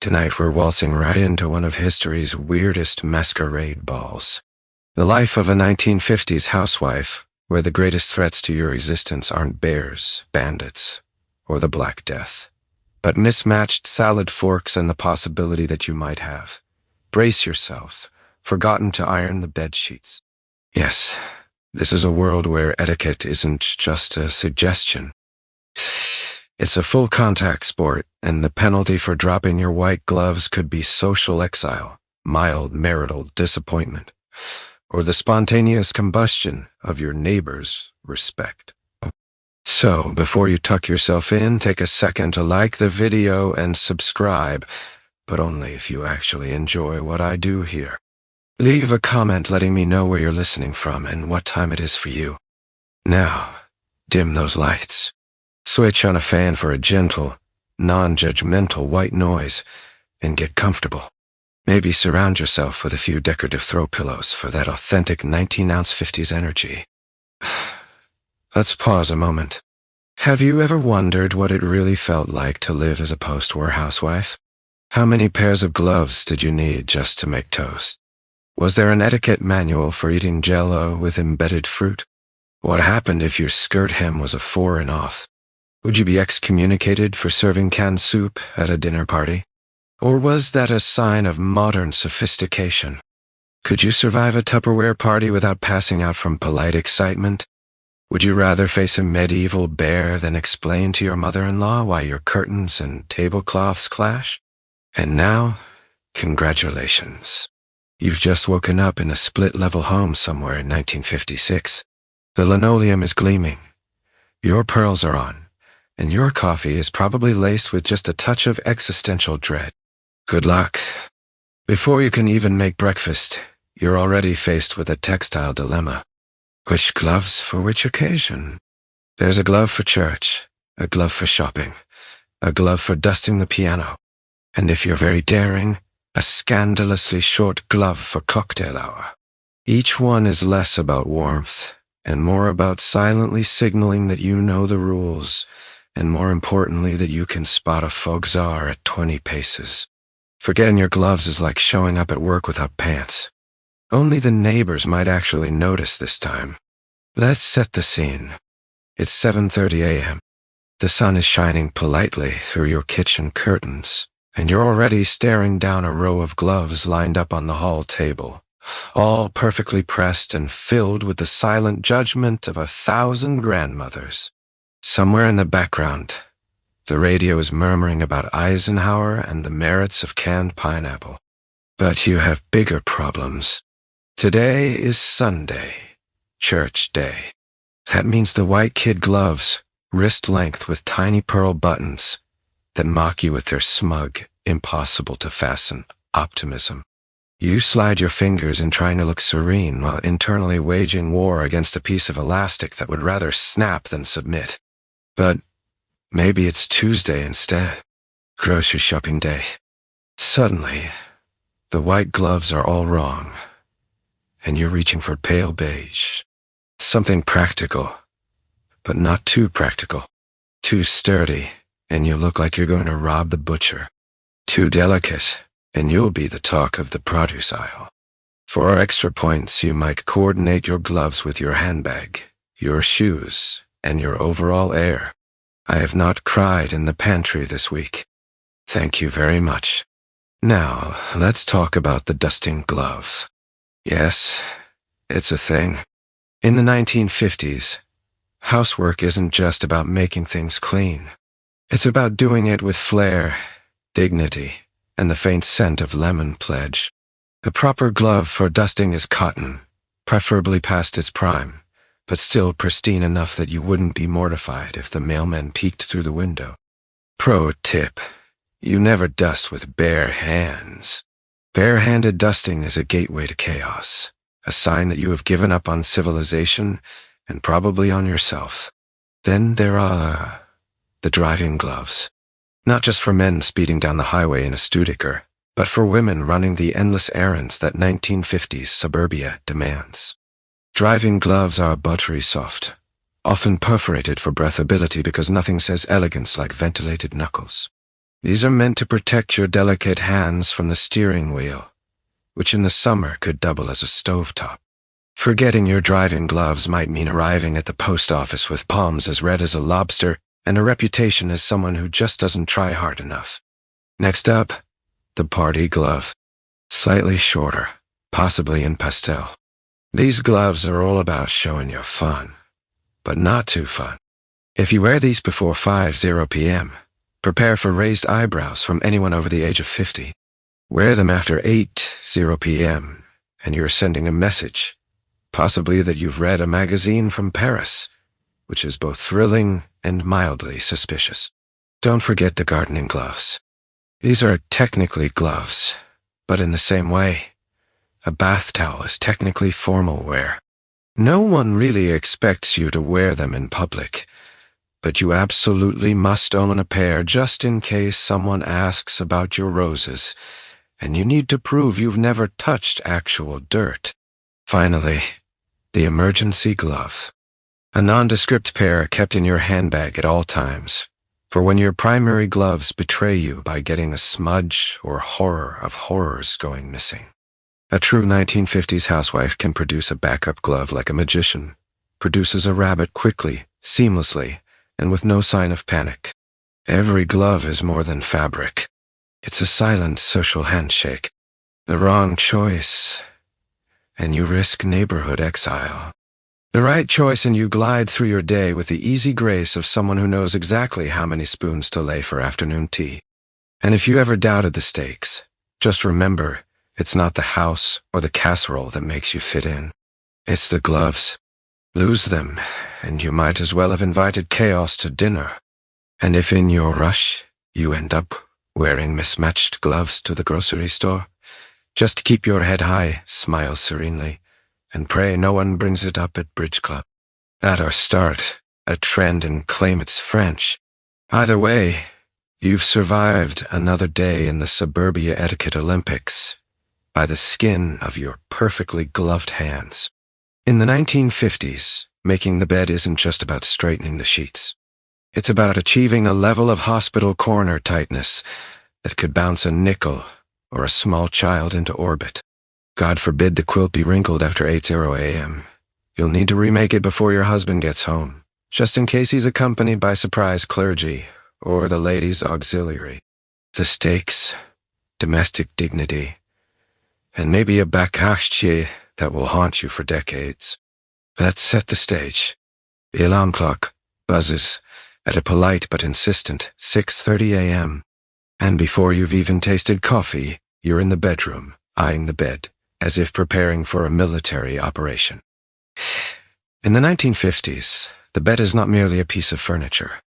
Tonight we're waltzing right into one of history's weirdest masquerade balls. The life of a 1950s housewife, where the greatest threats to your existence aren't bears, bandits, or the Black Death, but mismatched salad forks and the possibility that you might have. Brace yourself, forgotten to iron the bed sheets. Yes, this is a world where etiquette isn't just a suggestion. It's a full-contact sport, and the penalty for dropping your white gloves could be social exile, mild marital disappointment, or the spontaneous combustion of your neighbor's respect. So, before you tuck yourself in, take a second to like the video and subscribe, but only if you actually enjoy what I do here. Leave a comment letting me know where you're listening from and what time it is for you. Now, dim those lights. Switch on a fan for a gentle, non-judgmental white noise, and get comfortable. Maybe surround yourself with a few decorative throw pillows for that authentic 19-ounce 50s energy. Let's pause a moment. Have you ever wondered what it really felt like to live as a post-war housewife? How many pairs of gloves did you need just to make toast? Was there an etiquette manual for eating jello with embedded fruit? What happened if your skirt hem was a 4 and off? Would you be excommunicated for serving canned soup at a dinner party? Or was that a sign of modern sophistication? Could you survive a Tupperware party without passing out from polite excitement? Would you rather face a medieval bear than explain to your mother-in-law why your curtains and tablecloths clash? And now, congratulations. You've just woken up in a split-level home somewhere in 1956. The linoleum is gleaming. Your pearls are on. And your coffee is probably laced with just a touch of existential dread. Good luck. Before you can even make breakfast, you're already faced with a textile dilemma. Which gloves for which occasion? There's a glove for church, a glove for shopping, a glove for dusting the piano, and if you're very daring, a scandalously short glove for cocktail hour. Each one is less about warmth and more about silently signaling that you know the rules, and more importantly that you can spot a faux czar at 20 paces. Forgetting your gloves is like showing up at work without pants. Only the neighbors might actually notice this time. Let's set the scene. It's 7:30 a.m. The sun is shining politely through your kitchen curtains, and you're already staring down a row of gloves lined up on the hall table, all perfectly pressed and filled with the silent judgment of 1,000 grandmothers. Somewhere in the background, the radio is murmuring about Eisenhower and the merits of canned pineapple. But you have bigger problems. Today is Sunday, church day. That means the white kid gloves, wrist length with tiny pearl buttons, that mock you with their smug, impossible to fasten optimism. You slide your fingers in trying to look serene while internally waging war against a piece of elastic that would rather snap than submit. But maybe it's Tuesday instead, grocery shopping day. Suddenly, the white gloves are all wrong, and you're reaching for pale beige. Something practical, but not too practical. Too sturdy, and you look like you're going to rob the butcher. Too delicate, and you'll be the talk of the produce aisle. For extra points, you might coordinate your gloves with your handbag, your shoes, and your overall air. I have not cried in the pantry this week. Thank you very much. Now, let's talk about the dusting glove. Yes, it's a thing. In the 1950s, housework isn't just about making things clean. It's about doing it with flair, dignity, and the faint scent of lemon pledge. The proper glove for dusting is cotton, preferably past its prime, but still pristine enough that you wouldn't be mortified if the mailman peeked through the window. Pro tip: you never dust with bare hands. Bare-handed dusting is a gateway to chaos, a sign that you have given up on civilization and probably on yourself. Then there are the driving gloves. Not just for men speeding down the highway in a Studebaker, but for women running the endless errands that 1950s suburbia demands. Driving gloves are buttery soft, often perforated for breathability because nothing says elegance like ventilated knuckles. These are meant to protect your delicate hands from the steering wheel, which in the summer could double as a stovetop. Forgetting your driving gloves might mean arriving at the post office with palms as red as a lobster and a reputation as someone who just doesn't try hard enough. Next up, the party glove. Slightly shorter, possibly in pastel. These gloves are all about showing you're fun, but not too fun. If you wear these before 5:00 p.m., prepare for raised eyebrows from anyone over the age of 50. Wear them after 8:00 p.m., and you're sending a message, possibly that you've read a magazine from Paris, which is both thrilling and mildly suspicious. Don't forget the gardening gloves. These are technically gloves, but in the same way, a bath towel is technically formal wear. No one really expects you to wear them in public, but you absolutely must own a pair just in case someone asks about your roses, and you need to prove you've never touched actual dirt. Finally, the emergency glove. A nondescript pair kept in your handbag at all times, for when your primary gloves betray you by getting a smudge or horror of horrors going missing. A true 1950s housewife can produce a backup glove like a magician, produces a rabbit quickly, seamlessly, and with no sign of panic. Every glove is more than fabric. It's a silent social handshake. The wrong choice, and you risk neighborhood exile. The right choice, and you glide through your day with the easy grace of someone who knows exactly how many spoons to lay for afternoon tea. And if you ever doubted the stakes, just remember, it's not the house or the casserole that makes you fit in. It's the gloves. Lose them, and you might as well have invited chaos to dinner. And if in your rush, you end up wearing mismatched gloves to the grocery store, just keep your head high, smile serenely, and pray no one brings it up at bridge club. At our start, a trend, and claim it's French. Either way, you've survived another day in the Suburbia Etiquette Olympics by the skin of your perfectly gloved hands. In the 1950s, making the bed isn't just about straightening the sheets. It's about achieving a level of hospital corner tightness that could bounce a nickel or a small child into orbit. God forbid the quilt be wrinkled after 8:00 a.m. You'll need to remake it before your husband gets home, just in case he's accompanied by surprise clergy or the ladies' auxiliary. The stakes, domestic dignity, and maybe a bakashche that will haunt you for decades. Let's set the stage. The alarm clock buzzes at a polite but insistent 6:30 a.m. And before you've even tasted coffee, you're in the bedroom, eyeing the bed, as if preparing for a military operation. In the 1950s, the bed is not merely a piece of furniture.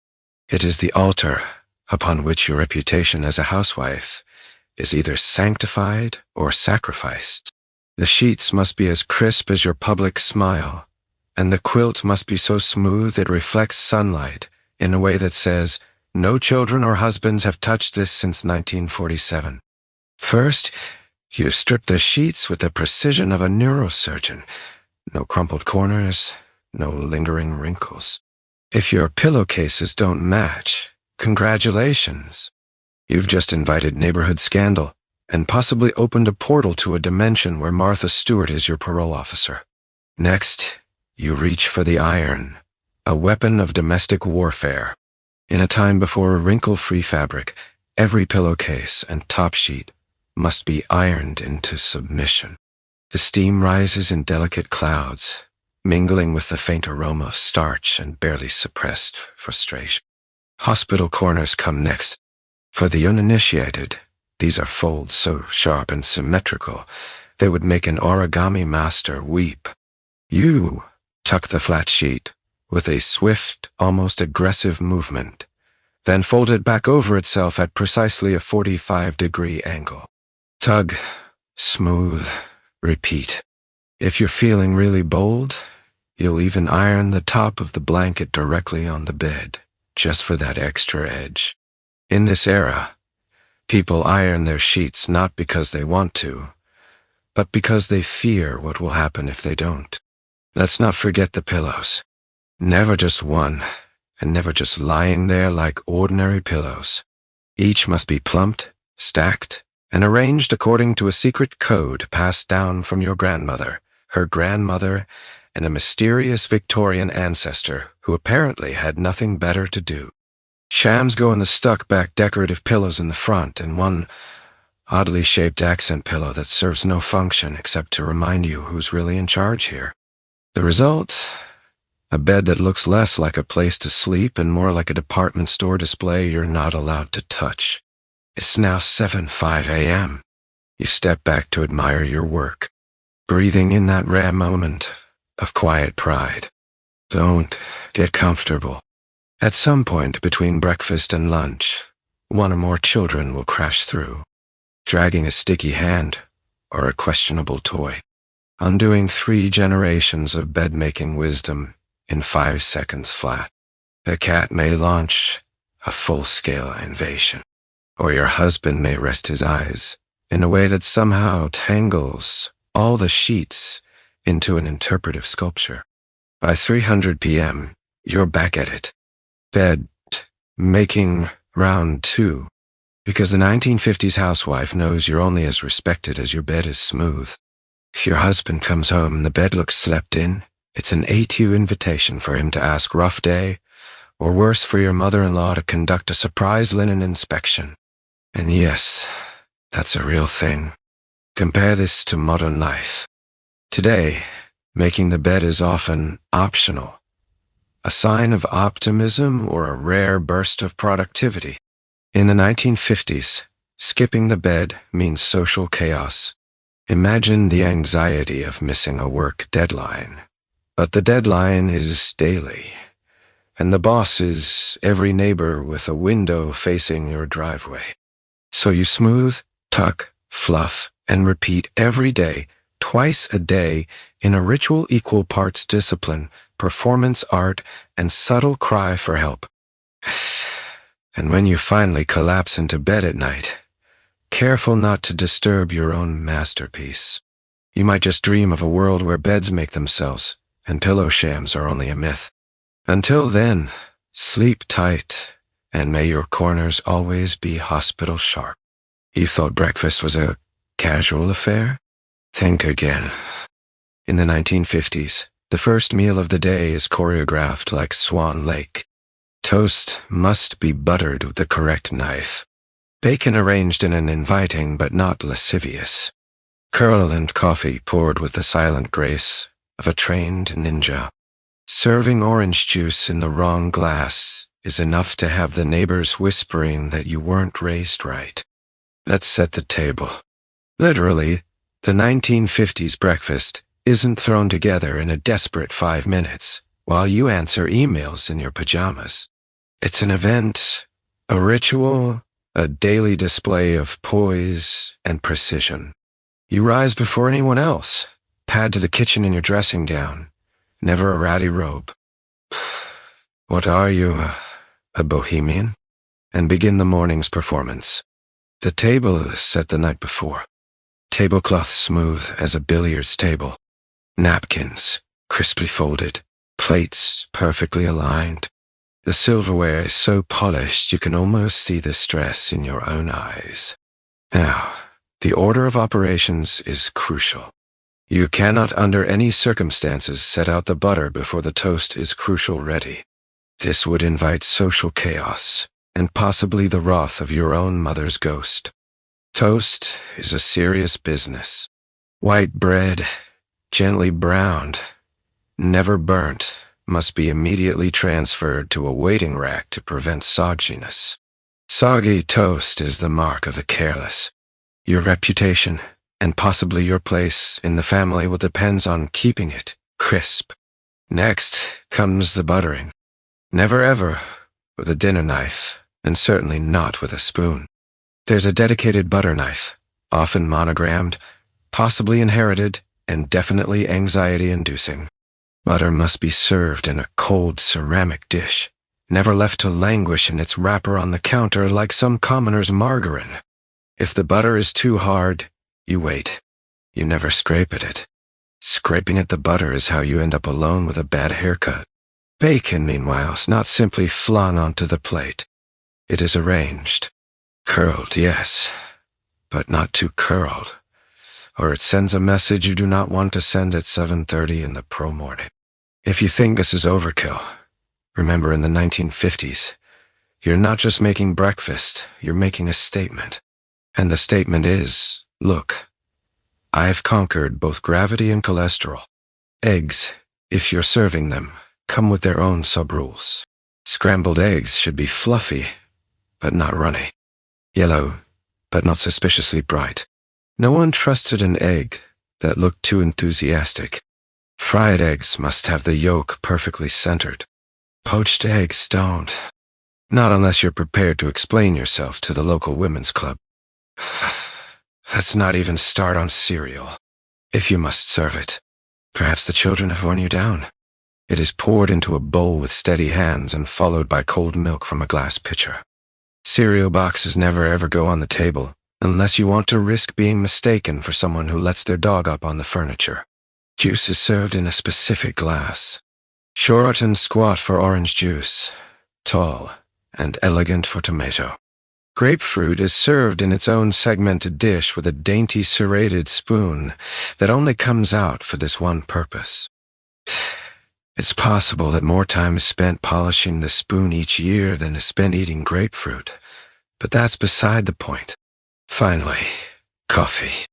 It is the altar upon which your reputation as a housewife is either sanctified or sacrificed. The sheets must be as crisp as your public smile, and the quilt must be so smooth it reflects sunlight in a way that says, no children or husbands have touched this since 1947. First, you strip the sheets with the precision of a neurosurgeon. No crumpled corners, no lingering wrinkles. If your pillowcases don't match, congratulations. You've just invited neighborhood scandal and possibly opened a portal to a dimension where Martha Stewart is your parole officer. Next, you reach for the iron, a weapon of domestic warfare. In a time before wrinkle-free fabric, every pillowcase and top sheet must be ironed into submission. The steam rises in delicate clouds, mingling with the faint aroma of starch and barely suppressed frustration. Hospital corners come next. For the uninitiated, these are folds so sharp and symmetrical they would make an origami master weep. You tuck the flat sheet with a swift, almost aggressive movement, then fold it back over itself at precisely a 45-degree angle. Tug, smooth, repeat. If you're feeling really bold, you'll even iron the top of the blanket directly on the bed, just for that extra edge. In this era, people iron their sheets not because they want to, but because they fear what will happen if they don't. Let's not forget the pillows. Never just one, and never just lying there like ordinary pillows. Each must be plumped, stacked, and arranged according to a secret code passed down from your grandmother, her grandmother, and a mysterious Victorian ancestor who apparently had nothing better to do. Shams go in the stuck-back decorative pillows in the front and one oddly shaped accent pillow that serves no function except to remind you who's really in charge here. The result? A bed that looks less like a place to sleep and more like a department store display you're not allowed to touch. It's now 7:05 a.m. You step back to admire your work, breathing in that rare moment of quiet pride. Don't get comfortable. At some point between breakfast and lunch, one or more children will crash through, dragging a sticky hand or a questionable toy, undoing 3 generations of bed-making wisdom in 5 seconds flat. A cat may launch a full-scale invasion, or your husband may rest his eyes in a way that somehow tangles all the sheets into an interpretive sculpture. By 300 p.m., you're back at it. Bed making round 2, because the 1950s housewife knows you're only as respected as your bed is smooth. If your husband comes home and the bed looks slept in, it's an A2 invitation for him to ask rough day, or worse for your mother-in-law to conduct a surprise linen inspection. And yes, that's a real thing. Compare this to modern life. Today, making the bed is often optional, a sign of optimism or a rare burst of productivity. In the 1950s, skipping the bed means social chaos. Imagine the anxiety of missing a work deadline. But the deadline is daily, and the boss is every neighbor with a window facing your driveway. So you smooth, tuck, fluff, and repeat every day, twice a day, in a ritual equal parts discipline, performance art, and subtle cry for help. And when you finally collapse into bed at night, careful not to disturb your own masterpiece. You might just dream of a world where beds make themselves, and pillow shams are only a myth. Until then, sleep tight, and may your corners always be hospital sharp. You thought breakfast was a casual affair? Think again. In the 1950s, the first meal of the day is choreographed like Swan Lake. Toast must be buttered with the correct knife. Bacon arranged in an inviting but not lascivious. Curl and coffee poured with the silent grace of a trained ninja. Serving orange juice in the wrong glass is enough to have the neighbors whispering that you weren't raised right. Let's set the table. Literally, the 1950s breakfast isn't thrown together in a desperate 5 minutes while you answer emails in your pajamas. It's an event, a ritual, a daily display of poise and precision. You rise before anyone else, pad to the kitchen in your dressing gown, never a ratty robe. What are you, a bohemian? And begin the morning's performance. The table is set the night before. Tablecloth smooth as a billiards table. Napkins, crisply folded. Plates perfectly aligned. The silverware is so polished you can almost see the stress in your own eyes. Now, the order of operations is crucial. You cannot under any circumstances set out the butter before the toast is crucial ready. This would invite social chaos, and possibly the wrath of your own mother's ghost. Toast is a serious business. White bread, gently browned, never burnt, must be immediately transferred to a waiting rack to prevent sogginess. Soggy toast is the mark of the careless. Your reputation, and possibly your place in the family, will depend on keeping it crisp. Next comes the buttering. Never ever with a dinner knife, and certainly not with a spoon. There's a dedicated butter knife, often monogrammed, possibly inherited, and definitely anxiety-inducing. Butter must be served in a cold ceramic dish, never left to languish in its wrapper on the counter like some commoner's margarine. If the butter is too hard, you wait. You never scrape at it. Scraping at the butter is how you end up alone with a bad haircut. Bacon, meanwhile, is not simply flung onto the plate. It is arranged. Curled, yes, but not too curled, or it sends a message you do not want to send at 7:30 in the pro-morning. If you think this is overkill, remember in the 1950s, you're not just making breakfast, you're making a statement. And the statement is, look, I've conquered both gravity and cholesterol. Eggs, if you're serving them, come with their own sub-rules. Scrambled eggs should be fluffy, but not runny. Yellow, but not suspiciously bright. No one trusted an egg that looked too enthusiastic. Fried eggs must have the yolk perfectly centered. Poached eggs don't. Not unless you're prepared to explain yourself to the local women's club. Let's not even start on cereal, if you must serve it. Perhaps the children have worn you down. It is poured into a bowl with steady hands and followed by cold milk from a glass pitcher. Cereal boxes never ever go on the table, unless you want to risk being mistaken for someone who lets their dog up on the furniture. Juice is served in a specific glass. Short and squat for orange juice, tall and elegant for tomato. Grapefruit is served in its own segmented dish with a dainty serrated spoon that only comes out for this one purpose. It's possible that more time is spent polishing the spoon each year than is spent eating grapefruit, but that's beside the point. Finally, coffee.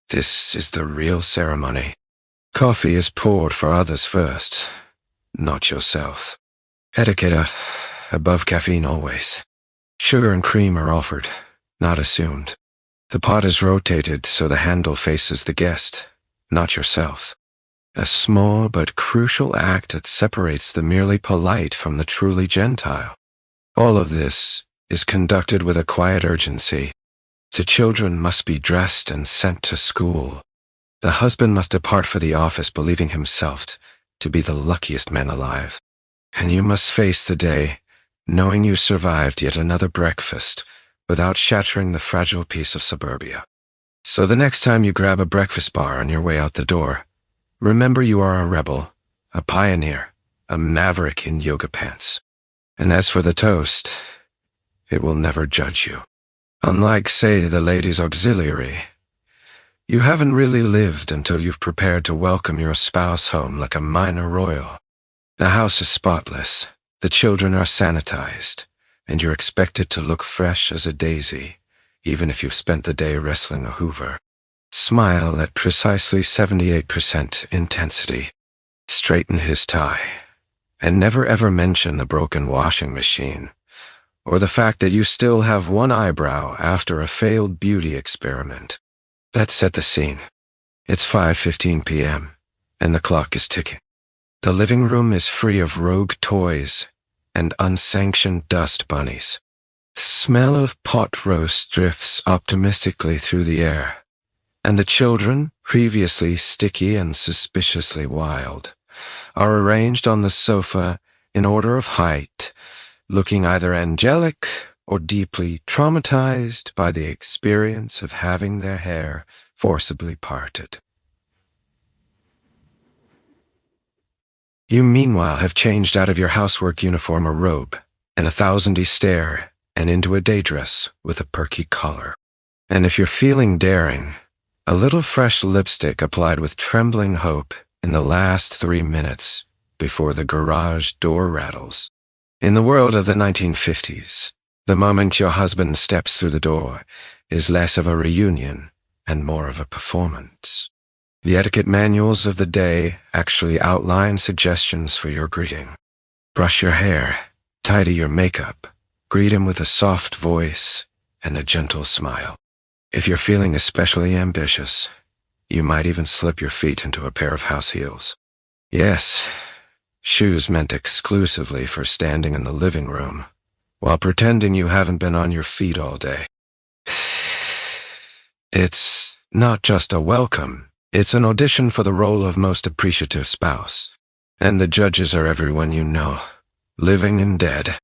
This is the real ceremony. Coffee is poured for others first, not yourself. Etiquette, above caffeine always. Sugar and cream are offered, not assumed. The pot is rotated so the handle faces the guest, not yourself. A small but crucial act that separates the merely polite from the truly Gentile. All of this is conducted with a quiet urgency. The children must be dressed and sent to school. The husband must depart for the office believing himself to be the luckiest man alive. And you must face the day knowing you survived yet another breakfast without shattering the fragile piece of suburbia. So the next time you grab a breakfast bar on your way out the door, remember you are a rebel, a pioneer, a maverick in yoga pants. And as for the toast, it will never judge you. Unlike, say, the ladies' auxiliary, you haven't really lived until you've prepared to welcome your spouse home like a minor royal. The house is spotless, the children are sanitized, and you're expected to look fresh as a daisy, even if you've spent the day wrestling a Hoover. Smile at precisely 78% intensity. Straighten his tie. And never ever mention the broken washing machine, or the fact that you still have one eyebrow after a failed beauty experiment. Let's set the scene. It's 5:15 p.m., and the clock is ticking. The living room is free of rogue toys and unsanctioned dust bunnies. Smell of pot roast drifts optimistically through the air, and the children, previously sticky and suspiciously wild, are arranged on the sofa in order of height, looking either angelic or deeply traumatized by the experience of having their hair forcibly parted. You meanwhile have changed out of your housework uniform or robe, and a thousand-y stare, and into a day dress with a perky collar. And if you're feeling daring, a little fresh lipstick applied with trembling hope in the last 3 minutes before the garage door rattles. In the world of the 1950s, the moment your husband steps through the door is less of a reunion and more of a performance. The etiquette manuals of the day actually outline suggestions for your greeting. Brush your hair, tidy your makeup, greet him with a soft voice and a gentle smile. If you're feeling especially ambitious, you might even slip your feet into a pair of house heels. Yes, shoes meant exclusively for standing in the living room, while pretending you haven't been on your feet all day. It's not just a welcome, it's an audition for the role of most appreciative spouse. And the judges are everyone you know, living and dead.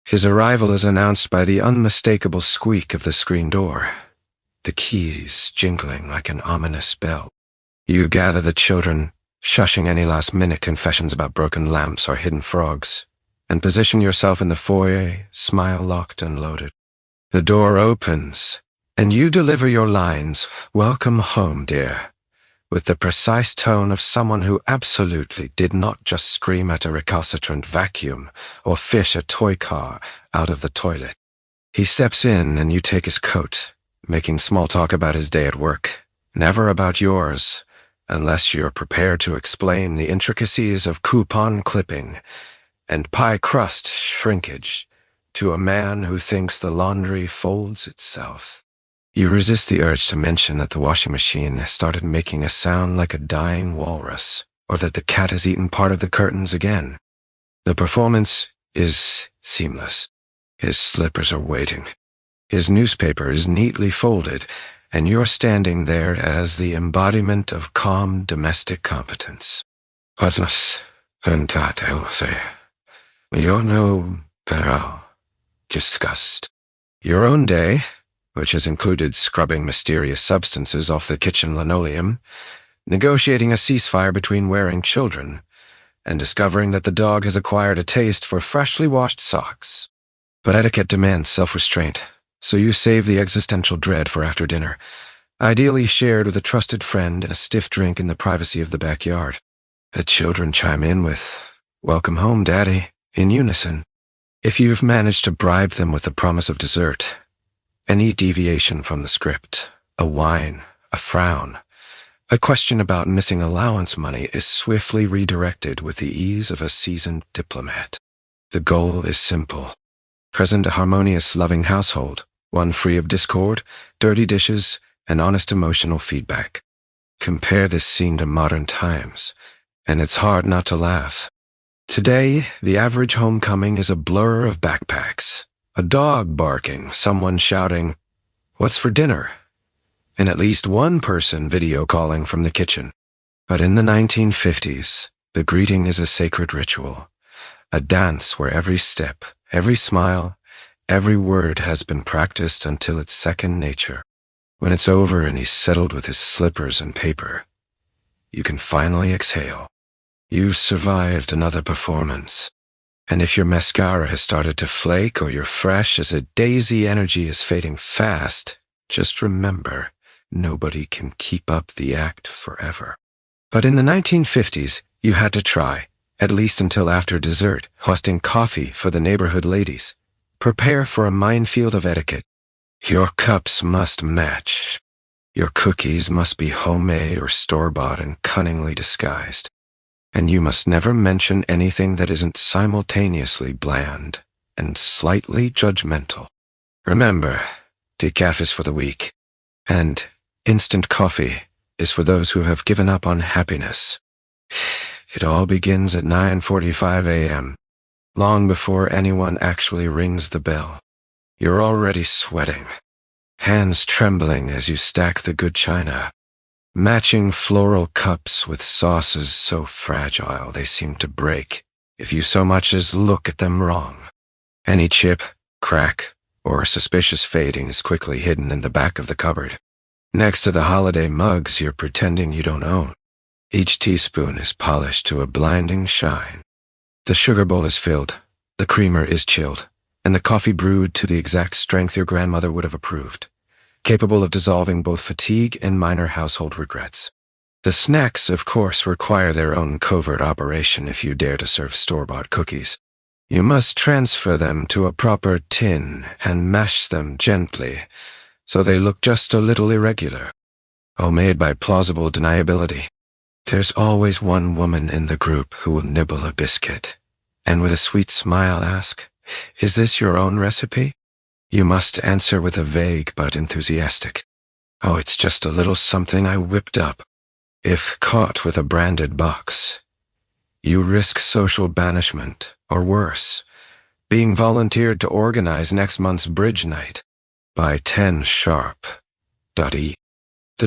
His arrival is announced by the unmistakable squeak of the screen door, the keys jingling like an ominous bell. You gather the children, shushing any last-minute confessions about broken lamps or hidden frogs, and position yourself in the foyer, smile locked and loaded. The door opens, and you deliver your lines, "Welcome home, dear," with the precise tone of someone who absolutely did not just scream at a recalcitrant vacuum or fish a toy car out of the toilet. He steps in and you take his coat, making small talk about his day at work, never about yours, unless you're prepared to explain the intricacies of coupon clipping and pie crust shrinkage to a man who thinks the laundry folds itself. You resist the urge to mention that the washing machine has started making a sound like a dying walrus, or that the cat has eaten part of the curtains again. The performance is seamless. His slippers are waiting. His newspaper is neatly folded, and you're standing there as the embodiment of calm domestic competence. You're no better. Disgust. Your own day, which has included scrubbing mysterious substances off the kitchen linoleum, negotiating a ceasefire between wearing children, and discovering that the dog has acquired a taste for freshly washed socks. But etiquette demands self-restraint, so you save the existential dread for after dinner, ideally shared with a trusted friend and a stiff drink in the privacy of the backyard. The children chime in with, "Welcome home, Daddy," in unison. If you've managed to bribe them with the promise of dessert, any deviation from the script, a whine, a frown, a question about missing allowance money is swiftly redirected with the ease of a seasoned diplomat. The goal is simple. Present a harmonious, loving household, one free of discord, dirty dishes, and honest emotional feedback. Compare this scene to modern times, and it's hard not to laugh. Today, the average homecoming is a blur of backpacks, a dog barking, someone shouting, "What's for dinner?" and at least one person video calling from the kitchen. But in the 1950s, the greeting is a sacred ritual, a dance where every step, every smile, every word has been practiced until it's second nature. When it's over and he's settled with his slippers and paper, you can finally exhale. You've survived another performance. And if your mascara has started to flake or your fresh as a daisy energy is fading fast, just remember, nobody can keep up the act forever. But in the 1950s, you had to try, at least until after dessert, hosting coffee for the neighborhood ladies. Prepare for a minefield of etiquette. Your cups must match. Your cookies must be homemade or store-bought and cunningly disguised. And you must never mention anything that isn't simultaneously bland and slightly judgmental. Remember, decaf is for the weak, and instant coffee is for those who have given up on happiness. It all begins at 9:45 a.m., long before anyone actually rings the bell. You're already sweating, hands trembling as you stack the good china, matching floral cups with sauces so fragile they seem to break if you so much as look at them wrong. Any chip, crack, or suspicious fading is quickly hidden in the back of the cupboard, next to the holiday mugs you're pretending you don't own. Each teaspoon is polished to a blinding shine. The sugar bowl is filled, the creamer is chilled, and the coffee brewed to the exact strength your grandmother would have approved, capable of dissolving both fatigue and minor household regrets. The snacks, of course, require their own covert operation if you dare to serve store-bought cookies. You must transfer them to a proper tin and mash them gently so they look just a little irregular, all made by plausible deniability. There's always one woman in the group who will nibble a biscuit and with a sweet smile ask, "Is this your own recipe?" You must answer with a vague but enthusiastic, "Oh, it's just a little something I whipped up." If caught with a branded box, you risk social banishment, or worse, being volunteered to organize next month's bridge night by 10 sharp. The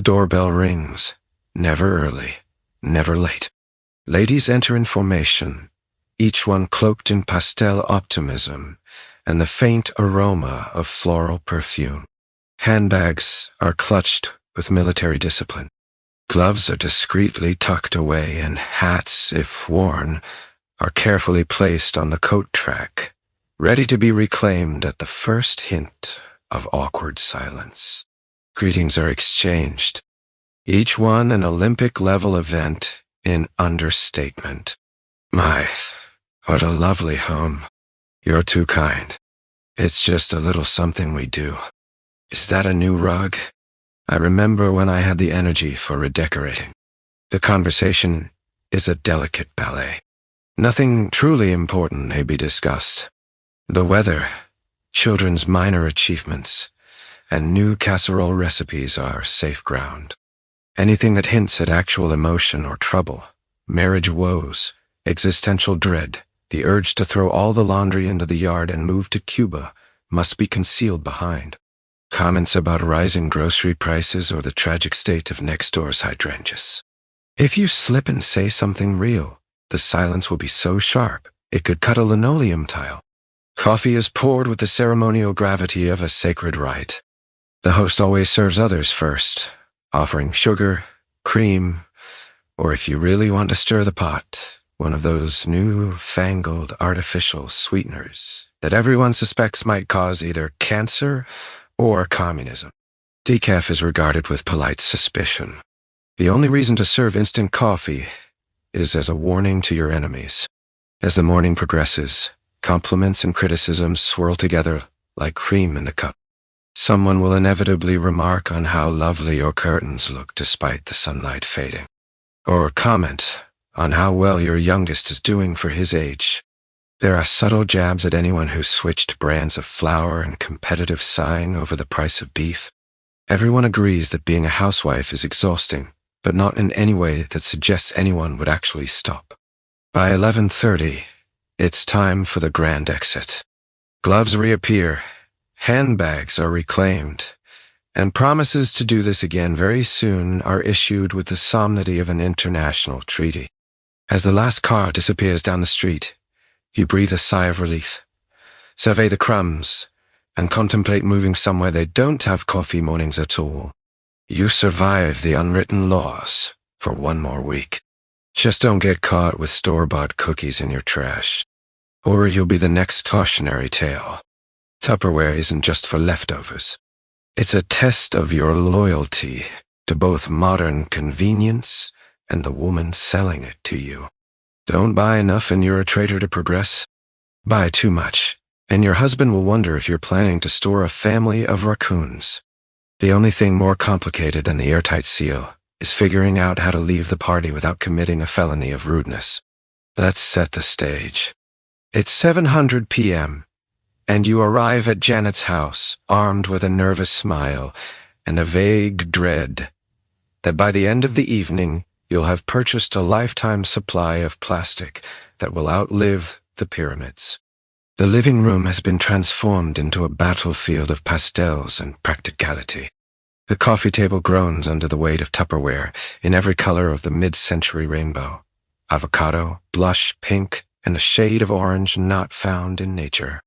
doorbell rings, never early, never late. Ladies enter in formation, each one cloaked in pastel optimism and the faint aroma of floral perfume. Handbags are clutched with military discipline. Gloves are discreetly tucked away, and hats, if worn, are carefully placed on the coat track, ready to be reclaimed at the first hint of awkward silence. Greetings are exchanged, each one an Olympic-level event in understatement. My, what a lovely home. You're too kind. It's just a little something we do. Is that a new rug? I remember when I had the energy for redecorating. The conversation is a delicate ballet. Nothing truly important may be discussed. The weather, children's minor achievements, and new casserole recipes are safe ground. Anything that hints at actual emotion or trouble, marriage woes, existential dread, the urge to throw all the laundry into the yard and move to Cuba must be concealed behind. Comments about rising grocery prices or the tragic state of next door's hydrangeas. If you slip and say something real, the silence will be so sharp it could cut a linoleum tile. Coffee is poured with the ceremonial gravity of a sacred rite. The host always serves others first, offering sugar, cream, or if you really want to stir the pot, one of those new-fangled artificial sweeteners that everyone suspects might cause either cancer or communism. Decaf is regarded with polite suspicion. The only reason to serve instant coffee is as a warning to your enemies. As the morning progresses, compliments and criticisms swirl together like cream in the cup. Someone will inevitably remark on how lovely your curtains look despite the sunlight fading, or comment on how well your youngest is doing for his age. There are subtle jabs at anyone who switched brands of flour and competitive sighing over the price of beef. Everyone agrees that being a housewife is exhausting, but not in any way that suggests anyone would actually stop. By 11:30, it's time for the grand exit. Gloves reappear, handbags are reclaimed, and promises to do this again very soon are issued with the solemnity of an international treaty. As the last car disappears down the street, you breathe a sigh of relief, survey the crumbs, and contemplate moving somewhere they don't have coffee mornings at all. You survive the unwritten laws for one more week. Just don't get caught with store-bought cookies in your trash, or you'll be the next cautionary tale. Tupperware isn't just for leftovers. It's a test of your loyalty to both modern convenience and the woman selling it to you. Don't buy enough and you're a traitor to progress. Buy too much, and your husband will wonder if you're planning to store a family of raccoons. The only thing more complicated than the airtight seal is figuring out how to leave the party without committing a felony of rudeness. Let's set the stage. It's 7:00 p.m., and you arrive at Janet's house, armed with a nervous smile and a vague dread that by the end of the evening, you'll have purchased a lifetime supply of plastic that will outlive the pyramids. The living room has been transformed into a battlefield of pastels and practicality. The coffee table groans under the weight of Tupperware in every color of the mid-century rainbow: avocado, blush, pink, and a shade of orange not found in nature.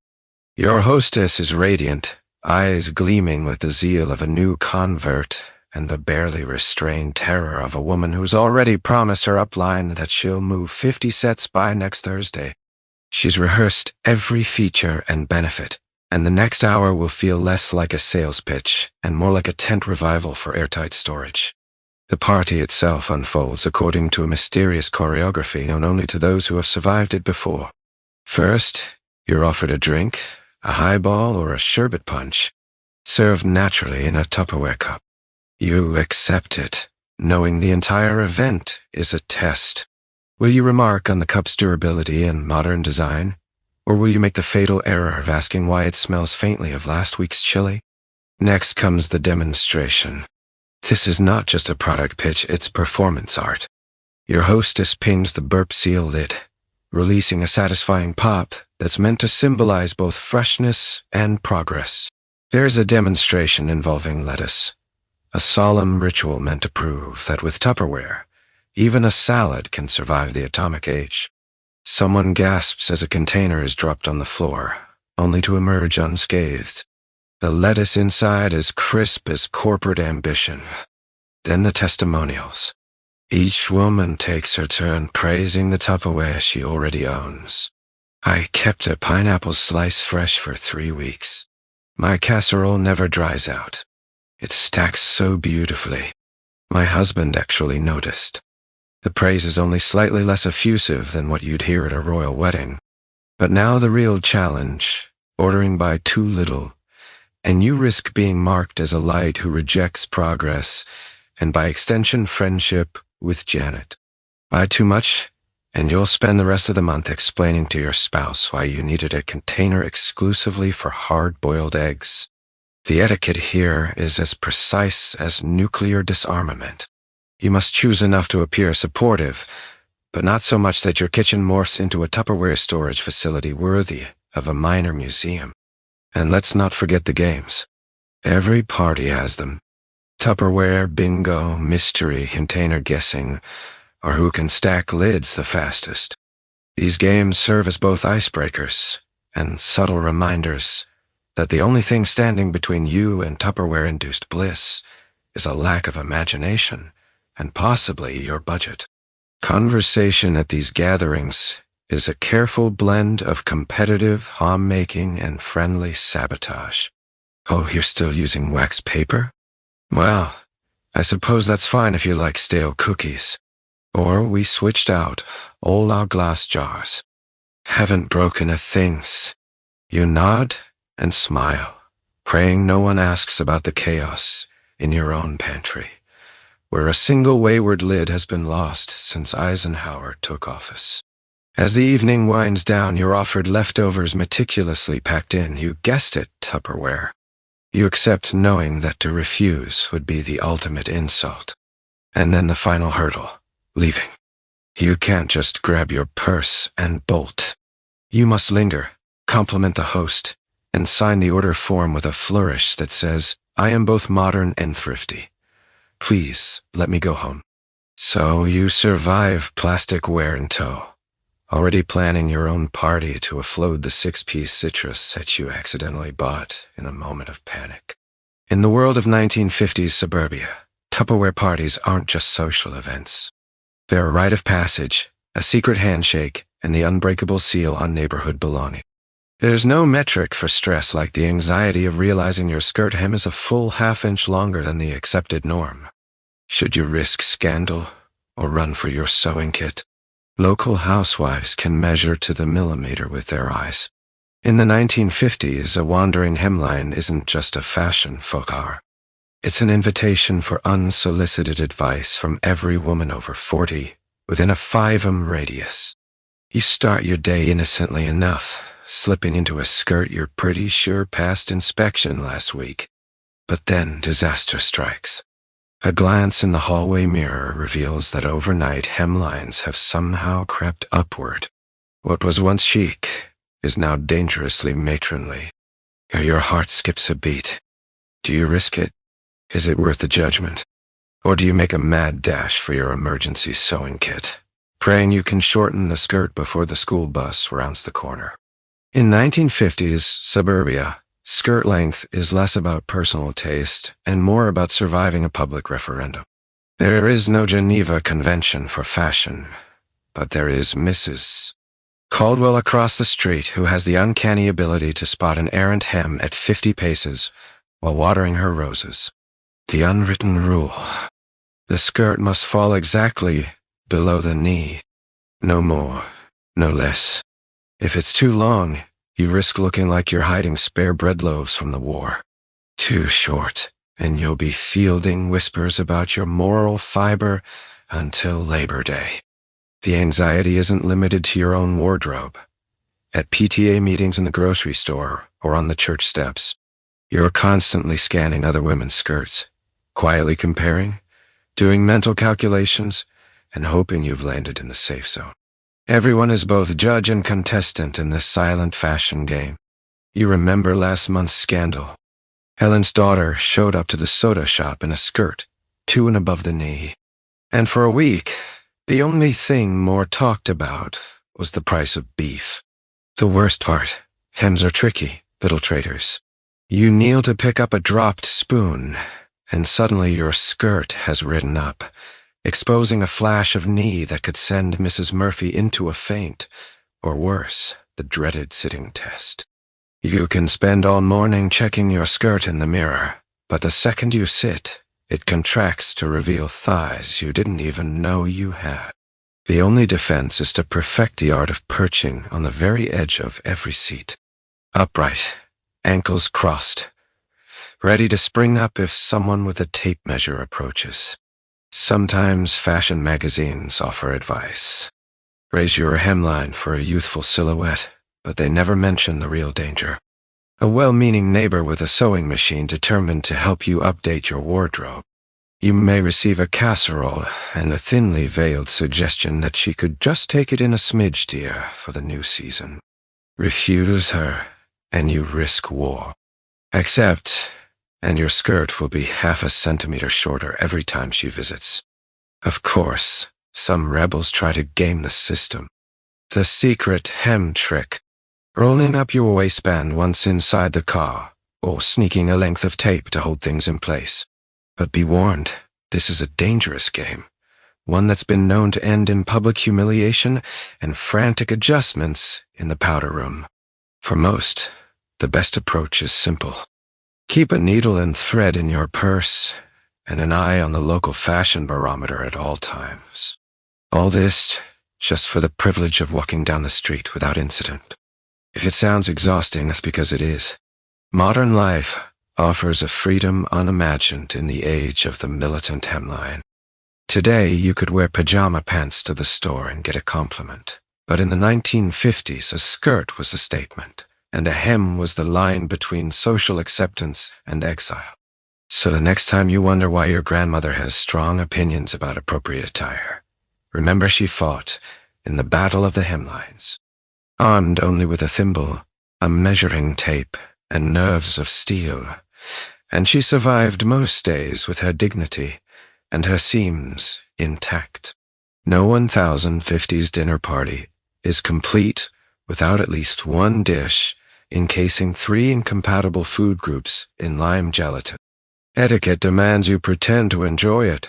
Your hostess is radiant, eyes gleaming with the zeal of a new convert and the barely restrained terror of a woman who's already promised her upline that she'll move 50 sets by next Thursday. She's rehearsed every feature and benefit, and the next hour will feel less like a sales pitch and more like a tent revival for airtight storage. The party itself unfolds according to a mysterious choreography known only to those who have survived it before. First, you're offered a drink, a highball or a sherbet punch, served naturally in a Tupperware cup. You accept it, knowing the entire event is a test. Will you remark on the cup's durability and modern design? Or will you make the fatal error of asking why it smells faintly of last week's chili? Next comes the demonstration. This is not just a product pitch, it's performance art. Your hostess pings the burp seal lid, releasing a satisfying pop that's meant to symbolize both freshness and progress. There's a demonstration involving lettuce, a solemn ritual meant to prove that with Tupperware, even a salad can survive the atomic age. Someone gasps as a container is dropped on the floor, only to emerge unscathed. The lettuce inside as crisp as corporate ambition. Then the testimonials. Each woman takes her turn praising the Tupperware she already owns. I kept a pineapple slice fresh for 3 weeks. My casserole never dries out. It stacks so beautifully. My husband actually noticed. The praise is only slightly less effusive than what you'd hear at a royal wedding. But now the real challenge, ordering by too little, and you risk being marked as a light who rejects progress, and by extension friendship, with Janet. Buy too much, and you'll spend the rest of the month explaining to your spouse why you needed a container exclusively for hard-boiled eggs. The etiquette here is as precise as nuclear disarmament. You must choose enough to appear supportive, but not so much that your kitchen morphs into a Tupperware storage facility worthy of a minor museum. And let's not forget the games. Every party has them. Tupperware, bingo, mystery, container guessing, or who can stack lids the fastest. These games serve as both icebreakers and subtle reminders that the only thing standing between you and Tupperware-induced bliss is a lack of imagination and possibly your budget. Conversation at these gatherings is a careful blend of competitive homemaking and friendly sabotage. Oh, you're still using wax paper? Well, I suppose that's fine if you like stale cookies. Or we switched out all our glass jars. Haven't broken a thing. You nod and smile, praying no one asks about the chaos in your own pantry, where a single wayward lid has been lost since Eisenhower took office. As the evening winds down, you're offered leftovers meticulously packed in. You guessed it, Tupperware. You accept knowing that to refuse would be the ultimate insult. And then the final hurdle. Leaving. You can't just grab your purse and bolt. You must linger, compliment the host, and sign the order form with a flourish that says, "I am both modern and thrifty. Please, let me go home." So you survive plastic wear and tow, already planning your own party to offload the 6-piece citrus that you accidentally bought in a moment of panic. In the world of 1950s suburbia, Tupperware parties aren't just social events. They're a rite of passage, a secret handshake, and the unbreakable seal on neighborhood belonging. There's no metric for stress like the anxiety of realizing your skirt hem is a full half-inch longer than the accepted norm. Should you risk scandal or run for your sewing kit? Local housewives can measure to the millimeter with their eyes. In the 1950s, a wandering hemline isn't just a fashion faux pas. It's an invitation for unsolicited advice from every woman over 40 within a 5-m radius. You start your day innocently enough, slipping into a skirt you're pretty sure passed inspection last week. But then disaster strikes. A glance in the hallway mirror reveals that overnight hemlines have somehow crept upward. What was once chic is now dangerously matronly. Your heart skips a beat. Do you risk it? Is it worth the judgment? Or do you make a mad dash for your emergency sewing kit, praying you can shorten the skirt before the school bus rounds the corner? In 1950s suburbia, skirt length is less about personal taste and more about surviving a public referendum. There is no Geneva Convention for fashion, but there is Mrs. Caldwell across the street who has the uncanny ability to spot an errant hem at 50 paces while watering her roses. The unwritten rule. The skirt must fall exactly below the knee. No more, no less. If it's too long, you risk looking like you're hiding spare bread loaves from the war. Too short, and you'll be fielding whispers about your moral fiber until Labor Day. The anxiety isn't limited to your own wardrobe. At PTA meetings in the grocery store or on the church steps, you're constantly scanning other women's skirts, quietly comparing, doing mental calculations, and hoping you've landed in the safe zone. Everyone is both judge and contestant in this silent fashion game. You remember last month's scandal. Helen's daughter showed up to the soda shop in a skirt, 2 and above the knee. And for a week, the only thing more talked about was the price of beef. The worst part, hems are tricky, little traders. You kneel to pick up a dropped spoon, and suddenly your skirt has ridden up, exposing a flash of knee that could send Mrs. Murphy into a faint, or worse, the dreaded sitting test. You can spend all morning checking your skirt in the mirror, but the second you sit, it contracts to reveal thighs you didn't even know you had. The only defense is to perfect the art of perching on the very edge of every seat. Upright, ankles crossed, ready to spring up if someone with a tape measure approaches. Sometimes fashion magazines offer advice. Raise your hemline for a youthful silhouette, but they never mention the real danger. A well-meaning neighbor with a sewing machine determined to help you update your wardrobe. You may receive a casserole and a thinly veiled suggestion that she could just take it in a smidge, dear, for the new season. Refuse her, and you risk war. Accept, and your skirt will be half a centimeter shorter every time she visits. Of course, some rebels try to game the system. The secret hem trick, rolling up your waistband once inside the car, or sneaking a length of tape to hold things in place. But be warned, this is a dangerous game, one that's been known to end in public humiliation and frantic adjustments in the powder room. For most, the best approach is simple. Keep a needle and thread in your purse, and an eye on the local fashion barometer at all times. All this just for the privilege of walking down the street without incident. If it sounds exhausting, that's because it is. Modern life offers a freedom unimagined in the age of the militant hemline. Today, you could wear pajama pants to the store and get a compliment. But in the 1950s, a skirt was a statement, and a hem was the line between social acceptance and exile. So the next time you wonder why your grandmother has strong opinions about appropriate attire, remember she fought in the battle of the hemlines. Armed only with a thimble, a measuring tape, and nerves of steel, and she survived most days with her dignity and her seams intact. No 1950s dinner party is complete without at least one dish encasing 3 incompatible food groups in lime gelatin. Etiquette demands you pretend to enjoy it,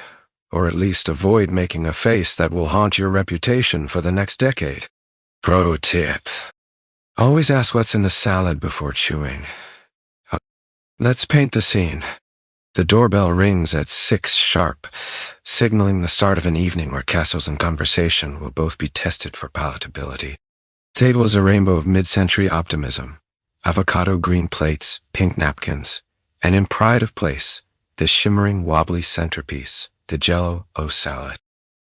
or at least avoid making a face that will haunt your reputation for the next decade. Pro tip: always ask what's in the salad before chewing. Let's paint the scene. The doorbell rings at 6 sharp, signaling the start of an evening where castles and conversation will both be tested for palatability. The table is a rainbow of mid-century optimism. Avocado green plates, pink napkins, and in pride of place, the shimmering wobbly centerpiece, the jello salad.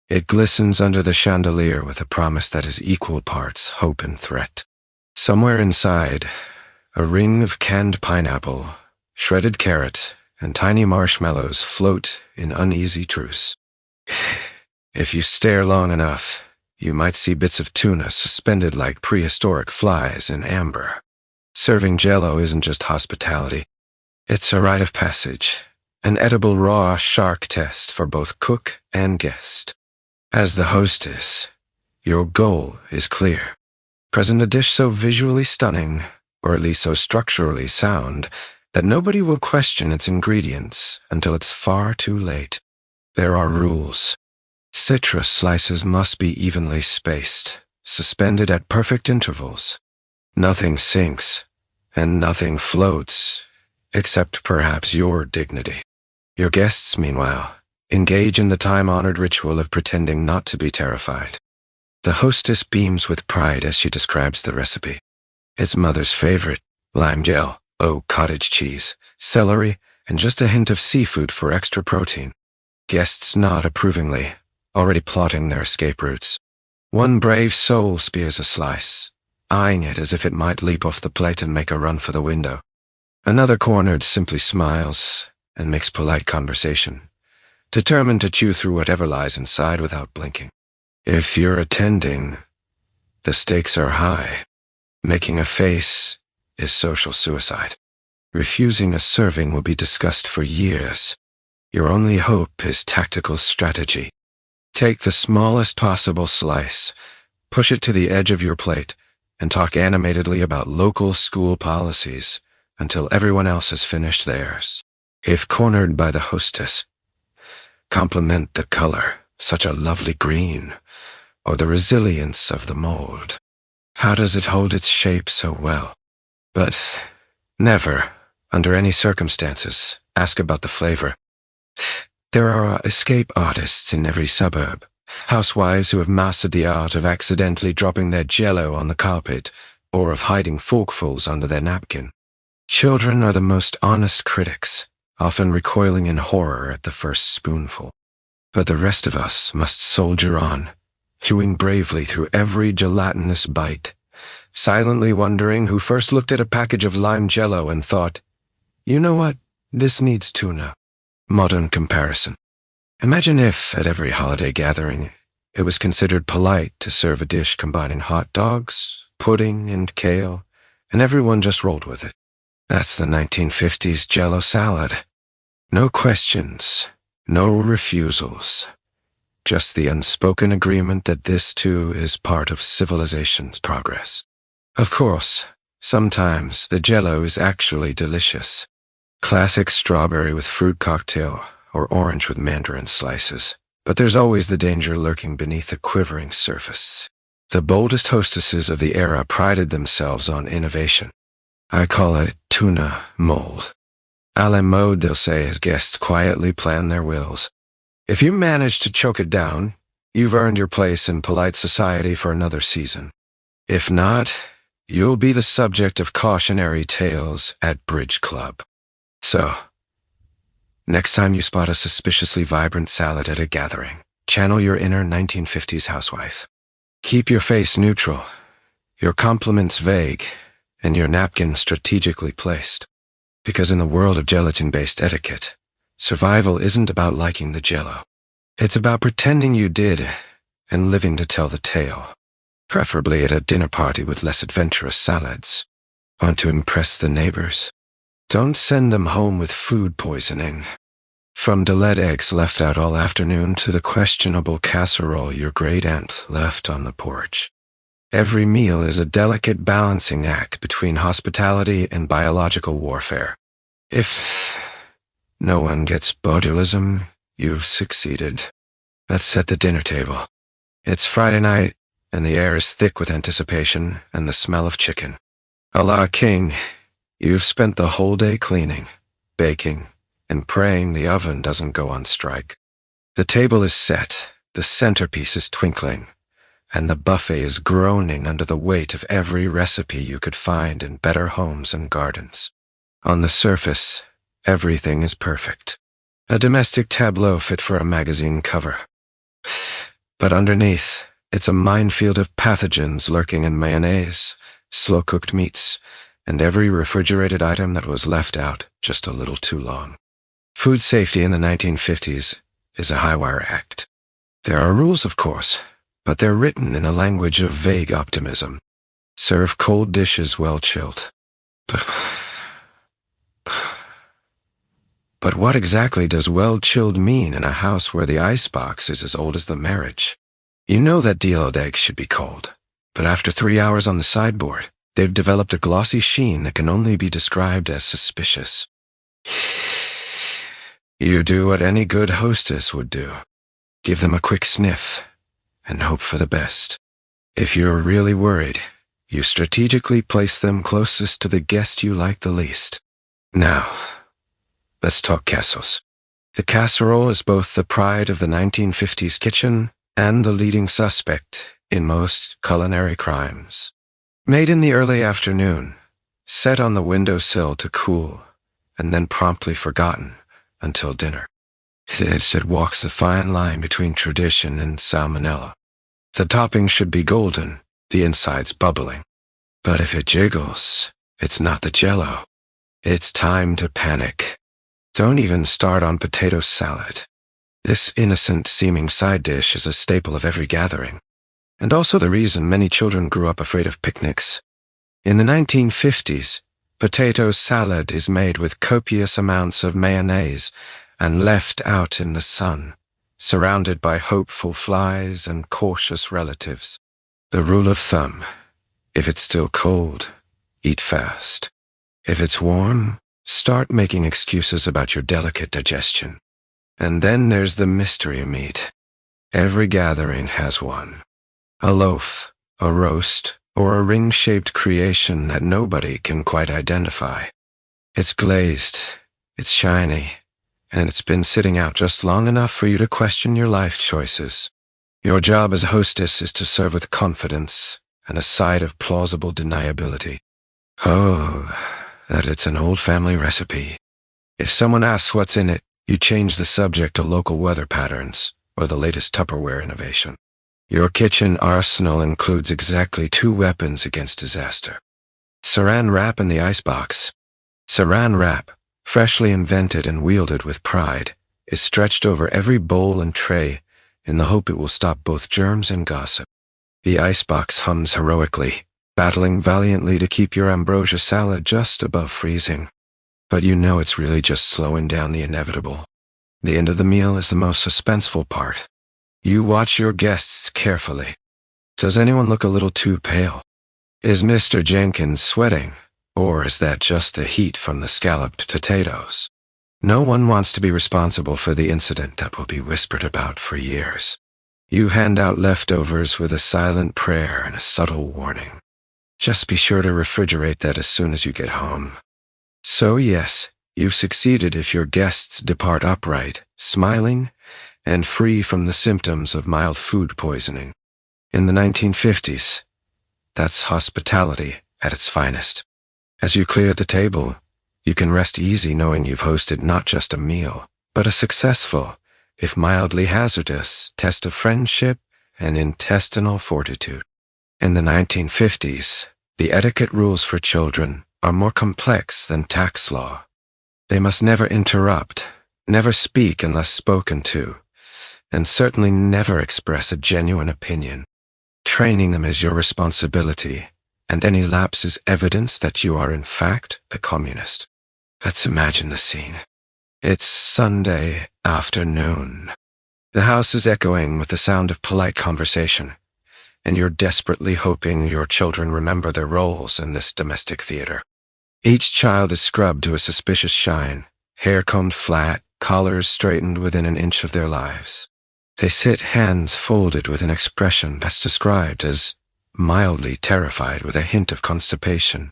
It glistens under the chandelier with a promise that is equal parts hope and threat. Somewhere inside, a ring of canned pineapple, shredded carrot, and tiny marshmallows float in uneasy truce. If you stare long enough, you might see bits of tuna suspended like prehistoric flies in amber. Serving jello isn't just hospitality. It's a rite of passage, an edible raw shark test for both cook and guest. As the hostess, your goal is clear. Present a dish so visually stunning, or at least so structurally sound, that nobody will question its ingredients until it's far too late. There are rules. Citrus slices must be evenly spaced, suspended at perfect intervals. Nothing sinks, and nothing floats, except perhaps your dignity. Your guests, meanwhile, engage in the time-honored ritual of pretending not to be terrified. The hostess beams with pride as she describes the recipe. It's mother's favorite: lime gel, cottage cheese, celery, and just a hint of seafood for extra protein. Guests nod approvingly, already plotting their escape routes. One brave soul spears a slice, eyeing it as if it might leap off the plate and make a run for the window. Another cornered simply smiles and makes polite conversation, determined to chew through whatever lies inside without blinking. If you're attending, the stakes are high. Making a face is social suicide. Refusing a serving will be discussed for years. Your only hope is tactical strategy. Take the smallest possible slice, push it to the edge of your plate, and talk animatedly about local school policies until everyone else has finished theirs. If cornered by the hostess, compliment the color, such a lovely green, or the resilience of the mold. How does it hold its shape so well? But never, under any circumstances, ask about the flavor. There are escape artists in every suburb, housewives who have mastered the art of accidentally dropping their jello on the carpet or of hiding forkfuls under their napkin. Children are the most honest critics, often recoiling in horror at the first spoonful. But the rest of us must soldier on, chewing bravely through every gelatinous bite, silently wondering who first looked at a package of lime jello and thought, "You know what? This needs tuna." Modern comparison. Imagine if, at every holiday gathering, it was considered polite to serve a dish combining hot dogs, pudding, and kale, and everyone just rolled with it. That's the 1950s jello salad. No questions, no refusals. Just the unspoken agreement that this too is part of civilization's progress. Of course, sometimes the jello is actually delicious. Classic strawberry with fruit cocktail or orange with mandarin slices. But there's always the danger lurking beneath the quivering surface. The boldest hostesses of the era prided themselves on innovation. I call it tuna mold. A la mode, they'll say, as guests quietly plan their wills. If you manage to choke it down, you've earned your place in polite society for another season. If not, you'll be the subject of cautionary tales at Bridge Club. So, next time you spot a suspiciously vibrant salad at a gathering, channel your inner 1950s housewife. Keep your face neutral, your compliments vague, and your napkin strategically placed. Because in the world of gelatin-based etiquette, survival isn't about liking the jello. It's about pretending you did and living to tell the tale. Preferably at a dinner party with less adventurous salads. Want to impress the neighbors? Don't send them home with food poisoning. From delayed eggs left out all afternoon to the questionable casserole your great-aunt left on the porch. Every meal is a delicate balancing act between hospitality and biological warfare. If no one gets botulism, you've succeeded. Let's set the dinner table. It's Friday night, and the air is thick with anticipation and the smell of chicken. Allah King, you've spent the whole day cleaning, baking, and praying the oven doesn't go on strike. The table is set, the centerpiece is twinkling, and the buffet is groaning under the weight of every recipe you could find in better homes and gardens. On the surface, everything is perfect. A domestic tableau fit for a magazine cover. But underneath, it's a minefield of pathogens lurking in mayonnaise, slow-cooked meats, and every refrigerated item that was left out just a little too long. Food safety in the 1950s is a high-wire act. There are rules, of course, but they're written in a language of vague optimism. Serve cold dishes well chilled. But what exactly does well chilled mean in a house where the icebox is as old as the marriage? You know that de-oiled eggs should be cold, but after 3 hours on the sideboard, they've developed a glossy sheen that can only be described as suspicious. You do what any good hostess would do. Give them a quick sniff and hope for the best. If you're really worried, you strategically place them closest to the guest you like the least. Now, let's talk castles. The casserole is both the pride of the 1950s kitchen and the leading suspect in most culinary crimes. Made in the early afternoon, set on the windowsill to cool, and then promptly forgotten until dinner. It walks the fine line between tradition and salmonella. The topping should be golden, the insides bubbling. But if it jiggles, it's not the jello. It's time to panic. Don't even start on potato salad. This innocent-seeming side dish is a staple of every gathering, and also the reason many children grew up afraid of picnics. In the 1950s, potato salad is made with copious amounts of mayonnaise and left out in the sun, surrounded by hopeful flies and cautious relatives. The rule of thumb: if it's still cold, eat fast. If it's warm, start making excuses about your delicate digestion. And then there's the mystery meat. Every gathering has one. A loaf, a roast, or a ring-shaped creation that nobody can quite identify. It's glazed, it's shiny, and it's been sitting out just long enough for you to question your life choices. Your job as a hostess is to serve with confidence and a side of plausible deniability. Oh, that it's an old family recipe. If someone asks what's in it, you change the subject to local weather patterns or the latest Tupperware innovation. Your kitchen arsenal includes exactly 2 weapons against disaster. Saran wrap in the icebox. Saran wrap, freshly invented and wielded with pride, is stretched over every bowl and tray in the hope it will stop both germs and gossip. The icebox hums heroically, battling valiantly to keep your ambrosia salad just above freezing. But you know it's really just slowing down the inevitable. The end of the meal is the most suspenseful part. You watch your guests carefully. Does anyone look a little too pale? Is Mr. Jenkins sweating, or is that just the heat from the scalloped potatoes? No one wants to be responsible for the incident that will be whispered about for years. You hand out leftovers with a silent prayer and a subtle warning. Just be sure to refrigerate that as soon as you get home. So yes, you've succeeded if your guests depart upright, smiling, and free from the symptoms of mild food poisoning. In the 1950s, that's hospitality at its finest. As you clear the table, you can rest easy knowing you've hosted not just a meal, but a successful, if mildly hazardous, test of friendship and intestinal fortitude. In the 1950s, the etiquette rules for children are more complex than tax law. They must never interrupt, never speak unless spoken to, and certainly never express a genuine opinion. Training them is your responsibility, and any lapse is evidence that you are in fact a communist. Let's imagine the scene. It's Sunday afternoon. The house is echoing with the sound of polite conversation, and you're desperately hoping your children remember their roles in this domestic theater. Each child is scrubbed to a suspicious shine, hair combed flat, collars straightened within an inch of their lives. They sit hands folded with an expression best described as mildly terrified with a hint of constipation.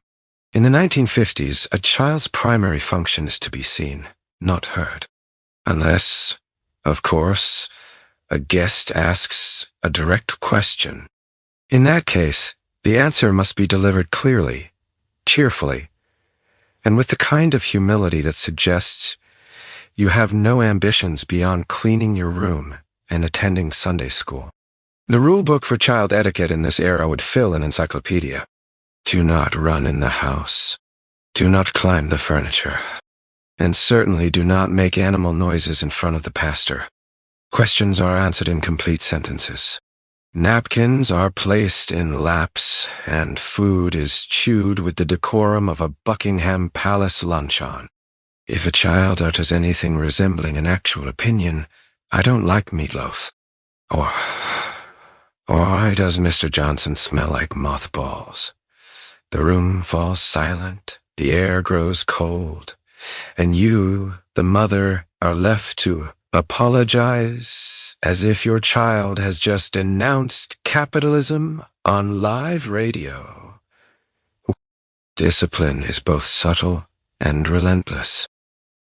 In the 1950s, a child's primary function is to be seen, not heard. Unless, of course, a guest asks a direct question. In that case, the answer must be delivered clearly, cheerfully, and with the kind of humility that suggests you have no ambitions beyond cleaning your room and attending Sunday school. The rule book for child etiquette in this era would fill an encyclopedia. Do not run in the house. Do not climb the furniture. And certainly do not make animal noises in front of the pastor. Questions are answered in complete sentences. Napkins are placed in laps, and food is chewed with the decorum of a Buckingham Palace luncheon. If a child utters anything resembling an actual opinion, I don't like meatloaf. Or why does Mr. Johnson smell like mothballs? The room falls silent, the air grows cold, and you, the mother, are left to apologize as if your child has just denounced capitalism on live radio. Discipline is both subtle and relentless.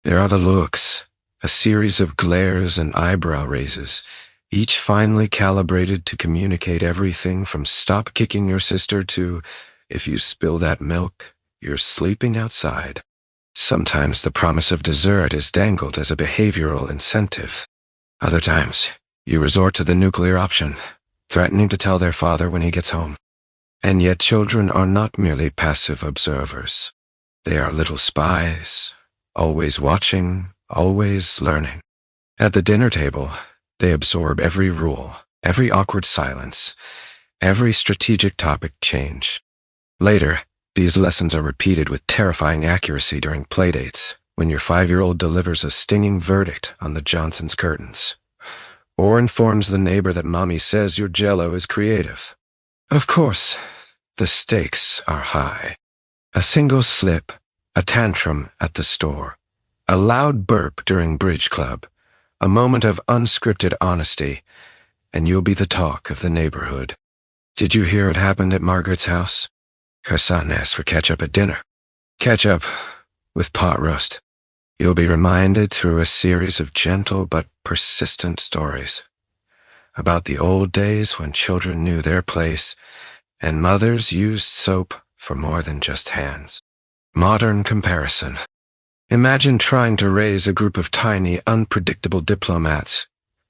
There are the looks, a series of glares and eyebrow raises, each finely calibrated to communicate everything from stop kicking your sister to, if you spill that milk, you're sleeping outside. Sometimes the promise of dessert is dangled as a behavioral incentive. Other times, you resort to the nuclear option, threatening to tell their father when he gets home. And yet children are not merely passive observers. They are little spies, always watching, always learning. At the dinner table, they absorb every rule, every awkward silence, every strategic topic change. Later, these lessons are repeated with terrifying accuracy during playdates, when your 5-year-old delivers a stinging verdict on the Johnson's curtains, or informs the neighbor that mommy says your jello is creative. Of course, the stakes are high. A single slip, a tantrum at the store, a loud burp during bridge club, a moment of unscripted honesty, and you'll be the talk of the neighborhood. Did you hear what happened at Margaret's house? Her son asked for ketchup at dinner. Ketchup with pot roast. You'll be reminded through a series of gentle but persistent stories about the old days when children knew their place and mothers used soap for more than just hands. Modern comparison. Imagine trying to raise a group of tiny, unpredictable diplomats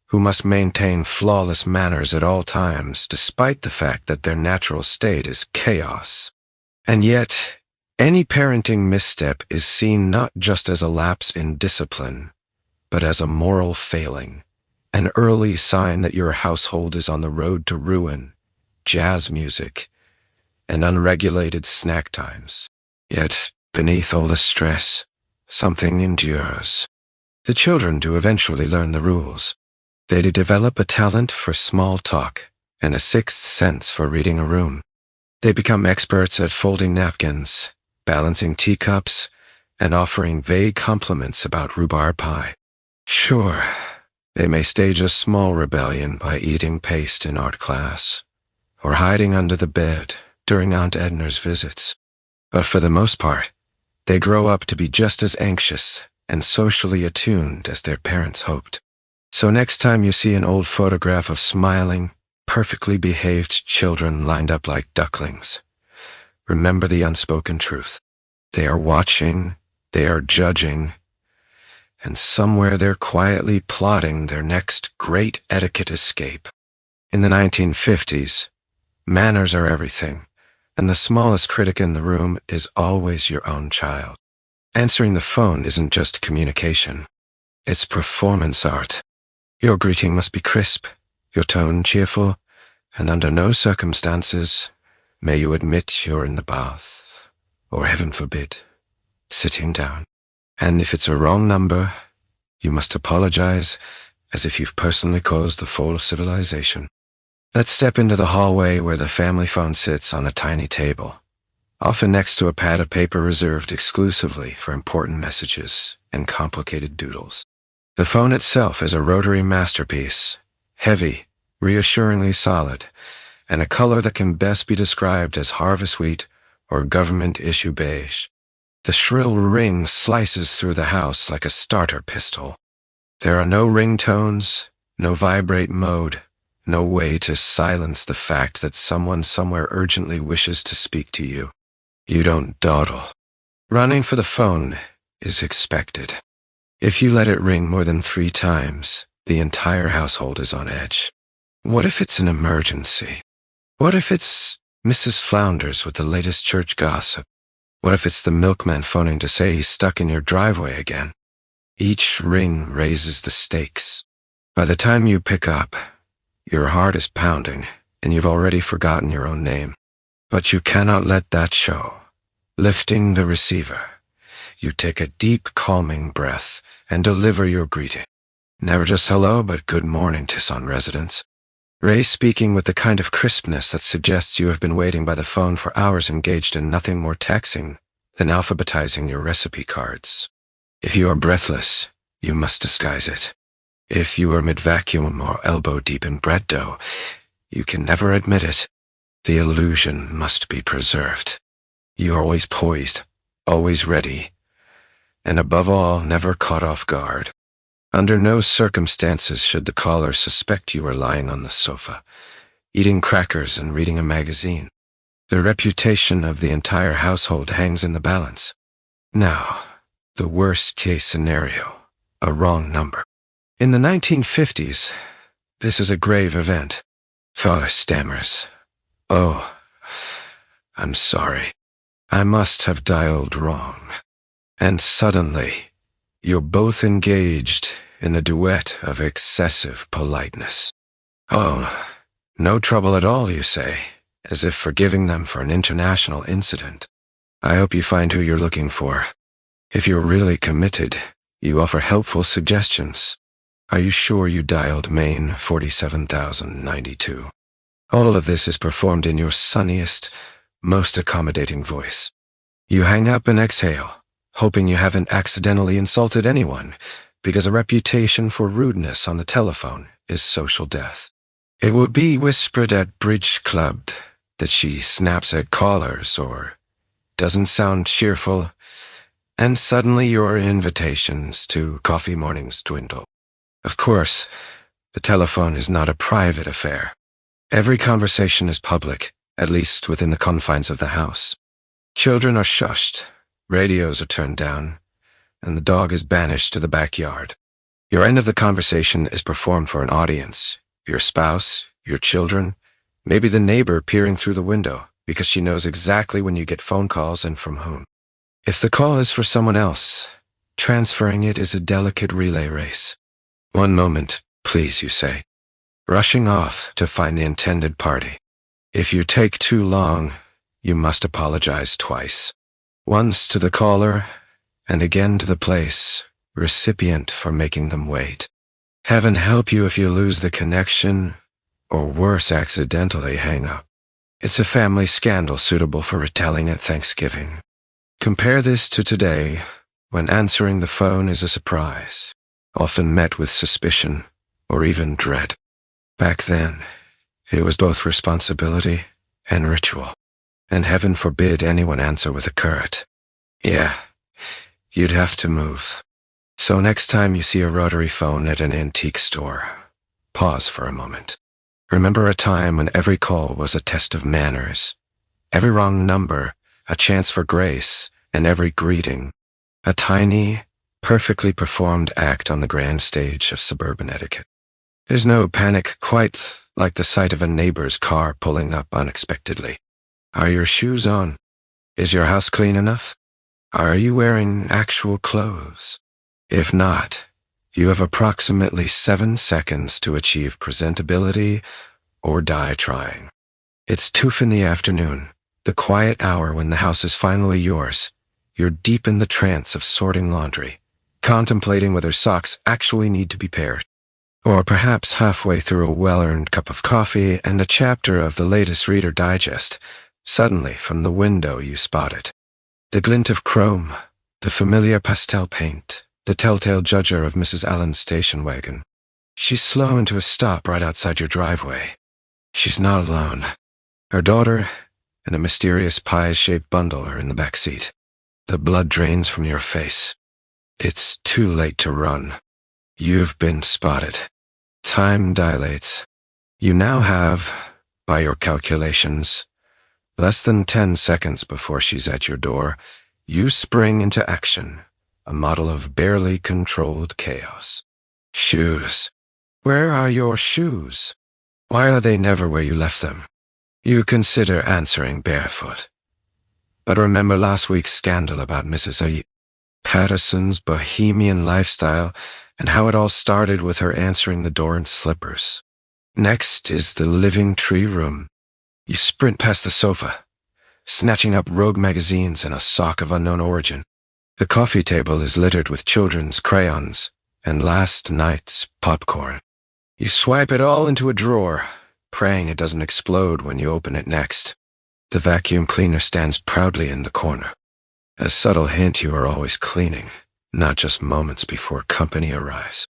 who must maintain flawless manners at all times despite the fact that their natural state is chaos. And yet, any parenting misstep is seen not just as a lapse in discipline, but as a moral failing, an early sign that your household is on the road to ruin, jazz music, and unregulated snack times. Yet, beneath all the stress, something endures. The children do eventually learn the rules. They develop a talent for small talk and a sixth sense for reading a room. They become experts at folding napkins, balancing teacups, and offering vague compliments about rhubarb pie. Sure, they may stage a small rebellion by eating paste in art class, or hiding under the bed during Aunt Edna's visits. But for the most part, they grow up to be just as anxious and socially attuned as their parents hoped. So next time you see an old photograph of smiling, perfectly behaved children lined up like ducklings, remember the unspoken truth. They are watching, they are judging, and somewhere they're quietly plotting their next great etiquette escape. In the 1950s, manners are everything, and the smallest critic in the room is always your own child. Answering the phone isn't just communication, it's performance art. Your greeting must be crisp, your tone cheerful, and under no circumstances may you admit you're in the bath, or heaven forbid, sitting down. And if it's a wrong number, you must apologize as if you've personally caused the fall of civilization. Let's step into the hallway where the family phone sits on a tiny table, often next to a pad of paper reserved exclusively for important messages and complicated doodles. The phone itself is a rotary masterpiece, heavy, reassuringly solid, and a color that can best be described as harvest wheat or government-issue beige. The shrill ring slices through the house like a starter pistol. There are no ringtones, no vibrate mode, no way to silence the fact that someone somewhere urgently wishes to speak to you. You don't dawdle. Running for the phone is expected. If you let it ring more than 3 times, the entire household is on edge. What if it's an emergency? What if it's Mrs. Flounders with the latest church gossip? What if it's the milkman phoning to say he's stuck in your driveway again? Each ring raises the stakes. By the time you pick up, your heart is pounding, and you've already forgotten your own name. But you cannot let that show. Lifting the receiver, you take a deep, calming breath and deliver your greeting. Never just hello, but good morning, Tisson residents. Ray speaking with the kind of crispness that suggests you have been waiting by the phone for hours engaged in nothing more taxing than alphabetizing your recipe cards. If you are breathless, you must disguise it. If you are mid-vacuum or elbow-deep in bread dough, you can never admit it. The illusion must be preserved. You are always poised, always ready, and above all, never caught off guard. Under no circumstances should the caller suspect you are lying on the sofa, eating crackers and reading a magazine. The reputation of the entire household hangs in the balance. Now, the worst-case scenario, a wrong number. In the 1950s, this is a grave event. Caller stammers. Oh, I'm sorry. I must have dialed wrong. And suddenly, you're both engaged in a duet of excessive politeness. Oh, no trouble at all, you say, as if forgiving them for an international incident. I hope you find who you're looking for. If you're really committed, you offer helpful suggestions. Are you sure you dialed Maine 47,092? All of this is performed in your sunniest, most accommodating voice. You hang up and exhale, hoping you haven't accidentally insulted anyone, because a reputation for rudeness on the telephone is social death. It will be whispered at bridge club that she snaps at callers or doesn't sound cheerful, and suddenly your invitations to coffee mornings dwindle. Of course, the telephone is not a private affair. Every conversation is public, at least within the confines of the house. Children are shushed, radios are turned down, and the dog is banished to the backyard. Your end of the conversation is performed for an audience, your spouse, your children, maybe the neighbor peering through the window, because she knows exactly when you get phone calls and from whom. If the call is for someone else, transferring it is a delicate relay race. One moment, please, you say, rushing off to find the intended party. If you take too long, you must apologize twice. Once to the caller, and again to the place, recipient for making them wait. Heaven help you if you lose the connection, or worse, accidentally hang up. It's a family scandal suitable for retelling at Thanksgiving. Compare this to today, when answering the phone is a surprise, often met with suspicion or even dread. Back then, it was both responsibility and ritual, and heaven forbid anyone answer with a curret. Yeah, you'd have to move. So next time you see a rotary phone at an antique store, pause for a moment. Remember a time when every call was a test of manners, every wrong number a chance for grace, and every greeting a tiny, perfectly performed act on the grand stage of suburban etiquette. There's no panic quite like the sight of a neighbor's car pulling up unexpectedly. Are your shoes on? Is your house clean enough? Are you wearing actual clothes? If not, you have approximately 7 seconds to achieve presentability or die trying. It's 2 in the afternoon, the quiet hour when the house is finally yours. You're deep in the trance of sorting laundry, contemplating whether socks actually need to be paired. Or perhaps halfway through a well-earned cup of coffee and a chapter of the latest Reader Digest, suddenly from the window you spot it. The glint of chrome, the familiar pastel paint, the telltale judger of Mrs. Allen's station wagon. She's slowing to a stop right outside your driveway. She's not alone. Her daughter and a mysterious pie-shaped bundle are in the back seat. The blood drains from your face. It's too late to run. You've been spotted. Time dilates. You now have, by your calculations, less than 10 seconds before she's at your door. You spring into action, a model of barely controlled chaos. Shoes. Where are your shoes? Why are they never where you left them? You consider answering barefoot. But remember last week's scandal about Mrs. Patterson's bohemian lifestyle and how it all started with her answering the door in slippers. Next is the living tree room. You sprint past the sofa, snatching up rogue magazines and a sock of unknown origin. The coffee table is littered with children's crayons and last night's popcorn. You swipe it all into a drawer, praying it doesn't explode when you open it next. The vacuum cleaner stands proudly in the corner. A subtle hint you are always cleaning, not just moments before company arrives.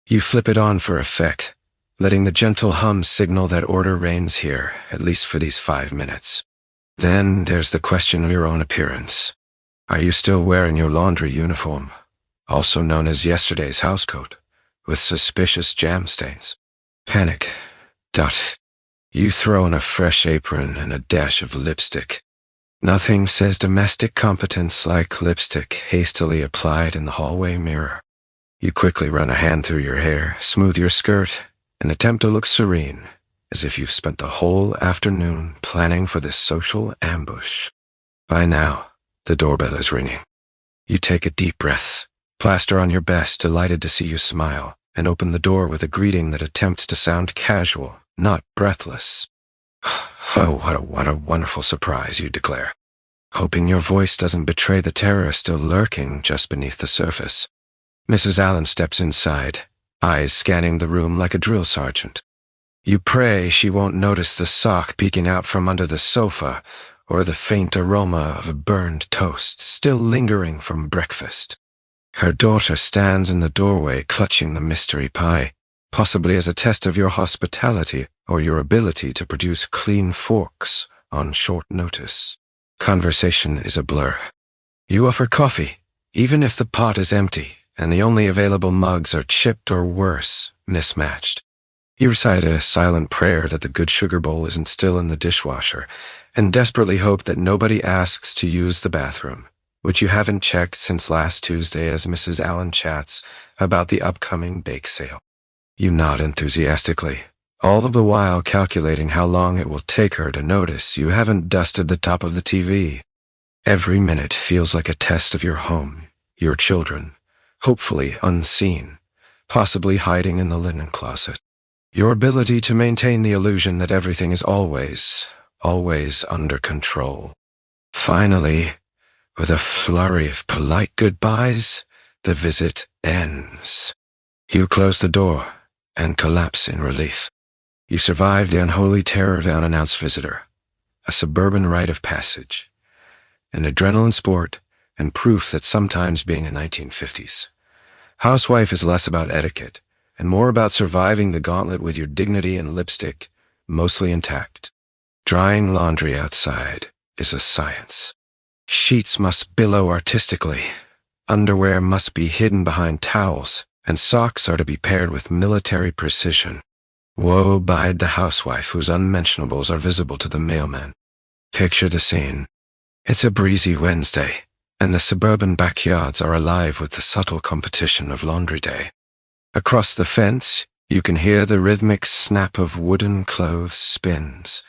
You flip it on for effect, letting the gentle hum signal that order reigns here, at least for these 5 minutes. Then there's the question of your own appearance. Are you still wearing your laundry uniform, also known as yesterday's housecoat, with suspicious jam stains? Panic. Dot. You throw in a fresh apron and a dash of lipstick. Nothing says domestic competence like lipstick hastily applied in the hallway mirror. You quickly run a hand through your hair, smooth your skirt, and attempt to look serene, as if you've spent the whole afternoon planning for this social ambush. By now, the doorbell is ringing. You take a deep breath, plaster on your best, delighted to see you smile, and open the door with a greeting that attempts to sound casual, not breathless. Oh, what a wonderful surprise, you declare, hoping your voice doesn't betray the terror still lurking just beneath the surface. Mrs. Allen steps inside, eyes scanning the room like a drill sergeant. You pray she won't notice the sock peeking out from under the sofa, or the faint aroma of burned toast still lingering from breakfast. Her daughter stands in the doorway clutching the mystery pie, possibly as a test of your hospitality or your ability to produce clean forks on short notice. Conversation is a blur. You offer coffee, even if the pot is empty and the only available mugs are chipped or worse, mismatched. You recite a silent prayer that the good sugar bowl isn't still in the dishwasher, and desperately hope that nobody asks to use the bathroom, which you haven't checked since last Tuesday as Mrs. Allen chats about the upcoming bake sale. You nod enthusiastically, all of the while calculating how long it will take her to notice you haven't dusted the top of the TV. Every minute feels like a test of your home, your children, hopefully unseen, possibly hiding in the linen closet. Your ability to maintain the illusion that everything is always under control. Finally, with a flurry of polite goodbyes, the visit ends. You close the door and collapse in relief. You survived the unholy terror of the unannounced visitor, a suburban rite of passage, an adrenaline sport, and proof that sometimes being a 1950s housewife is less about etiquette and more about surviving the gauntlet with your dignity and lipstick mostly intact. Drying laundry outside is a science. Sheets must billow artistically, underwear must be hidden behind towels, and socks are to be paired with military precision. Woe bide the housewife whose unmentionables are visible to the mailman. Picture the scene. It's a breezy Wednesday, and the suburban backyards are alive with the subtle competition of laundry day. Across the fence, you can hear the rhythmic snap of wooden clothes spins,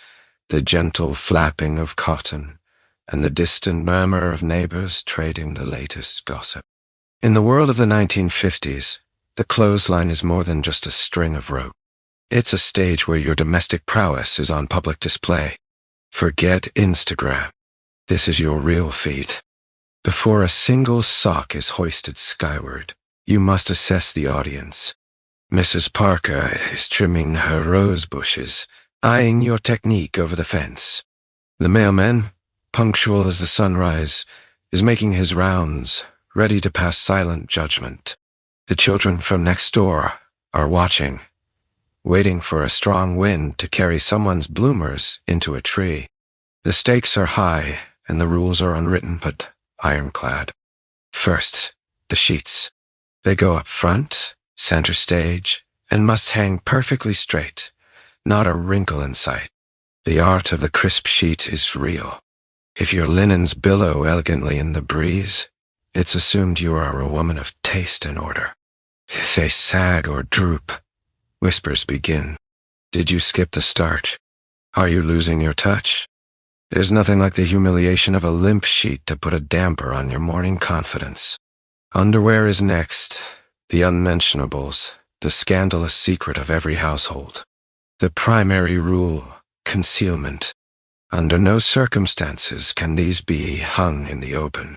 the gentle flapping of cotton, and the distant murmur of neighbors trading the latest gossip. In the world of the 1950s, the clothesline is more than just a string of rope. It's a stage where your domestic prowess is on public display. Forget Instagram. This is your real feed. Before a single sock is hoisted skyward, you must assess the audience. Mrs. Parker is trimming her rose bushes, eyeing your technique over the fence. The mailman, punctual as the sunrise, is making his rounds, ready to pass silent judgment. The children from next door are watching, waiting for a strong wind to carry someone's bloomers into a tree. The stakes are high, and the rules are unwritten but ironclad. First, the sheets. They go up front, center stage, and must hang perfectly straight, not a wrinkle in sight. The art of the crisp sheet is real. If your linens billow elegantly in the breeze, it's assumed you are a woman of taste and order. If they sag or droop, whispers begin. Did you skip the start? Are you losing your touch? There's nothing like the humiliation of a limp sheet to put a damper on your morning confidence. Underwear is next, the unmentionables, the scandalous secret of every household. The primary rule, concealment. Under no circumstances can these be hung in the open.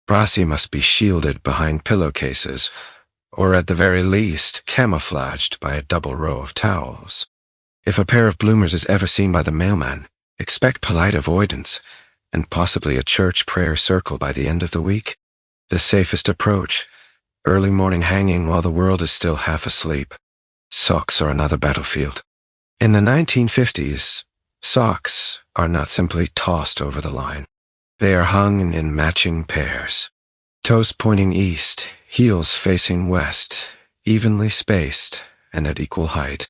Brassy must be shielded behind pillowcases, or at the very least camouflaged by a double row of towels. If a pair of bloomers is ever seen by the mailman, expect polite avoidance, and possibly a church prayer circle by the end of the week. The safest approach, early morning hanging while the world is still half asleep. Socks are another battlefield. In the 1950s, socks are not simply tossed over the line. They are hung in matching pairs. Toes pointing east, heels facing west, evenly spaced and at equal height.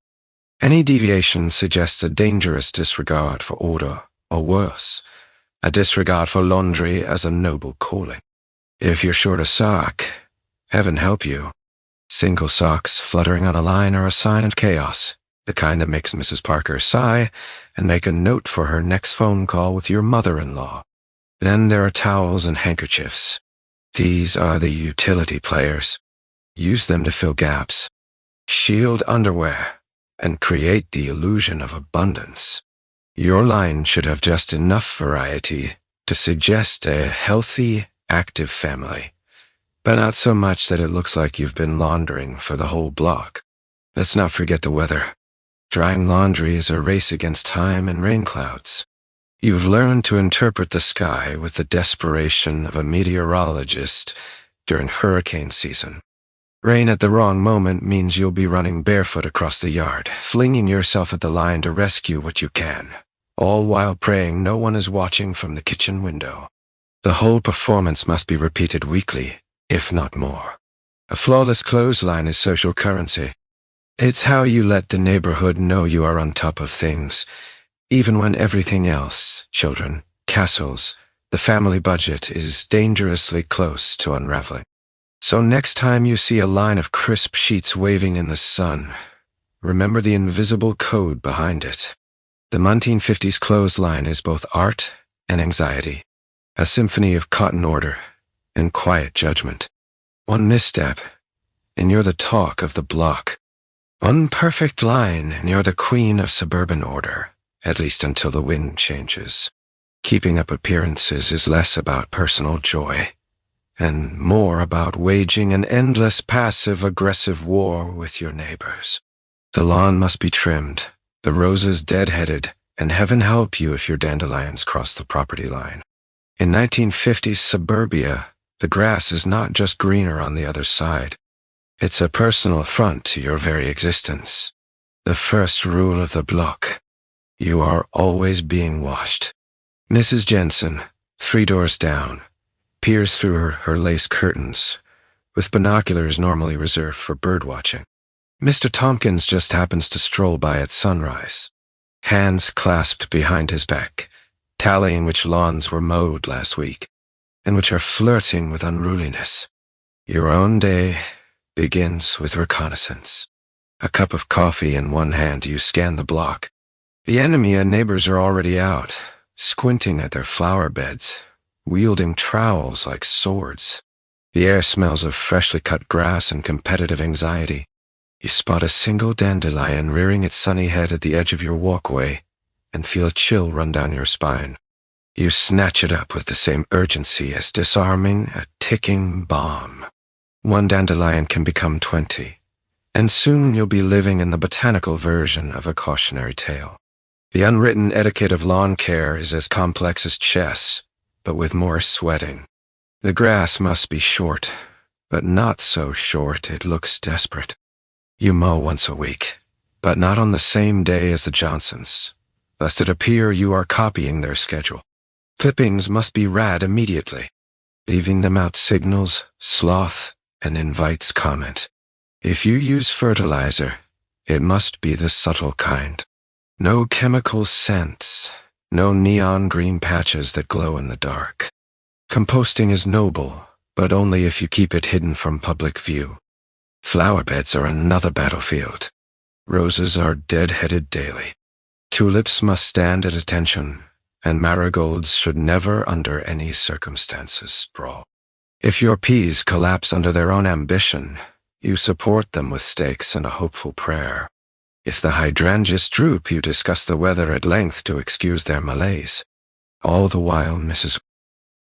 Any deviation suggests a dangerous disregard for order, or worse, a disregard for laundry as a noble calling. If you're short a sock, heaven help you. Single socks fluttering on a line are a sign of chaos, the kind that makes Mrs. Parker sigh and make a note for her next phone call with your mother-in-law. Then there are towels and handkerchiefs. These are the utility players. Use them to fill gaps. Shield underwear and create the illusion of abundance. Your line should have just enough variety to suggest a healthy, active family, but not so much that it looks like you've been laundering for the whole block. Let's not forget the weather. Drying laundry is a race against time and rain clouds. You've learned to interpret the sky with the desperation of a meteorologist during hurricane season. Rain at the wrong moment means you'll be running barefoot across the yard, flinging yourself at the line to rescue what you can, all while praying no one is watching from the kitchen window. The whole performance must be repeated weekly, if not more. A flawless clothesline is social currency. It's how you let the neighborhood know you are on top of things, even when everything else, children, castles, the family budget, is dangerously close to unraveling. So next time you see a line of crisp sheets waving in the sun, remember the invisible code behind it. The 1950s clothesline is both art and anxiety, a symphony of cotton order and quiet judgment. One misstep, and you're the talk of the block. One perfect line, and you're the queen of suburban order, at least until the wind changes. Keeping up appearances is less about personal joy, and more about waging an endless passive-aggressive war with your neighbors. The lawn must be trimmed, the roses dead-headed, and heaven help you if your dandelions cross the property line. In 1950s suburbia, the grass is not just greener on the other side. It's a personal affront to your very existence. The first rule of the block: you are always being watched. Mrs. Jensen, 3 doors down, peers through her lace curtains, with binoculars normally reserved for birdwatching. Mr. Tompkins just happens to stroll by at sunrise, hands clasped behind his back, tallying which lawns were mowed last week, and which are flirting with unruliness. Your own day begins with reconnaissance. A cup of coffee in one hand, you scan the block. The enemy and neighbors are already out, squinting at their flower beds, wielding trowels like swords. The air smells of freshly cut grass and competitive anxiety. You spot a single dandelion rearing its sunny head at the edge of your walkway and feel a chill run down your spine. You snatch it up with the same urgency as disarming a ticking bomb. One dandelion can become 20, and soon you'll be living in the botanical version of a cautionary tale. The unwritten etiquette of lawn care is as complex as chess, but with more sweating. The grass must be short, but not so short it looks desperate. You mow once a week, but not on the same day as the Johnsons, lest it appear you are copying their schedule. Clippings must be rad immediately. Leaving them out signals sloth and invites comment. If you use fertilizer, it must be the subtle kind. No chemical scents, no neon green patches that glow in the dark. Composting is noble, but only if you keep it hidden from public view. Flower beds are another battlefield. Roses are dead-headed daily. Tulips must stand at attention, and marigolds should never under any circumstances sprawl. If your peas collapse under their own ambition, you support them with stakes and a hopeful prayer. If the hydrangeas droop, you discuss the weather at length to excuse their malaise. All the while, Mrs.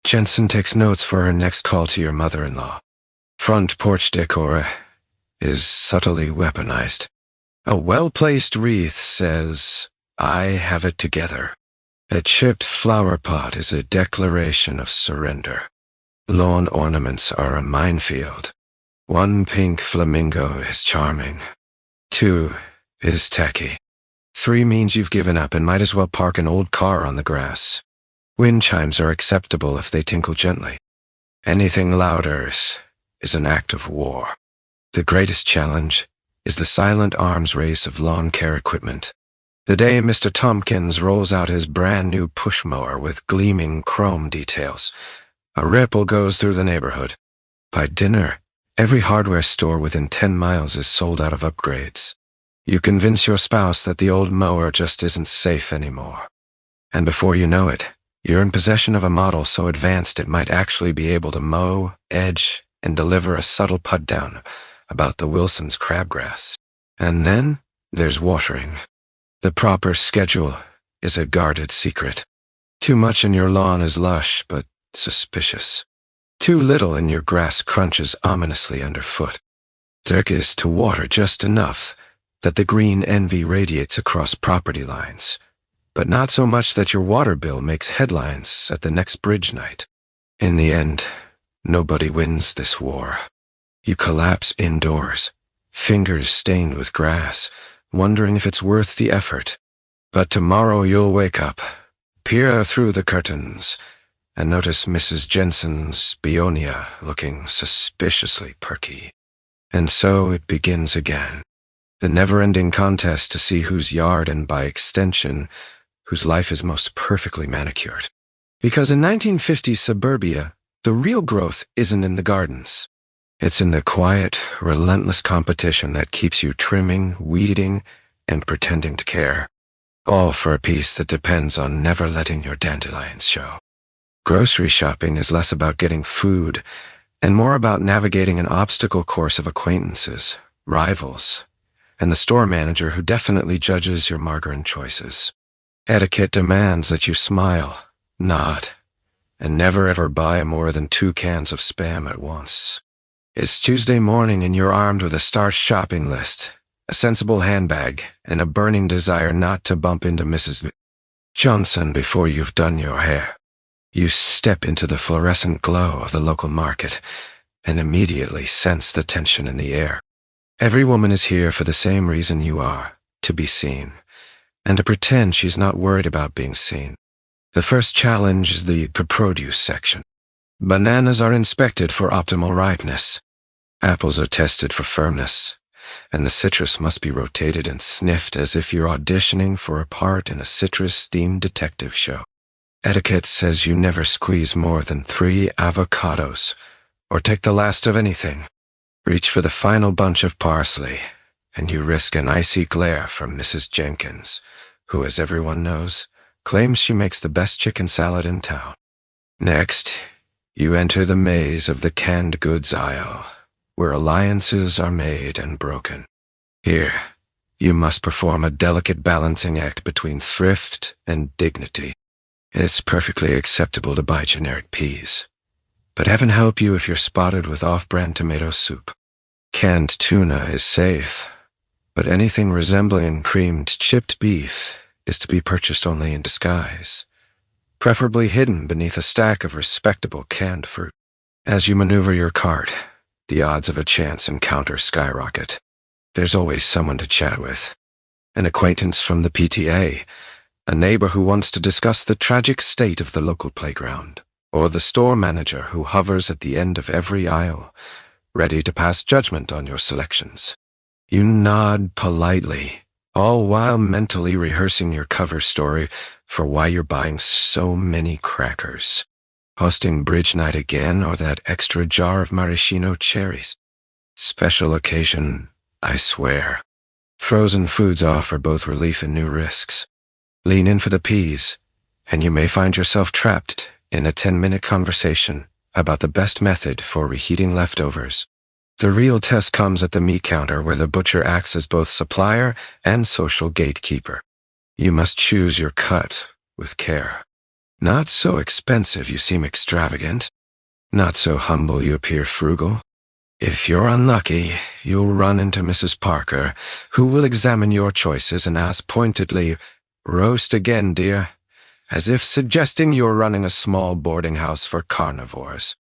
Jensen takes notes for her next call to your mother-in-law. Front porch decor is subtly weaponized. A well-placed wreath says, "I have it together." A chipped flower pot is a declaration of surrender. Lawn ornaments are a minefield. 1 pink flamingo is charming. 2 is tacky. 3 means you've given up and might as well park an old car on the grass. Wind chimes are acceptable if they tinkle gently. Anything louder is an act of war. The greatest challenge is the silent arms race of lawn care equipment. The day Mr. Tompkins rolls out his brand-new push mower with gleaming chrome details, a ripple goes through the neighborhood. By dinner, every hardware store within 10 miles is sold out of upgrades. You convince your spouse that the old mower just isn't safe anymore. And before you know it, you're in possession of a model so advanced it might actually be able to mow, edge, and deliver a subtle put-down about the Wilson's crabgrass. And then there's watering. The proper schedule is a guarded secret. Too much in your lawn is lush, but suspicious. Too little and your grass crunches ominously underfoot. Trick is to water just enough that the green envy radiates across property lines, but not so much that your water bill makes headlines at the next bridge night. In the end, nobody wins this war. You collapse indoors, fingers stained with grass, wondering if it's worth the effort. But tomorrow you'll wake up, peer through the curtains, and notice Mrs. Jensen's begonia looking suspiciously perky. And so it begins again. The never-ending contest to see whose yard, and by extension, whose life is most perfectly manicured. Because in 1950s suburbia, the real growth isn't in the gardens. It's in the quiet, relentless competition that keeps you trimming, weeding, and pretending to care. All for a piece that depends on never letting your dandelions show. Grocery shopping is less about getting food and more about navigating an obstacle course of acquaintances, rivals, and the store manager who definitely judges your margarine choices. Etiquette demands that you smile, nod, and never ever buy more than 2 cans of Spam at once. It's Tuesday morning and you're armed with a starched shopping list, a sensible handbag, and a burning desire not to bump into Mrs. Johnson before you've done your hair. You step into the fluorescent glow of the local market and immediately sense the tension in the air. Every woman is here for the same reason you are, to be seen, and to pretend she's not worried about being seen. The first challenge is the produce section. Bananas are inspected for optimal ripeness. Apples are tested for firmness, and the citrus must be rotated and sniffed as if you're auditioning for a part in a citrus-themed detective show. Etiquette says you never squeeze more than 3 avocados, or take the last of anything. Reach for the final bunch of parsley, and you risk an icy glare from Mrs. Jenkins, who, as everyone knows, claims she makes the best chicken salad in town. Next, you enter the maze of the canned goods aisle, where alliances are made and broken. Here, you must perform a delicate balancing act between thrift and dignity. It's perfectly acceptable to buy generic peas, but heaven help you if you're spotted with off-brand tomato soup. Canned tuna is safe, but anything resembling creamed chipped beef is to be purchased only in disguise, preferably hidden beneath a stack of respectable canned fruit. As you maneuver your cart, the odds of a chance encounter skyrocket. There's always someone to chat with. An acquaintance from the PTA, a neighbor who wants to discuss the tragic state of the local playground, or the store manager who hovers at the end of every aisle, ready to pass judgment on your selections. You nod politely, all while mentally rehearsing your cover story for why you're buying so many crackers. Hosting bridge night again, or that extra jar of maraschino cherries? Special occasion, I swear. Frozen foods offer both relief and new risks. Lean in for the peas, and you may find yourself trapped in a 10-minute conversation about the best method for reheating leftovers. The real test comes at the meat counter, where the butcher acts as both supplier and social gatekeeper. You must choose your cut with care. Not so expensive you seem extravagant. Not so humble you appear frugal. If you're unlucky, you'll run into Mrs. Parker, who will examine your choices and ask pointedly, "Roast again, dear," as if suggesting you're running a small boarding house for carnivores.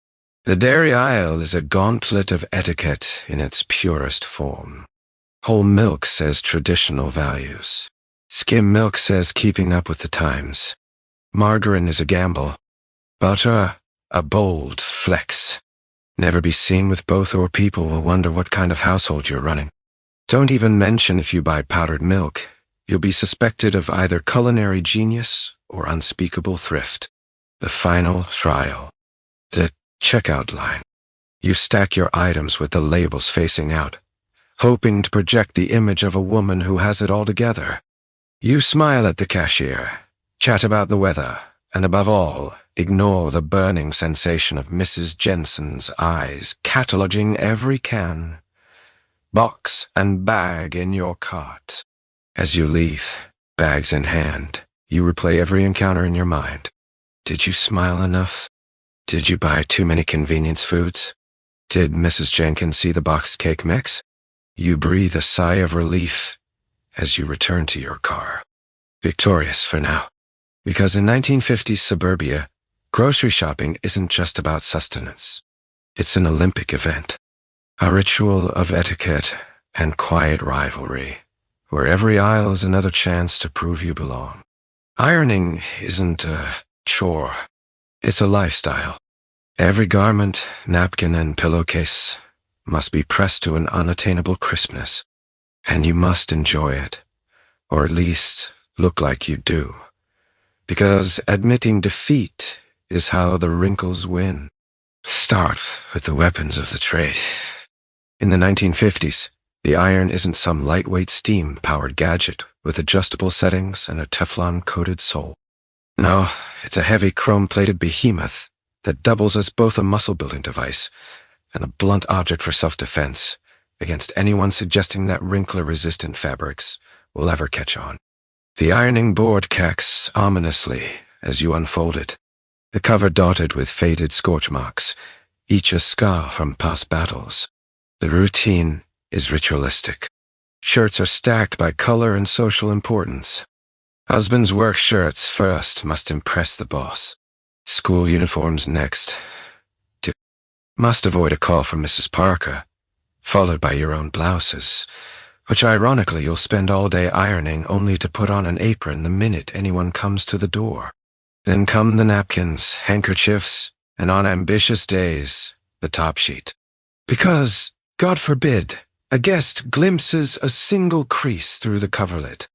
The dairy aisle is a gauntlet of etiquette in its purest form. Whole milk says traditional values. Skim milk says keeping up with the times. Margarine is a gamble. Butter, a bold flex. Never be seen with both, or people will wonder what kind of household you're running. Don't even mention if you buy powdered milk. You'll be suspected of either culinary genius or unspeakable thrift. The final trial. The checkout line. You stack your items with the labels facing out, hoping to project the image of a woman who has it all together. You smile at the cashier, chat about the weather, and above all, ignore the burning sensation of Mrs. Jensen's eyes cataloging every can, box, and bag in your cart. As you leave, bags in hand, you replay every encounter in your mind. Did you smile enough? Did you buy too many convenience foods? Did Mrs. Jenkins see the boxed cake mix? You breathe a sigh of relief as you return to your car. Victorious for now. Because in 1950s suburbia, grocery shopping isn't just about sustenance. It's an Olympic event. A ritual of etiquette and quiet rivalry, where every aisle is another chance to prove you belong. Ironing isn't a chore, it's a lifestyle. Every garment, napkin, and pillowcase must be pressed to an unattainable crispness, and you must enjoy it, or at least look like you do, because admitting defeat is how the wrinkles win. Start with the weapons of the trade. In the 1950s, the iron isn't some lightweight steam-powered gadget with adjustable settings and a Teflon-coated sole. No, it's a heavy chrome-plated behemoth that doubles as both a muscle-building device and a blunt object for self-defense against anyone suggesting that wrinkler-resistant fabrics will ever catch on. The ironing board cacks ominously as you unfold it, the cover dotted with faded scorch marks, each a scar from past battles. The routine is ritualistic. Shirts are stacked by color and social importance. Husband's work shirts first must impress the boss. School uniforms next. Must avoid a call from Mrs. Parker, followed by your own blouses, which ironically you'll spend all day ironing only to put on an apron the minute anyone comes to the door. Then come the napkins, handkerchiefs, and on ambitious days, the top sheet. Because, God forbid, a guest glimpses a single crease through the coverlet.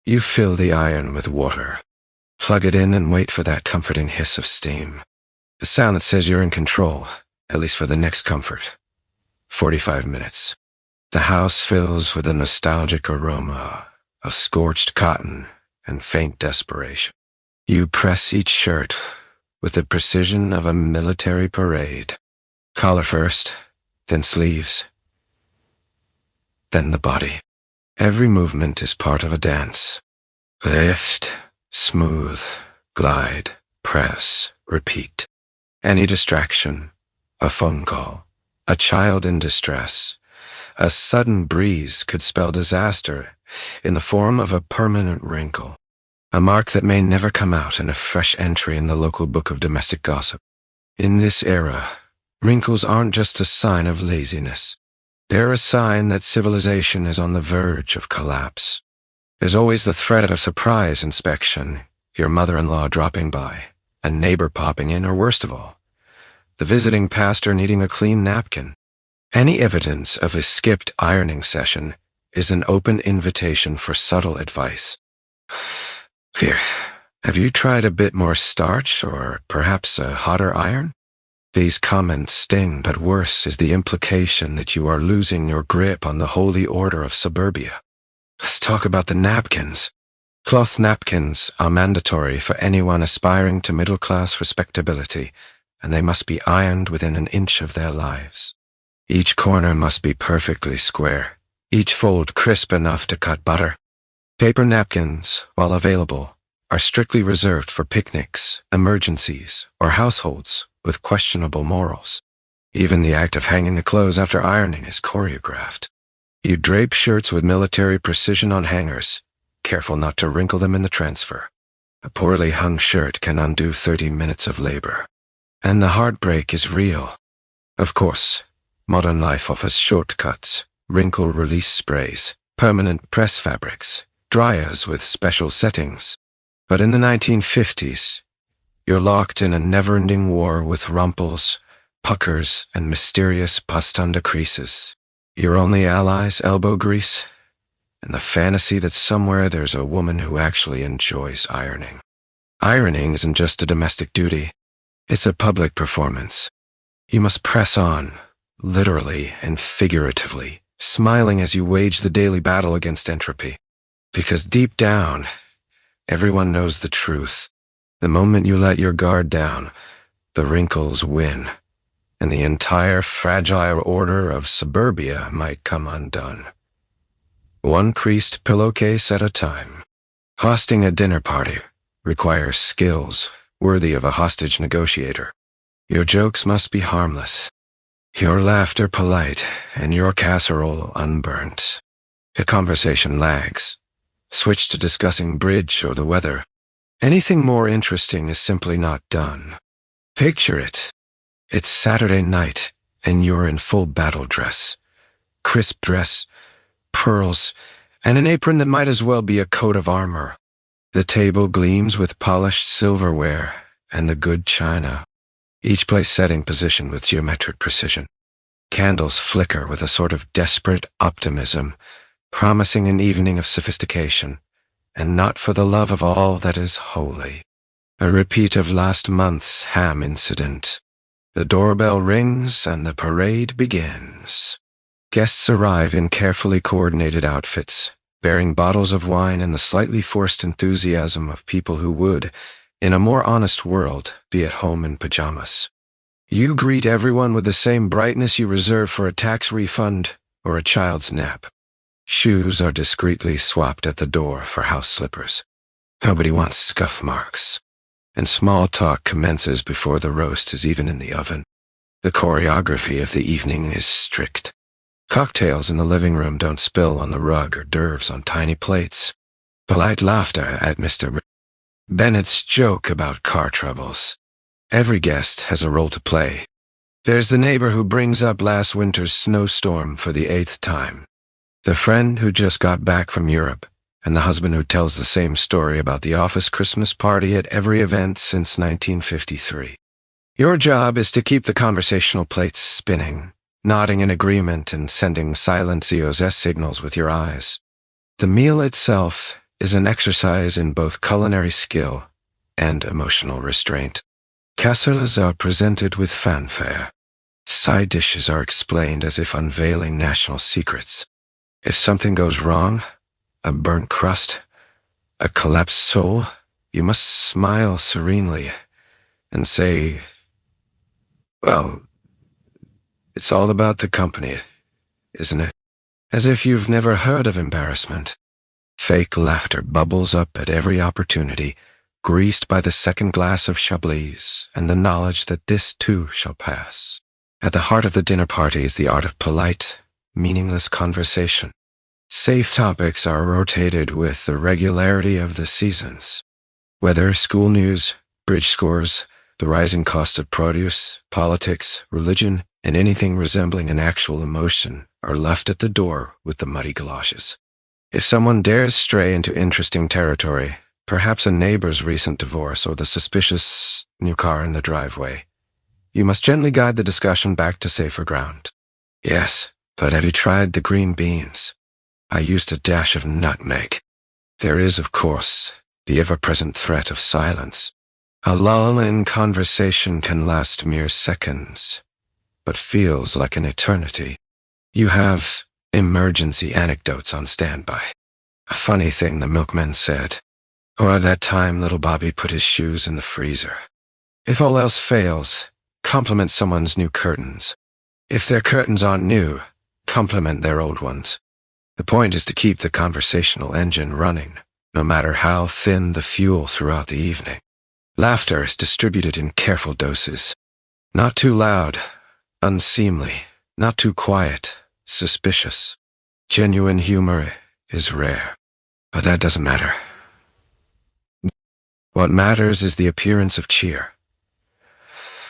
You fill the iron with water, plug it in and wait for that comforting hiss of steam. The sound that says you're in control, at least for the next comfort. 45 minutes. The house fills with a nostalgic aroma of scorched cotton and faint desperation. You press each shirt with the precision of a military parade. Collar first, then sleeves, then the body. Every movement is part of a dance. Lift, smooth, glide, press, repeat. Any distraction, a phone call, a child in distress, a sudden breeze could spell disaster in the form of a permanent wrinkle, a mark that may never come out in a fresh entry in the local book of domestic gossip. In this era, wrinkles aren't just a sign of laziness. They're a sign that civilization is on the verge of collapse. There's always the threat of a surprise inspection, your mother-in-law dropping by, a neighbor popping in, or worst of all, the visiting pastor needing a clean napkin. Any evidence of a skipped ironing session is an open invitation for subtle advice. Here, have you tried a bit more starch, or perhaps a hotter iron? These comments sting, but worse is the implication that you are losing your grip on the holy order of suburbia. Let's talk about the napkins. Cloth napkins are mandatory for anyone aspiring to middle-class respectability, and they must be ironed within an inch of their lives. Each corner must be perfectly square, each fold crisp enough to cut butter. Paper napkins, while available, are strictly reserved for picnics, emergencies, or households with questionable morals. Even the act of hanging the clothes after ironing is choreographed. You drape shirts with military precision on hangers, careful not to wrinkle them in the transfer. A poorly hung shirt can undo 30 minutes of labor. And the heartbreak is real. Of course, modern life offers shortcuts, wrinkle release sprays, permanent press fabrics, dryers with special settings. But in the 1950s, you're locked in a never-ending war with rumples, puckers, and mysterious pus-under creases. Your only allies, elbow grease, and the fantasy that somewhere there's a woman who actually enjoys ironing. Ironing isn't just a domestic duty. It's a public performance. You must press on, literally and figuratively, smiling as you wage the daily battle against entropy. Because deep down, everyone knows the truth. The moment you let your guard down, the wrinkles win, and the entire fragile order of suburbia might come undone. One creased pillowcase at a time. Hosting a dinner party requires skills worthy of a hostage negotiator. Your jokes must be harmless, your laughter polite, and your casserole unburnt. A conversation lags. Switch to discussing bridge or the weather. Anything more interesting is simply not done. Picture it. It's Saturday night, and you're in full battle dress. Crisp dress, pearls, and an apron that might as well be a coat of armor. The table gleams with polished silverware and the good china, each place setting position with geometric precision. Candles flicker with a sort of desperate optimism, promising an evening of sophistication, and not for the love of all that is holy. A repeat of last month's ham incident. The doorbell rings and the parade begins. Guests arrive in carefully coordinated outfits, bearing bottles of wine and the slightly forced enthusiasm of people who would, in a more honest world, be at home in pajamas. You greet everyone with the same brightness you reserve for a tax refund or a child's nap. Shoes are discreetly swapped at the door for house slippers. Nobody wants scuff marks. And small talk commences before the roast is even in the oven. The choreography of the evening is strict. Cocktails in the living room don't spill on the rug or d'oeuvres on tiny plates. Polite laughter at Mr. Bennett's joke about car troubles. Every guest has a role to play. There's the neighbor who brings up last winter's snowstorm for the 8th time. The friend who just got back from Europe, and the husband who tells the same story about the office Christmas party at every event since 1953. Your job is to keep the conversational plates spinning, nodding in agreement and sending silent ZOS signals with your eyes. The meal itself is an exercise in both culinary skill and emotional restraint. Casseroles are presented with fanfare. Side dishes are explained as if unveiling national secrets. If something goes wrong, a burnt crust, a collapsed soul, you must smile serenely and say, well, it's all about the company, isn't it? As if you've never heard of embarrassment. Fake laughter bubbles up at every opportunity, greased by the second glass of Chablis and the knowledge that this too shall pass. At the heart of the dinner party is the art of polite, meaningless conversation. Safe topics are rotated with the regularity of the seasons. Weather, school news, bridge scores, the rising cost of produce, politics, religion, and anything resembling an actual emotion are left at the door with the muddy galoshes. If someone dares stray into interesting territory, perhaps a neighbor's recent divorce or the suspicious new car in the driveway, you must gently guide the discussion back to safer ground. Yes, but have you tried the green beans? I used a dash of nutmeg. There is, of course, the ever-present threat of silence. A lull in conversation can last mere seconds, but feels like an eternity. You have emergency anecdotes on standby. A funny thing the milkman said, or that time little Bobby put his shoes in the freezer. If all else fails, compliment someone's new curtains. If their curtains aren't new, compliment their old ones. The point is to keep the conversational engine running, no matter how thin the fuel throughout the evening. Laughter is distributed in careful doses. Not too loud, unseemly, not too quiet, suspicious. Genuine humor is rare, but that doesn't matter. What matters is the appearance of cheer.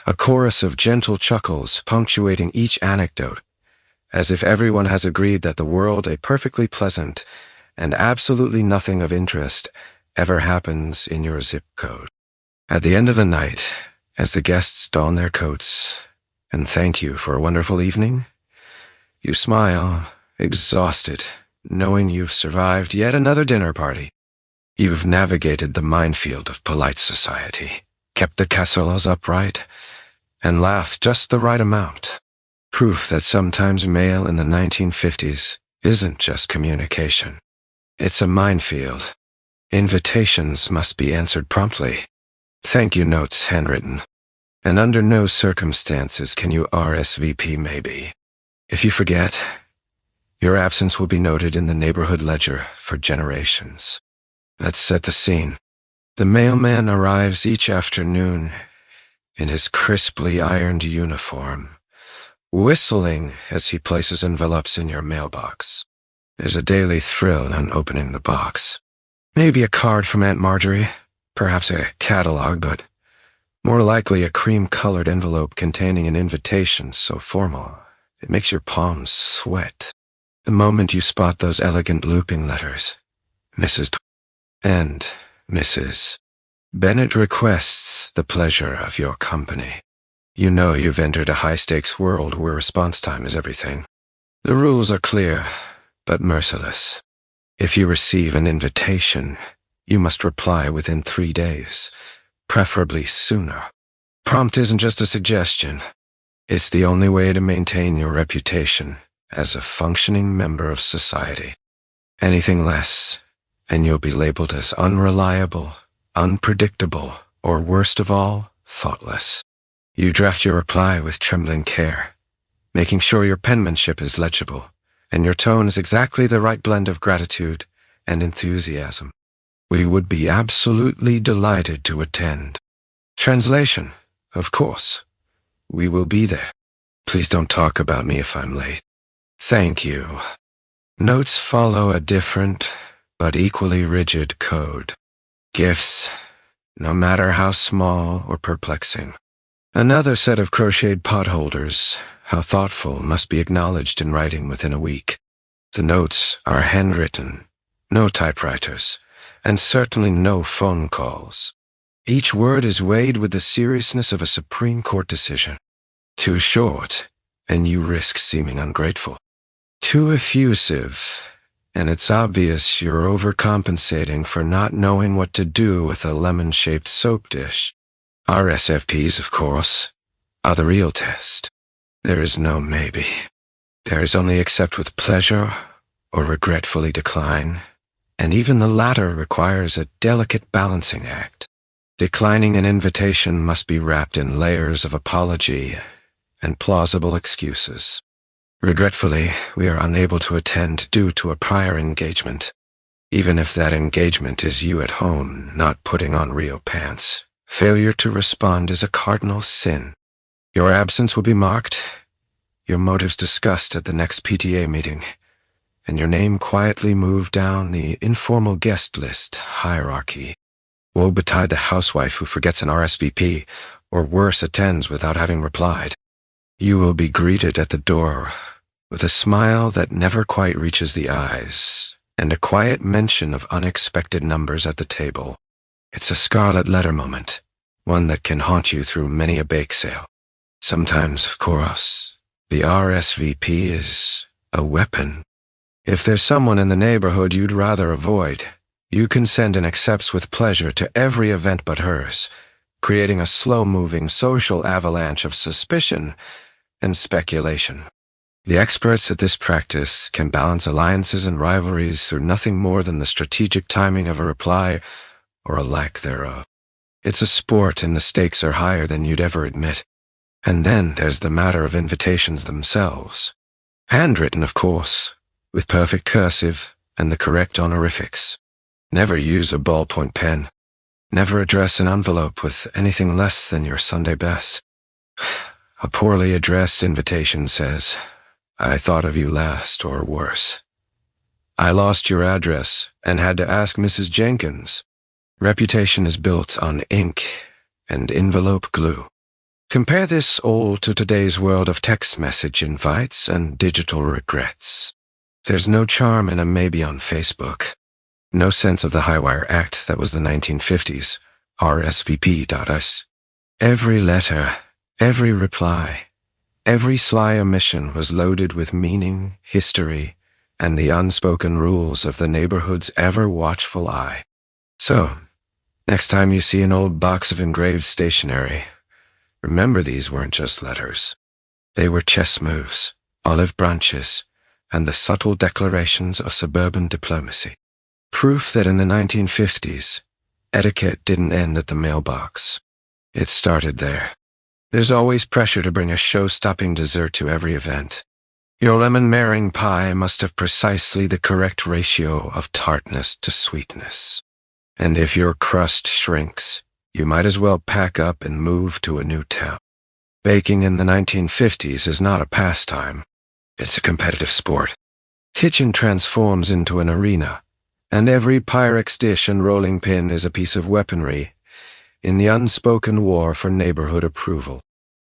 A chorus of gentle chuckles punctuating each anecdote, as if everyone has agreed that the world a perfectly pleasant and absolutely nothing of interest ever happens in your zip code. At the end of the night, as the guests don their coats and thank you for a wonderful evening, you smile, exhausted, knowing you've survived yet another dinner party. You've navigated the minefield of polite society, kept the casseroles upright, and laughed just the right amount. Proof that sometimes mail in the 1950s isn't just communication. It's a minefield. Invitations must be answered promptly. Thank you notes handwritten. And under no circumstances can you RSVP maybe. If you forget, your absence will be noted in the neighborhood ledger for generations. Let's set the scene. The mailman arrives each afternoon in his crisply ironed uniform, whistling as he places envelopes in your mailbox. There's a daily thrill in opening the box. Maybe a card from Aunt Marjorie, perhaps a catalog, but More likely a cream-colored envelope containing an invitation so formal it makes your palms sweat. The moment you spot those elegant looping letters, Mrs. and Mrs. Bennett requests the pleasure of your company. You know you've entered a high-stakes world where response time is everything. The rules are clear, but merciless. If you receive an invitation, you must reply within 3 days, preferably sooner. Prompt isn't just a suggestion. It's the only way to maintain your reputation as a functioning member of society. Anything less, and you'll be labeled as unreliable, unpredictable, or worst of all, thoughtless. You draft your reply with trembling care, making sure your penmanship is legible, and your tone is exactly the right blend of gratitude and enthusiasm. We would be absolutely delighted to attend. Translation, of course. We will be there. Please don't talk about me if I'm late. Thank you. Notes follow a different, but equally rigid code. Gifts, no matter how small or perplexing. Another set of crocheted potholders, how thoughtful, must be acknowledged in writing within a week. The notes are handwritten, no typewriters, and certainly no phone calls. Each word is weighed with the seriousness of a Supreme Court decision. Too short, and you risk seeming ungrateful. Too effusive, and it's obvious you're overcompensating for not knowing what to do with a lemon-shaped soap dish. RSFPs, of course, are the real test. There is no maybe. There is only accept with pleasure or regretfully decline, and even the latter requires a delicate balancing act. Declining an invitation must be wrapped in layers of apology and plausible excuses. Regretfully, we are unable to attend due to a prior engagement. Even if that engagement is you at home not putting on real pants, failure to respond is a cardinal sin. Your absence will be marked, your motives discussed at the next PTA meeting, and your name quietly moved down the informal guest list hierarchy. Woe betide the housewife who forgets an RSVP, or worse, attends without having replied. You will be greeted at the door with a smile that never quite reaches the eyes, and a quiet mention of unexpected numbers at the table. It's a scarlet letter moment, one that can haunt you through many a bake sale. Sometimes, of course, the RSVP is a weapon. If there's someone in the neighborhood you'd rather avoid, you consent and accepts with pleasure to every event but hers, creating a slow-moving social avalanche of suspicion and speculation. The experts at this practice can balance alliances and rivalries through nothing more than the strategic timing of a reply or a lack thereof. It's a sport and the stakes are higher than you'd ever admit. And then there's the matter of invitations themselves. Handwritten, of course, with perfect cursive and the correct honorifics. Never use a ballpoint pen. Never address an envelope with anything less than your Sunday best. A poorly addressed invitation says, "I thought of you last," or worse. "I lost your address and had to ask Mrs. Jenkins." Reputation is built on ink and envelope glue. Compare this all to today's world of text message invites and digital regrets. There's no charm in a maybe on Facebook. No sense of the high-wire act that was the 1950s, RSVP.us. Every letter, every reply, every sly omission was loaded with meaning, history, and the unspoken rules of the neighborhood's ever-watchful eye. So, next time you see an old box of engraved stationery, remember these weren't just letters. They were chess moves, olive branches, and the subtle declarations of suburban diplomacy. Proof that in the 1950s, etiquette didn't end at the mailbox. It started there. There's always pressure to bring a show-stopping dessert to every event. Your lemon meringue pie must have precisely the correct ratio of tartness to sweetness. And if your crust shrinks, you might as well pack up and move to a new town. Baking in the 1950s is not a pastime. It's a competitive sport. Kitchen transforms into an arena, and every Pyrex dish and rolling pin is a piece of weaponry, in the unspoken war for neighborhood approval.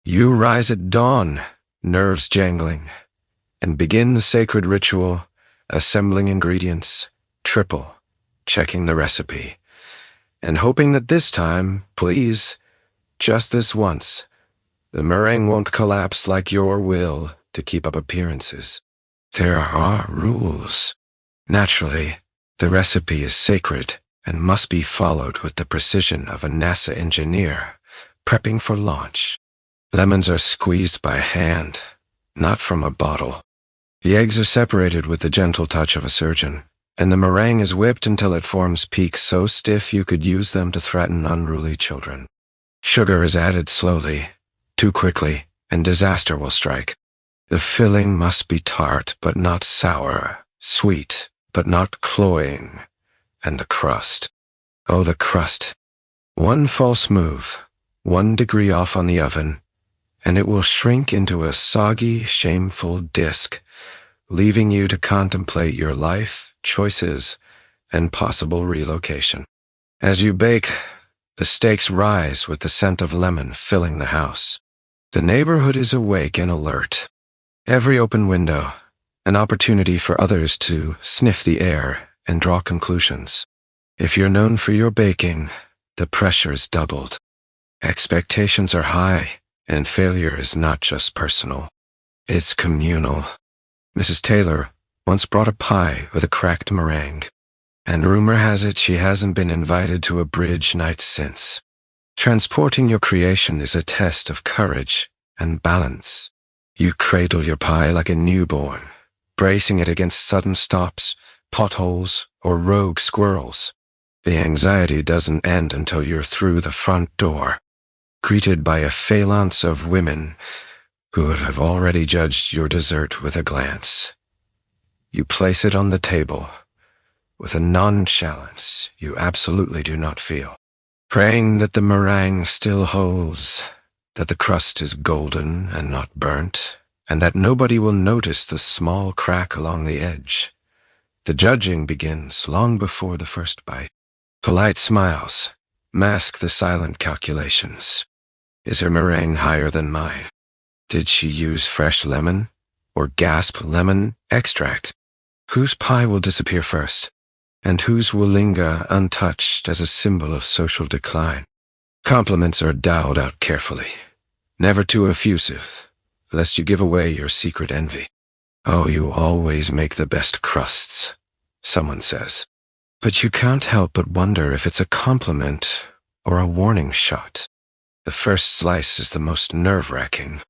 You rise at dawn, nerves jangling, and begin the sacred ritual, assembling ingredients, triple, checking the recipe, and hoping that this time, please, just this once, the meringue won't collapse like your will to keep up appearances. There are rules. Naturally, the recipe is sacred and must be followed with the precision of a NASA engineer prepping for launch. Lemons are squeezed by hand, not from a bottle. The eggs are separated with the gentle touch of a surgeon, and the meringue is whipped until it forms peaks so stiff you could use them to threaten unruly children. Sugar is added slowly, too quickly, and disaster will strike. The filling must be tart but not sour, sweet but not cloying, and the crust. Oh, the crust. One false move, 1 degree off on the oven, and it will shrink into a soggy, shameful disk, leaving you to contemplate your life, choices, and possible relocation. As you bake, the stakes rise with the scent of lemon filling the house. The neighborhood is awake and alert. Every open window, an opportunity for others to sniff the air and draw conclusions. If you're known for your baking, the pressure's doubled. Expectations are high, and failure is not just personal. It's communal. Mrs. Taylor once brought a pie with a cracked meringue, and rumor has it she hasn't been invited to a bridge night since. Transporting your creation is a test of courage and balance. You cradle your pie like a newborn, bracing it against sudden stops, potholes, or rogue squirrels. The anxiety doesn't end until you're through the front door, greeted by a phalanx of women who have already judged your dessert with a glance. You place it on the table with a nonchalance you absolutely do not feel, praying that the meringue still holds, that the crust is golden and not burnt, and that nobody will notice the small crack along the edge. The judging begins long before the first bite. Polite smiles mask the silent calculations. Is her meringue higher than mine? Did she use fresh lemon or gasp lemon extract? Whose pie will disappear first, and whose will linger untouched as a symbol of social decline? Compliments are dialed out carefully, never too effusive, lest you give away your secret envy. Oh, you always make the best crusts, someone says. But you can't help but wonder if it's a compliment or a warning shot. The first slice is the most nerve-wracking.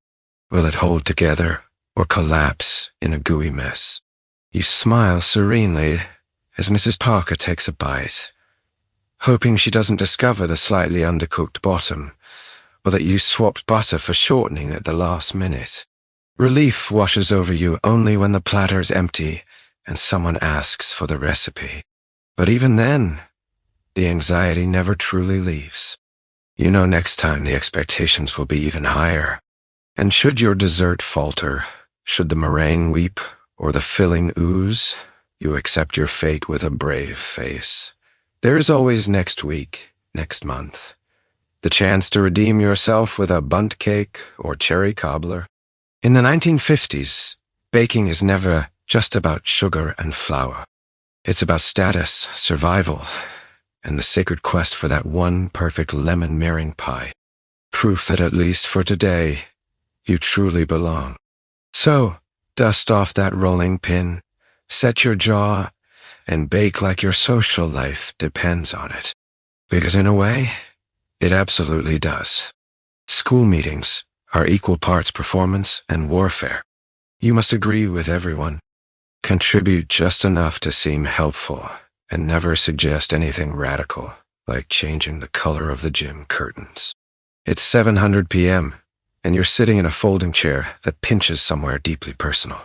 Will it hold together or collapse in a gooey mess? You smile serenely as Mrs. Parker takes a bite, hoping she doesn't discover the slightly undercooked bottom, or that you swapped butter for shortening at the last minute. Relief washes over you only when the platter is empty and someone asks for the recipe. But even then, the anxiety never truly leaves. You know next time the expectations will be even higher. And should your dessert falter, should the meringue weep, or the filling ooze, you accept your fate with a brave face. There is always next week, next month, the chance to redeem yourself with a bundt cake or cherry cobbler. In the 1950s, baking is never just about sugar and flour. It's about status, survival, and the sacred quest for that one perfect lemon meringue pie. Proof that at least for today, you truly belong. So, dust off that rolling pin, set your jaw, and bake like your social life depends on it. Because in a way, it absolutely does. School meetings are equal parts performance and warfare. You must agree with everyone, contribute just enough to seem helpful, and never suggest anything radical, like changing the color of the gym curtains. It's 7:00 p.m., and you're sitting in a folding chair that pinches somewhere deeply personal,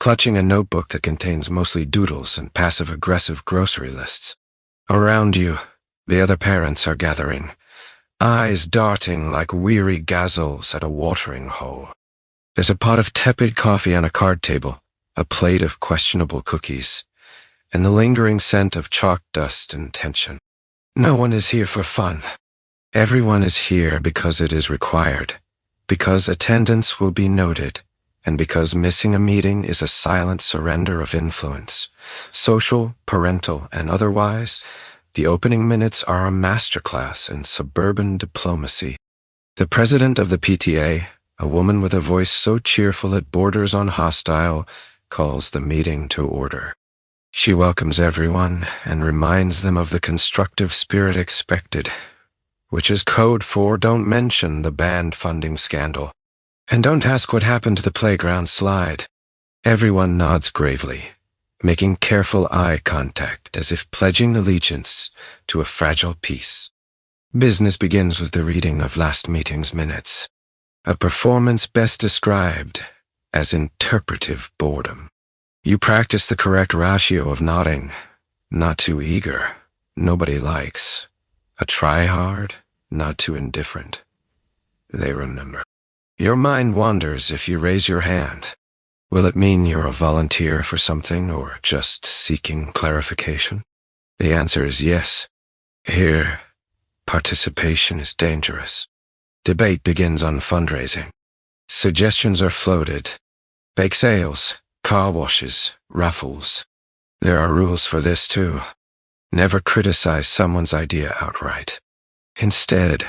clutching a notebook that contains mostly doodles and passive-aggressive grocery lists. Around you, the other parents are gathering, eyes darting like weary gazelles at a watering hole. There's a pot of tepid coffee on a card table, a plate of questionable cookies, and the lingering scent of chalk dust and tension. No one is here for fun. Everyone is here because it is required, because attendance will be noted, and because missing a meeting is a silent surrender of influence. Social, parental, and otherwise, the opening minutes are a masterclass in suburban diplomacy. The president of the PTA, a woman with a voice so cheerful it borders on hostile, calls the meeting to order. She welcomes everyone and reminds them of the constructive spirit expected, which is code for don't mention the band funding scandal. And don't ask what happened to the playground slide. Everyone nods gravely, making careful eye contact as if pledging allegiance to a fragile peace. Business begins with the reading of last meeting's minutes, a performance best described as interpretive boredom. You practice the correct ratio of nodding, not too eager, nobody likes, a try-hard, not too indifferent. They remember. Your mind wanders if you raise your hand. Will it mean you're a volunteer for something or just seeking clarification? The answer is yes. Here, participation is dangerous. Debate begins on fundraising. Suggestions are floated. Bake sales, car washes, raffles. There are rules for this too. Never criticize someone's idea outright. Instead,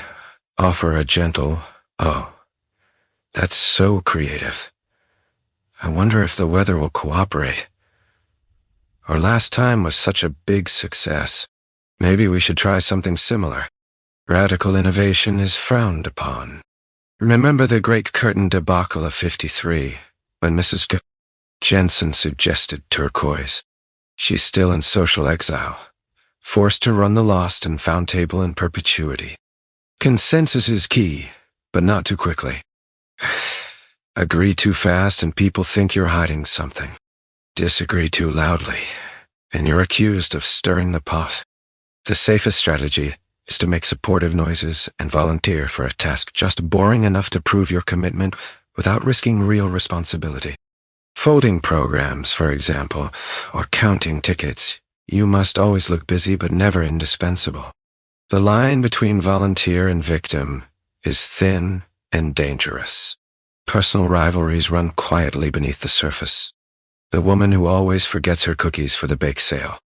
offer a gentle, "Oh, that's so creative. I wonder if the weather will cooperate. Our last time was such a big success. Maybe we should try something similar." Radical innovation is frowned upon. Remember the great curtain debacle of '53, when Mrs. Jensen suggested turquoise. She's still in social exile, forced to run the lost and found table in perpetuity. Consensus is key, but not too quickly. Agree too fast and people think you're hiding something. Disagree too loudly, and you're accused of stirring the pot. The safest strategy is to make supportive noises and volunteer for a task just boring enough to prove your commitment without risking real responsibility. Folding programs, for example, or counting tickets, you must always look busy but never indispensable. The line between volunteer and victim is thin and dangerous. Personal rivalries run quietly beneath the surface. The woman who always forgets her cookies for the bake sale.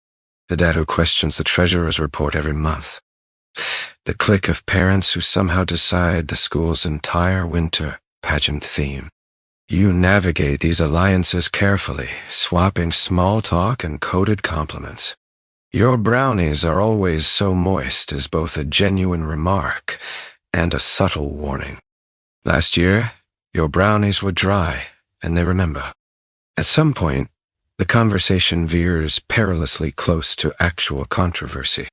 The dad who questions the treasurer's report every month. The clique of parents who somehow decide the school's entire winter pageant theme. You navigate these alliances carefully, swapping small talk and coded compliments. Your brownies are always so moist as both a genuine remark and a subtle warning. Last year, your brownies were dry, and they remember. At some point, the conversation veers perilously close to actual controversy.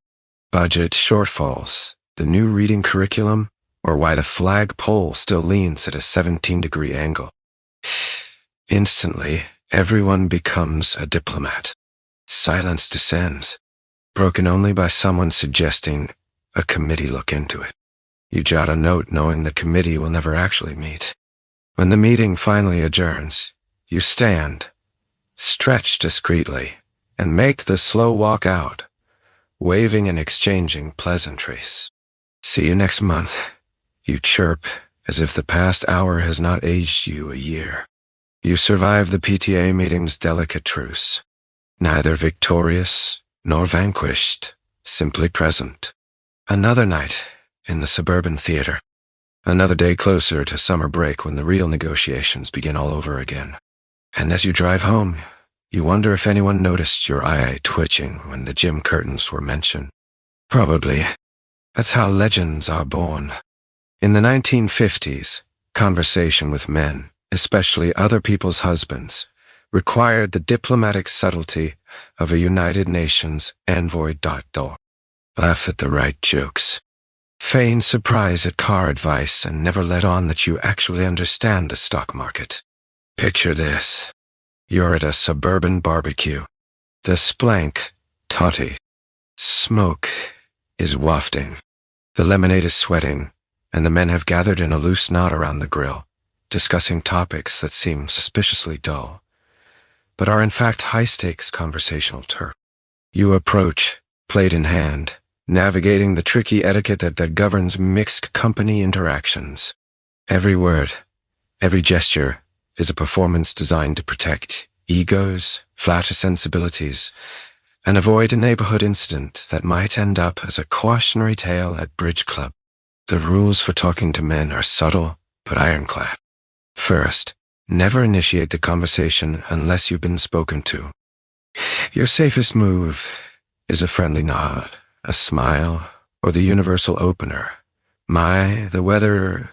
Budget shortfalls, the new reading curriculum, or why the flagpole still leans at a 17-degree angle. Instantly, everyone becomes a diplomat. Silence descends, broken only by someone suggesting a committee look into it. You jot a note knowing the committee will never actually meet. When the meeting finally adjourns, you stand, stretch discreetly, and make the slow walk out, waving and exchanging pleasantries. "See you next month," you chirp, as if the past hour has not aged you a year. You survive the PTA meeting's delicate truce, neither victorious nor vanquished, simply present. Another night in the Suburban theater. Another day closer to summer break when the real negotiations begin all over again. And as you drive home, you wonder if anyone noticed your eye twitching when the gym curtains were mentioned. Probably. That's how legends are born. In the 1950s, conversation with men, especially other people's husbands, required the diplomatic subtlety of a United Nations envoy. Laugh at the right jokes. Feign surprise at car advice and never let on that you actually understand the stock market. Picture this. You're at a suburban barbecue. The splank, toddy, smoke is wafting. The lemonade is sweating, and the men have gathered in a loose knot around the grill, discussing topics that seem suspiciously dull, but are in fact high-stakes conversational turf. You approach, plate in hand, navigating the tricky etiquette that governs mixed company interactions. Every word, every gesture is a performance designed to protect egos, flatter sensibilities, and avoid a neighborhood incident that might end up as a cautionary tale at bridge club. The rules for talking to men are subtle but ironclad. First, never initiate the conversation unless you've been spoken to. Your safest move is a friendly nod, a smile, or the universal opener. The weather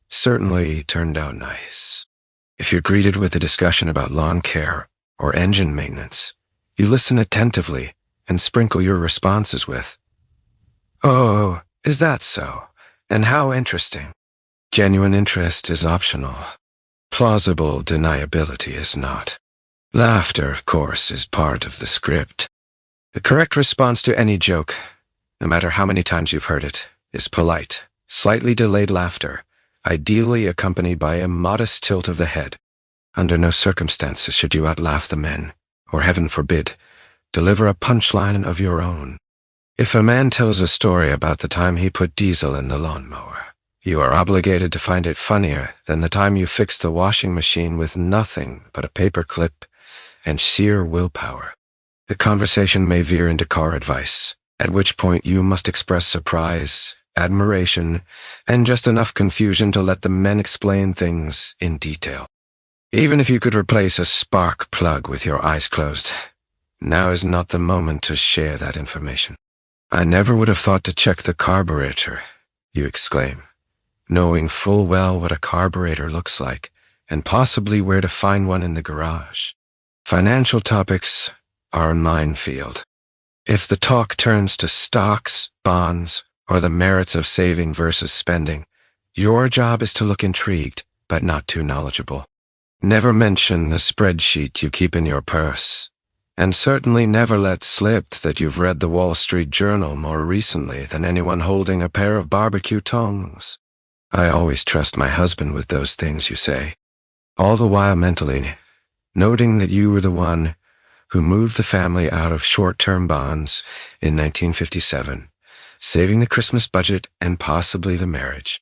certainly turned out nice. If you're greeted with a discussion about lawn care or engine maintenance, you listen attentively and sprinkle your responses with, "Oh, is that so? And how interesting." Genuine interest is optional. Plausible deniability is not. Laughter, of course, is part of the script. The correct response to any joke, no matter how many times you've heard it, is polite, slightly delayed laughter, ideally accompanied by a modest tilt of the head. Under no circumstances should you outlaugh the men, or heaven forbid, deliver a punchline of your own. If a man tells a story about the time he put diesel in the lawnmower, you are obligated to find it funnier than the time you fixed the washing machine with nothing but a paper clip and sheer willpower. The conversation may veer into car advice, at which point you must express surprise, admiration, and just enough confusion to let the men explain things in detail. Even if you could replace a spark plug with your eyes closed, now is not the moment to share that information. "I never would have thought to check the carburetor," you exclaim, knowing full well what a carburetor looks like and possibly where to find one in the garage. Financial topics are a minefield. If the talk turns to stocks, bonds, or the merits of saving versus spending, your job is to look intrigued, but not too knowledgeable. Never mention the spreadsheet you keep in your purse, and certainly never let slip that you've read the Wall Street Journal more recently than anyone holding a pair of barbecue tongs. "I always trust my husband with those things," you say, all the while mentally noting that you were the one who moved the family out of short-term bonds in 1957, saving the Christmas budget and possibly the marriage.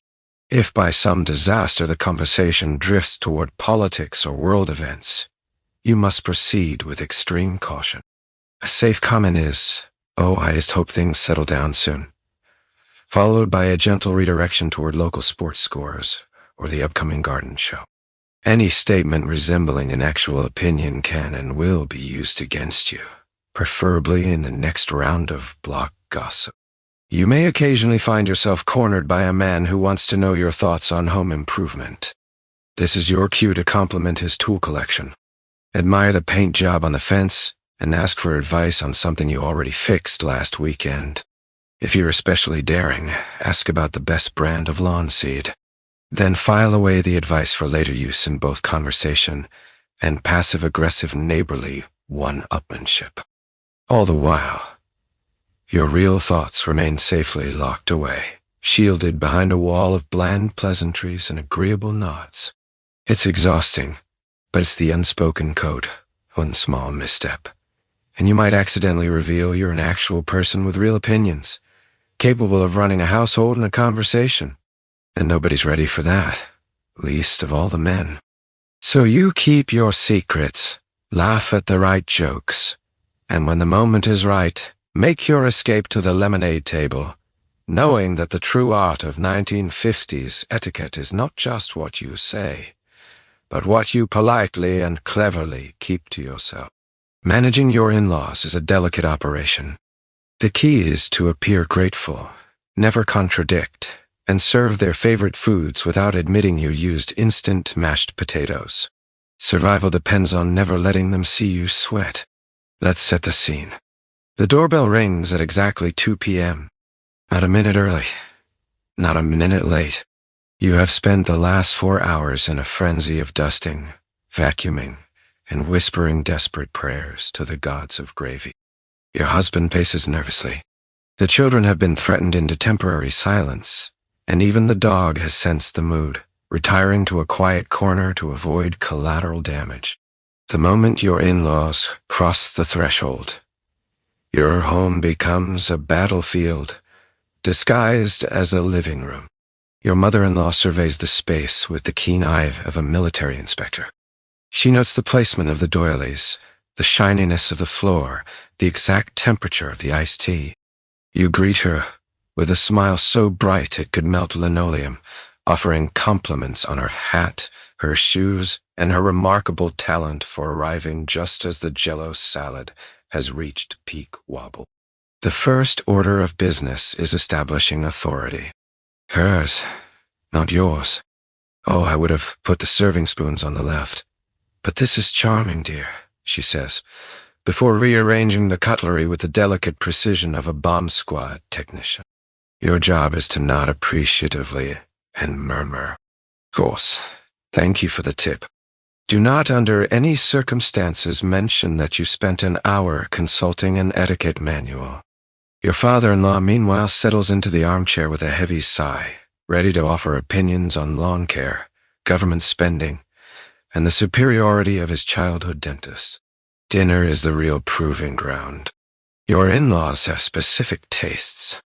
If by some disaster the conversation drifts toward politics or world events, you must proceed with extreme caution. A safe comment is, "Oh, I just hope things settle down soon," followed by a gentle redirection toward local sports scores or the upcoming garden show. Any statement resembling an actual opinion can and will be used against you, preferably in the next round of block gossip. You may occasionally find yourself cornered by a man who wants to know your thoughts on home improvement. This is your cue to compliment his tool collection. Admire the paint job on the fence and ask for advice on something you already fixed last weekend. If you're especially daring, ask about the best brand of lawn seed. Then file away the advice for later use in both conversation and passive-aggressive neighborly one-upmanship. All the while, your real thoughts remain safely locked away, shielded behind a wall of bland pleasantries and agreeable nods. It's exhausting, but it's the unspoken code, one small misstep, and you might accidentally reveal you're an actual person with real opinions, capable of running a household and a conversation. And nobody's ready for that, least of all the men. So you keep your secrets, laugh at the right jokes, and when the moment is right, make your escape to the lemonade table, knowing that the true art of 1950s etiquette is not just what you say, but what you politely and cleverly keep to yourself. Managing your in-laws is a delicate operation. The key is to appear grateful, never contradict, and serve their favorite foods without admitting you used instant mashed potatoes. Survival depends on never letting them see you sweat. Let's set the scene. The doorbell rings at exactly 2 p.m. Not a minute early, not a minute late. You have spent the last 4 hours in a frenzy of dusting, vacuuming, and whispering desperate prayers to the gods of gravy. Your husband paces nervously. The children have been threatened into temporary silence, and even the dog has sensed the mood, retiring to a quiet corner to avoid collateral damage. The moment your in-laws cross the threshold, Your home becomes a battlefield, disguised as a living room. Your mother-in-law surveys the space with the keen eye of a military inspector. She notes the placement of the doilies, the shininess of the floor, the exact temperature of the iced tea. You greet her with a smile so bright it could melt linoleum, offering compliments on her hat, her shoes, and her remarkable talent for arriving just as the jello salad has reached peak wobble. The first order of business is establishing authority. Hers, not yours. Oh, I would have put the serving spoons on the left. But this is charming, dear, she says, before rearranging the cutlery with the delicate precision of a bomb squad technician. Your job is to nod appreciatively and murmur, "Of course, thank you for the tip." Do not under any circumstances mention that you spent an hour consulting an etiquette manual. Your father-in-law meanwhile settles into the armchair with a heavy sigh, ready to offer opinions on lawn care, government spending, and the superiority of his childhood dentist. Dinner is the real proving ground. Your in-laws have specific tastes.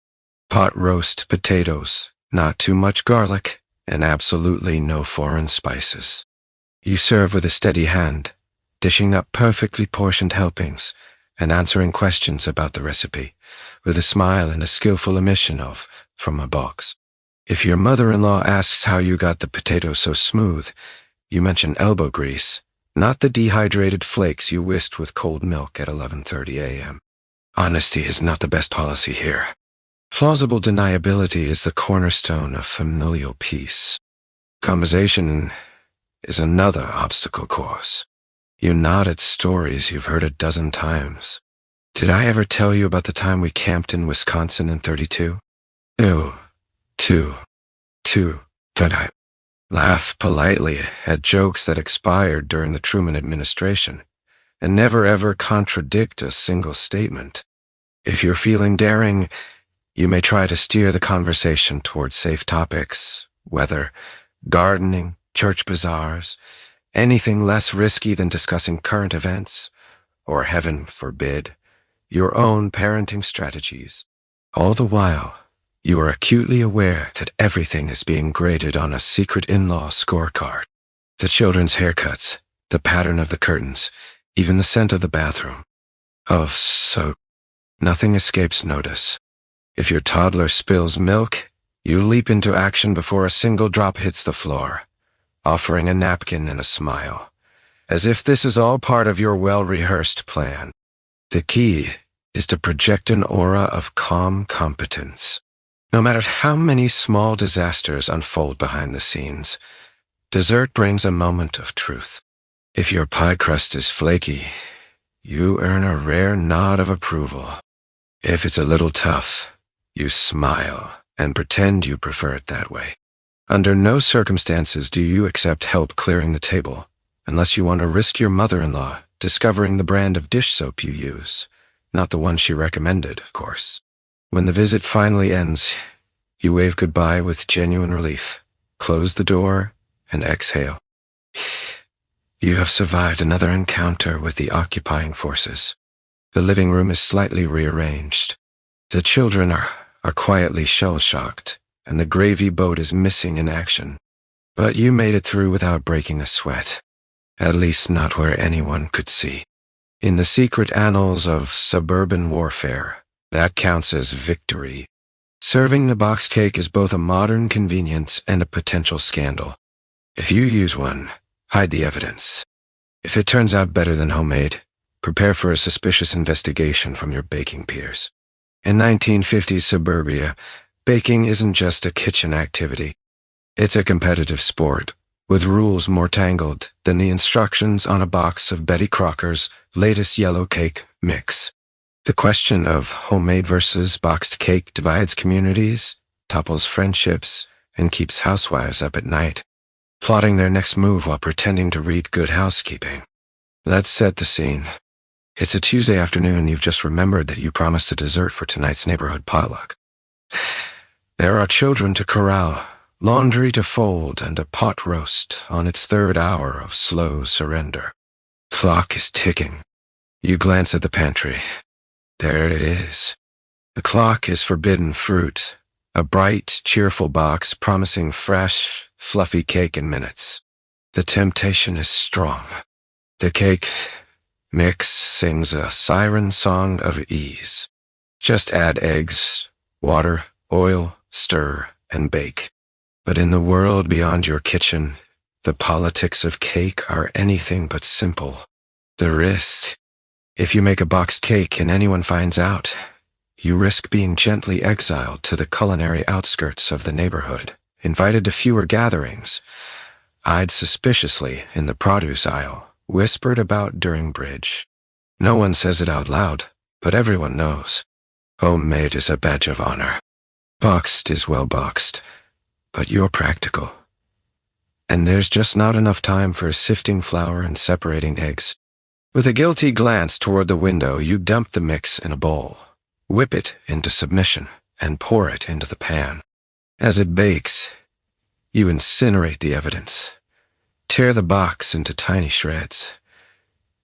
Pot roast potatoes, not too much garlic, and absolutely no foreign spices. You serve with a steady hand, dishing up perfectly portioned helpings and answering questions about the recipe, with a smile and a skillful omission of "from a box." If your mother-in-law asks how you got the potatoes so smooth, you mention elbow grease, not the dehydrated flakes you whisked with cold milk at 11:30 a.m. Honesty is not the best policy here. Plausible deniability is the cornerstone of familial peace. Conversation is another obstacle course. You nod at stories you've heard a dozen times. Did I ever tell you about the time we camped in Wisconsin in 32? Ew. But I laugh politely at jokes that expired during the Truman administration and never ever contradict a single statement. If you're feeling daring, you may try to steer the conversation towards safe topics, weather, gardening, church bazaars, anything less risky than discussing current events, or heaven forbid, your own parenting strategies. All the while, you are acutely aware that everything is being graded on a secret in-law scorecard. The children's haircuts, the pattern of the curtains, even the scent of the bathroom. Oh, so nothing escapes notice. If your toddler spills milk, you leap into action before a single drop hits the floor, offering a napkin and a smile, as if this is all part of your well-rehearsed plan. The key is to project an aura of calm competence. No matter how many small disasters unfold behind the scenes, dessert brings a moment of truth. If your pie crust is flaky, you earn a rare nod of approval. If it's a little tough, you smile and pretend you prefer it that way. Under no circumstances do you accept help clearing the table, unless you want to risk your mother-in-law discovering the brand of dish soap you use, not the one she recommended, of course. When the visit finally ends, you wave goodbye with genuine relief, close the door, and exhale. You have survived another encounter with the occupying forces. The living room is slightly rearranged. The children are quietly shell-shocked, and the gravy boat is missing in action. But you made it through without breaking a sweat, at least not where anyone could see. In the secret annals of suburban warfare, that counts as victory. Serving the boxed cake is both a modern convenience and a potential scandal. If you use one, hide the evidence. If it turns out better than homemade, prepare for a suspicious investigation from your baking peers. In 1950s suburbia, baking isn't just a kitchen activity. It's a competitive sport, with rules more tangled than the instructions on a box of Betty Crocker's latest yellow cake mix. The question of homemade versus boxed cake divides communities, topples friendships, and keeps housewives up at night, plotting their next move while pretending to read Good Housekeeping. Let's set the scene. It's a Tuesday afternoon. You've just remembered that you promised a dessert for tonight's neighborhood potluck. There are children to corral, laundry to fold, and a pot roast on its third hour of slow surrender. Clock is ticking. You glance at the pantry. There it is. The clock is forbidden fruit, a bright, cheerful box promising fresh, fluffy cake in minutes. The temptation is strong. The cake mix sings a siren song of ease. Just add eggs, water, oil, stir, and bake. But in the world beyond your kitchen, the politics of cake are anything but simple. The risk. If you make a boxed cake and anyone finds out, you risk being gently exiled to the culinary outskirts of the neighborhood, invited to fewer gatherings, eyed suspiciously in the produce aisle, whispered about during bridge. No one says it out loud, but everyone knows. Homemade is a badge of honor. Boxed is well boxed, but you're practical. And there's just not enough time for sifting flour and separating eggs. With a guilty glance toward the window, you dump the mix in a bowl, whip it into submission, and pour it into the pan. As it bakes, you incinerate the evidence, tear the box into tiny shreds,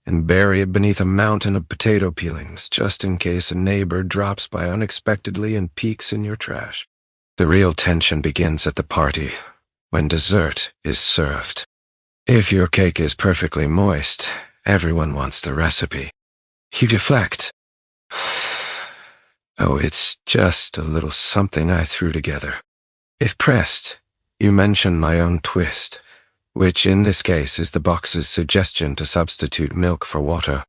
and bury it beneath a mountain of potato peelings just in case a neighbor drops by unexpectedly and peeks in your trash. The real tension begins at the party, when dessert is served. If your cake is perfectly moist, everyone wants the recipe. You deflect. Oh, it's just a little something I threw together. If pressed, you mention my own twist, which in this case is the box's suggestion to substitute milk for water.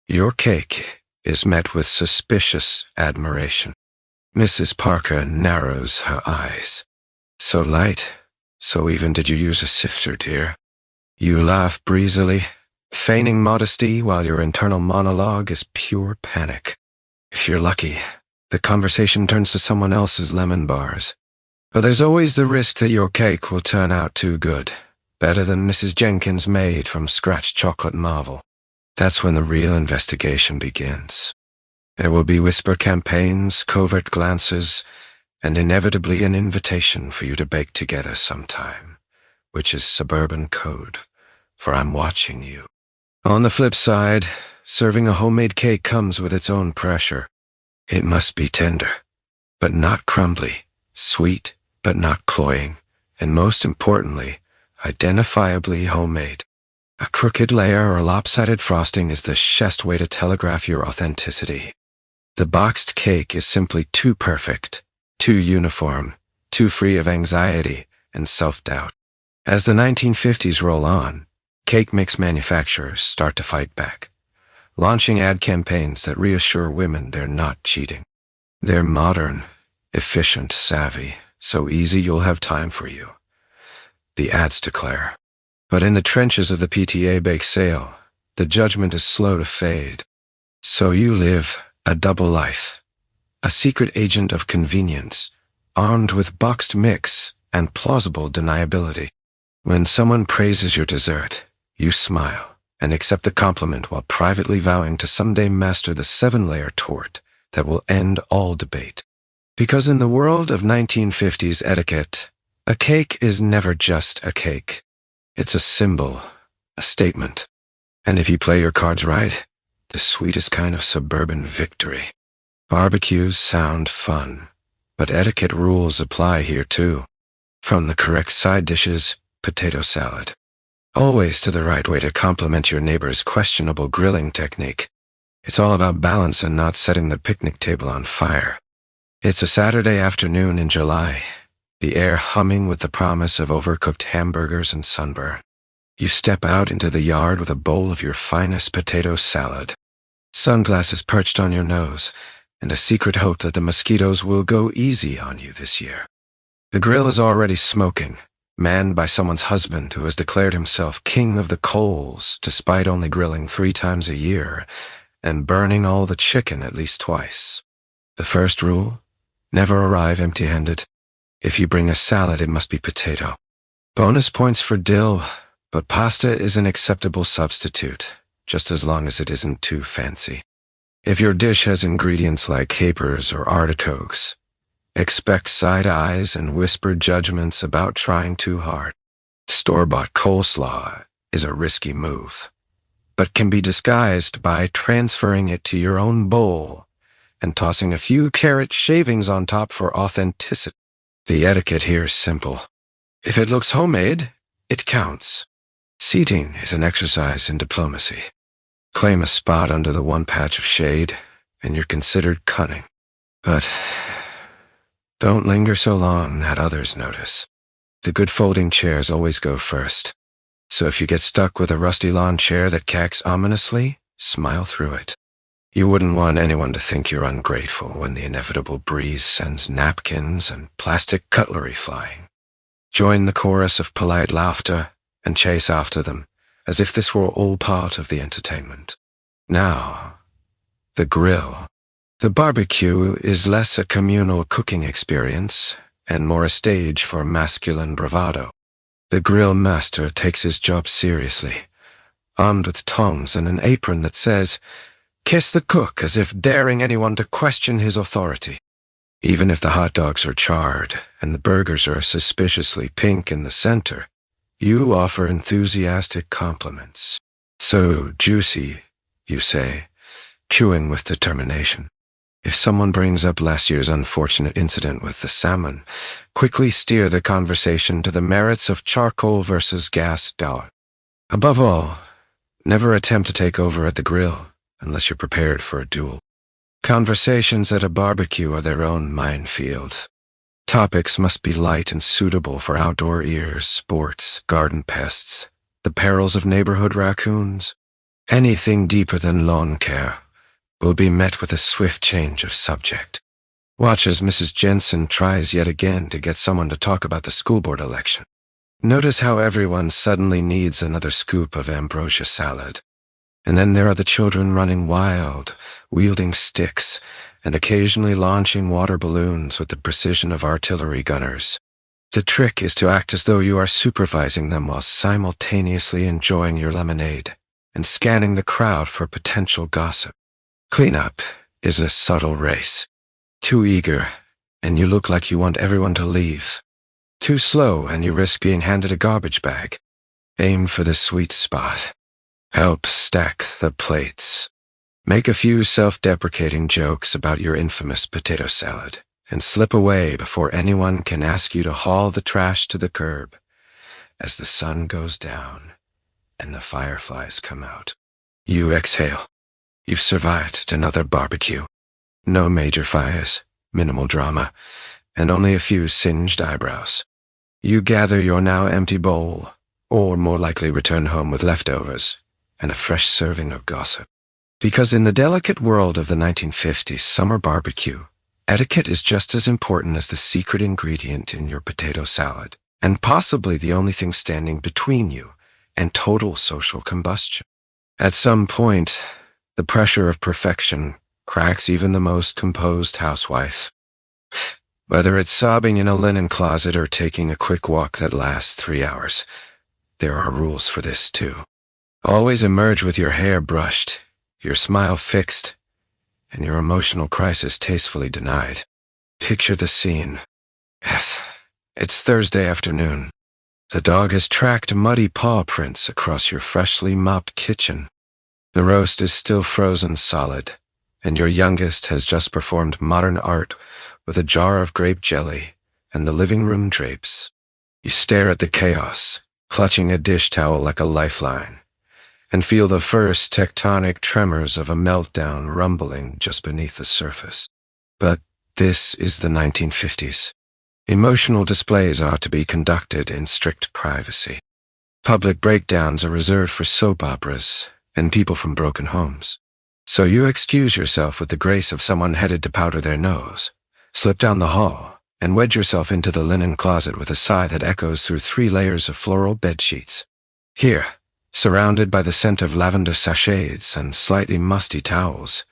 Your cake is met with suspicious admiration. Mrs. Parker narrows her eyes. So light, so even did you use a sifter, dear? You laugh breezily, feigning modesty while your internal monologue is pure panic. If you're lucky, the conversation turns to someone else's lemon bars. But there's always the risk that your cake will turn out too good, better than Mrs. Jenkins' made from scratch chocolate marvel. That's when the real investigation begins. There will be whisper campaigns, covert glances, and inevitably an invitation for you to bake together sometime, which is suburban code, for I'm watching you. On the flip side, serving a homemade cake comes with its own pressure. It must be tender, but not crumbly, sweet, but not cloying, and most importantly, identifiably homemade. A crooked layer or lopsided frosting is the surest way to telegraph your authenticity. The boxed cake is simply too perfect, too uniform, too free of anxiety and self-doubt. As the 1950s roll on, cake mix manufacturers start to fight back, launching ad campaigns that reassure women they're not cheating. They're modern, efficient, savvy, so easy you'll have time for you, the ads declare. But in the trenches of the PTA bake sale, the judgment is slow to fade. So you live a double life, a secret agent of convenience, armed with boxed mix and plausible deniability. When someone praises your dessert, you smile and accept the compliment while privately vowing to someday master the 7-layer torte that will end all debate. Because in the world of 1950s etiquette, a cake is never just a cake. It's a symbol, a statement. And if you play your cards right, the sweetest kind of suburban victory. Barbecues sound fun, but etiquette rules apply here too. From the correct side dishes, potato salad, always to the right way to compliment your neighbor's questionable grilling technique. It's all about balance and not setting the picnic table on fire. It's a Saturday afternoon in July, the air humming with the promise of overcooked hamburgers and sunburn. You step out into the yard with a bowl of your finest potato salad, sunglasses perched on your nose, and a secret hope that the mosquitoes will go easy on you this year. The grill is already smoking, manned by someone's husband who has declared himself king of the coals despite only grilling 3 times a year and burning all the chicken at least twice. The first rule: never arrive empty-handed. If you bring a salad, it must be potato. Bonus points for dill, but pasta is an acceptable substitute, just as long as it isn't too fancy. If your dish has ingredients like capers or artichokes, expect side eyes and whispered judgments about trying too hard. Store-bought coleslaw is a risky move, but can be disguised by transferring it to your own bowl and tossing a few carrot shavings on top for authenticity. The etiquette here is simple. If it looks homemade, it counts. Seating is an exercise in diplomacy. Claim a spot under the one patch of shade, and you're considered cunning. But don't linger so long that others notice. The good folding chairs always go first. So if you get stuck with a rusty lawn chair that cacks ominously, smile through it. You wouldn't want anyone to think you're ungrateful when the inevitable breeze sends napkins and plastic cutlery flying. Join the chorus of polite laughter and chase after them, as if this were all part of the entertainment. Now, the grill. The barbecue is less a communal cooking experience and more a stage for masculine bravado. The grill master takes his job seriously, armed with tongs and an apron that says, "Kiss the cook," as if daring anyone to question his authority. Even if the hot dogs are charred and the burgers are suspiciously pink in the center, you offer enthusiastic compliments. "So juicy," you say, chewing with determination. If someone brings up last year's unfortunate incident with the salmon, quickly steer the conversation to the merits of charcoal versus gas dollar. Above all, never attempt to take over at the grill unless you're prepared for a duel. Conversations at a barbecue are their own minefield. Topics must be light and suitable for outdoor ears, sports, garden pests, the perils of neighborhood raccoons. Anything deeper than lawn care will be met with a swift change of subject. Watch as Mrs. Jensen tries yet again to get someone to talk about the school board election. Notice how everyone suddenly needs another scoop of ambrosia salad. And then there are the children running wild, wielding sticks, and occasionally launching water balloons with the precision of artillery gunners. The trick is to act as though you are supervising them while simultaneously enjoying your lemonade and scanning the crowd for potential gossip. Cleanup is a subtle race. Too eager, and you look like you want everyone to leave. Too slow, and you risk being handed a garbage bag. Aim for the sweet spot. Help stack the plates. Make a few self-deprecating jokes about your infamous potato salad, and slip away before anyone can ask you to haul the trash to the curb. As the sun goes down and the fireflies come out, you exhale. You've survived another barbecue. No major fires, minimal drama, and only a few singed eyebrows. You gather your now empty bowl, or more likely return home with leftovers and a fresh serving of gossip. Because in the delicate world of the 1950s summer barbecue, etiquette is just as important as the secret ingredient in your potato salad, and possibly the only thing standing between you and total social combustion. At some point, the pressure of perfection cracks even the most composed housewife. Whether it's sobbing in a linen closet or taking a quick walk that lasts 3 hours, there are rules for this too. Always emerge with your hair brushed, your smile fixed, and your emotional crisis tastefully denied. Picture the scene. It's Thursday afternoon. The dog has tracked muddy paw prints across your freshly mopped kitchen. The roast is still frozen solid, and your youngest has just performed modern art with a jar of grape jelly and the living room drapes. You stare at the chaos, clutching a dish towel like a lifeline, and feel the first tectonic tremors of a meltdown rumbling just beneath the surface. But this is the 1950s. Emotional displays are to be conducted in strict privacy. Public breakdowns are reserved for soap operas and people from broken homes. So you excuse yourself with the grace of someone headed to powder their nose, slip down the hall, and wedge yourself into the linen closet with a sigh that echoes through 3 layers of floral bedsheets. Here, surrounded by the scent of lavender sachets and slightly musty towels,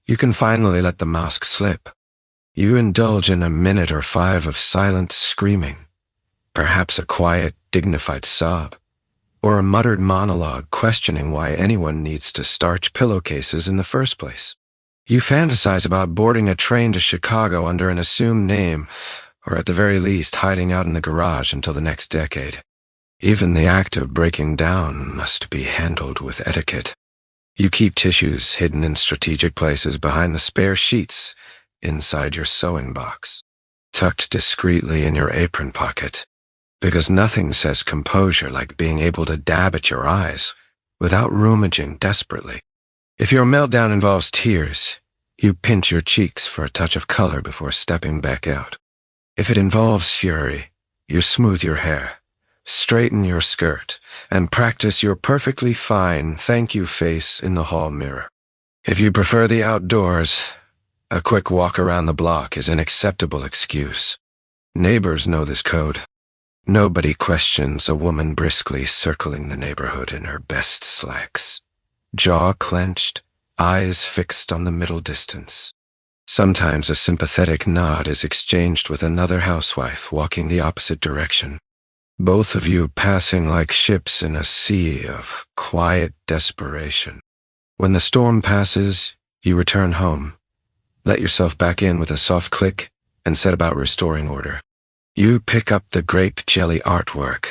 you can finally let the mask slip. You indulge in a minute or 5 of silent screaming, perhaps a quiet, dignified sob, or a muttered monologue questioning why anyone needs to starch pillowcases in the first place. You fantasize about boarding a train to Chicago under an assumed name, or at the very least hiding out in the garage until the next decade. Even the act of breaking down must be handled with etiquette. You keep tissues hidden in strategic places behind the spare sheets inside your sewing box, tucked discreetly in your apron pocket, because nothing says composure like being able to dab at your eyes without rummaging desperately. If your meltdown involves tears, you pinch your cheeks for a touch of color before stepping back out. If it involves fury, you smooth your hair, straighten your skirt, and practice your perfectly fine thank you face in the hall mirror. If you prefer the outdoors, a quick walk around the block is an acceptable excuse. Neighbors know this code. Nobody questions a woman briskly circling the neighborhood in her best slacks, jaw clenched, eyes fixed on the middle distance. Sometimes a sympathetic nod is exchanged with another housewife walking the opposite direction, both of you passing like ships in a sea of quiet desperation. When the storm passes, you return home, let yourself back in with a soft click, and set about restoring order. You pick up the grape jelly artwork,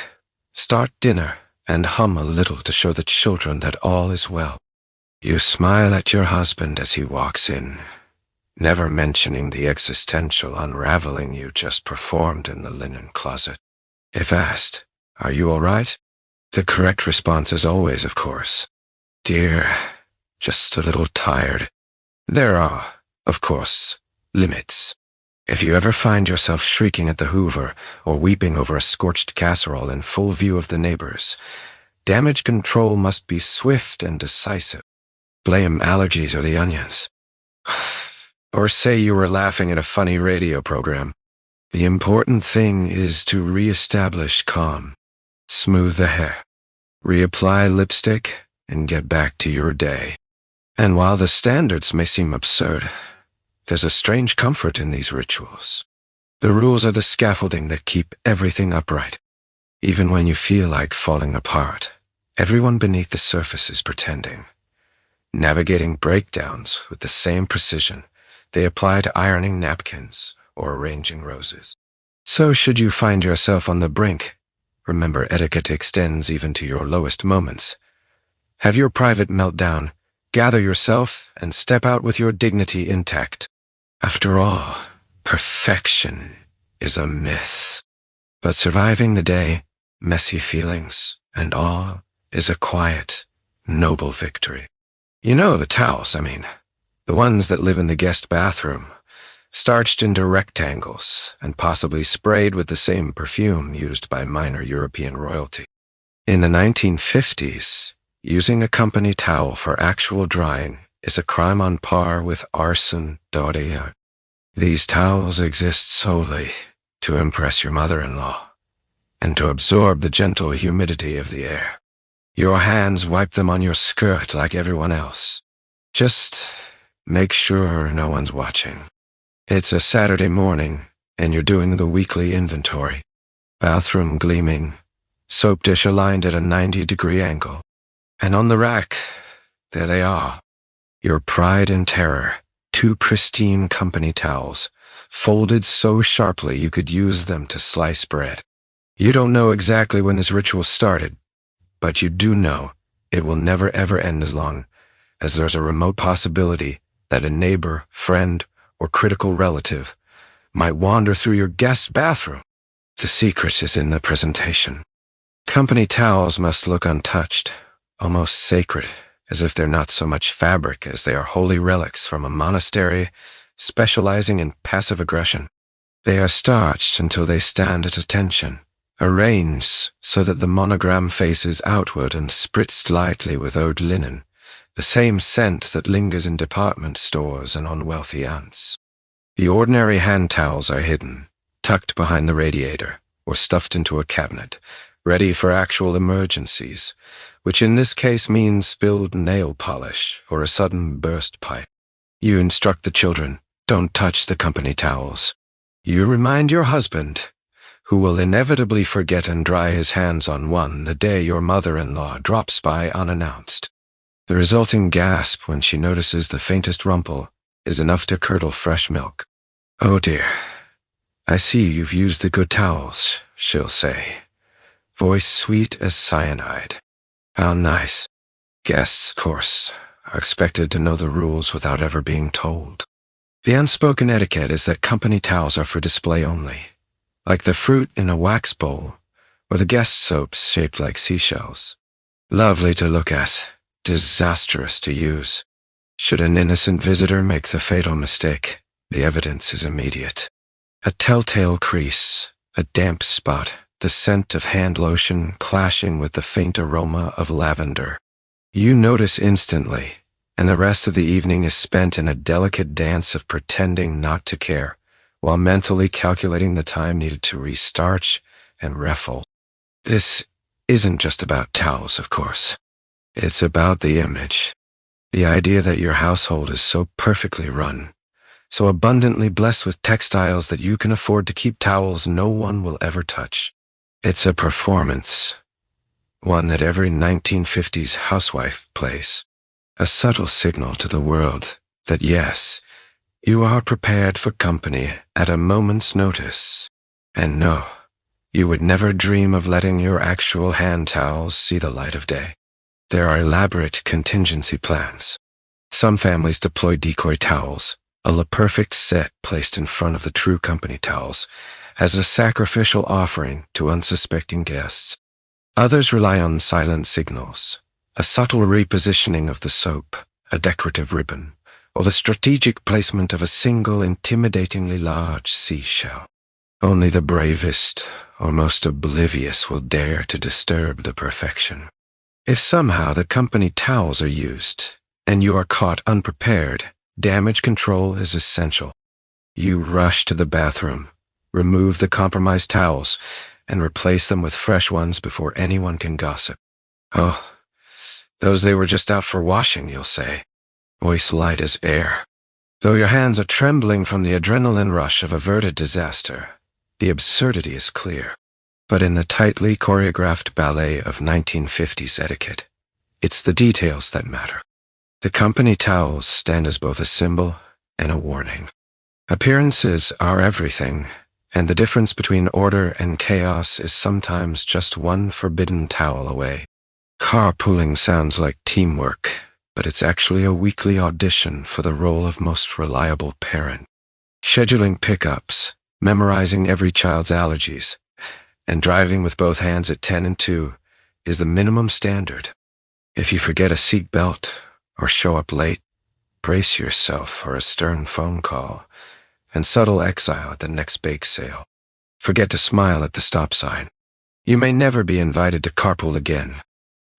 start dinner, and hum a little to show the children that all is well. You smile at your husband as he walks in, never mentioning the existential unraveling you just performed in the linen closet. If asked, "Are you all right?" the correct response is always, of course, "Dear, just a little tired." There are, of course, limits. If you ever find yourself shrieking at the Hoover or weeping over a scorched casserole in full view of the neighbors, damage control must be swift and decisive. Blame allergies or the onions. Or say you were laughing at a funny radio program. The important thing is to re-establish calm, smooth the hair, reapply lipstick, and get back to your day. And while the standards may seem absurd, there's a strange comfort in these rituals. The rules are the scaffolding that keep everything upright. Even when you feel like falling apart, everyone beneath the surface is pretending, navigating breakdowns with the same precision they apply to ironing napkins or arranging roses. So should you find yourself on the brink, remember etiquette extends even to your lowest moments. Have your private meltdown, gather yourself, and step out with your dignity intact. After all, perfection is a myth. But surviving the day, messy feelings, and awe is a quiet, noble victory. You know the towels, the ones that live in the guest bathroom, starched into rectangles and possibly sprayed with the same perfume used by minor European royalty. In the 1950s, using a company towel for actual drying is a crime on par with arson. These towels exist solely to impress your mother-in-law and to absorb the gentle humidity of the air. Your hands wipe them on your skirt like everyone else. Just make sure no one's watching. It's a Saturday morning, and you're doing the weekly inventory. Bathroom gleaming, soap dish aligned at a 90-degree angle. And on the rack, there they are. Your pride and terror, 2 pristine company towels, folded so sharply you could use them to slice bread. You don't know exactly when this ritual started, but you do know it will never ever end as long as there's a remote possibility that a neighbor, friend, or critical relative might wander through your guest bathroom. The secret is in the presentation. Company towels must look untouched, almost sacred, as if they're not so much fabric as they are holy relics from a monastery specializing in passive aggression. They are starched until they stand at attention, arranged so that the monogram faces outward and spritzed lightly with oud linen, the same scent that lingers in department stores and on wealthy aunts. The ordinary hand towels are hidden, tucked behind the radiator, or stuffed into a cabinet, ready for actual emergencies, which in this case means spilled nail polish or a sudden burst pipe. You instruct the children, don't touch the company towels. You remind your husband, who will inevitably forget and dry his hands on one the day your mother-in-law drops by unannounced. The resulting gasp when she notices the faintest rumple is enough to curdle fresh milk. "Oh dear, I see you've used the good towels," she'll say, voice sweet as cyanide. "How nice." Guests, of course, are expected to know the rules without ever being told. The unspoken etiquette is that company towels are for display only, like the fruit in a wax bowl or the guest soaps shaped like seashells. Lovely to look at, disastrous to use. Should an innocent visitor make the fatal mistake, the evidence is immediate. A telltale crease, a damp spot, the scent of hand lotion clashing with the faint aroma of lavender. You notice instantly, and the rest of the evening is spent in a delicate dance of pretending not to care, while mentally calculating the time needed to restarch and refill. This isn't just about towels, of course. It's about the image. The idea that your household is so perfectly run, so abundantly blessed with textiles that you can afford to keep towels no one will ever touch. It's a performance, one that every 1950s housewife plays, a subtle signal to the world that yes, you are prepared for company at a moment's notice. And no, you would never dream of letting your actual hand towels see the light of day. There are elaborate contingency plans. Some families deploy decoy towels, a perfect set placed in front of the true company towels, as a sacrificial offering to unsuspecting guests. Others rely on silent signals, a subtle repositioning of the soap, a decorative ribbon, or the strategic placement of a single intimidatingly large seashell. Only the bravest or most oblivious will dare to disturb the perfection. If somehow the company towels are used, and you are caught unprepared, damage control is essential. You rush to the bathroom, remove the compromised towels, and replace them with fresh ones before anyone can gossip. Oh, those they were just out for washing, you'll say. Voice light as air. Though your hands are trembling from the adrenaline rush of averted disaster, the absurdity is clear. But in the tightly choreographed ballet of 1950s etiquette, it's the details that matter. The company towels stand as both a symbol and a warning. Appearances are everything, and the difference between order and chaos is sometimes just one forbidden towel away. Carpooling sounds like teamwork, but it's actually a weekly audition for the role of most reliable parent. Scheduling pickups, memorizing every child's allergies, and driving with both hands at 10 and 2 is the minimum standard. If you forget a seat belt or show up late, brace yourself for a stern phone call and subtle exile at the next bake sale. Forget to smile at the stop sign. You may never be invited to carpool again,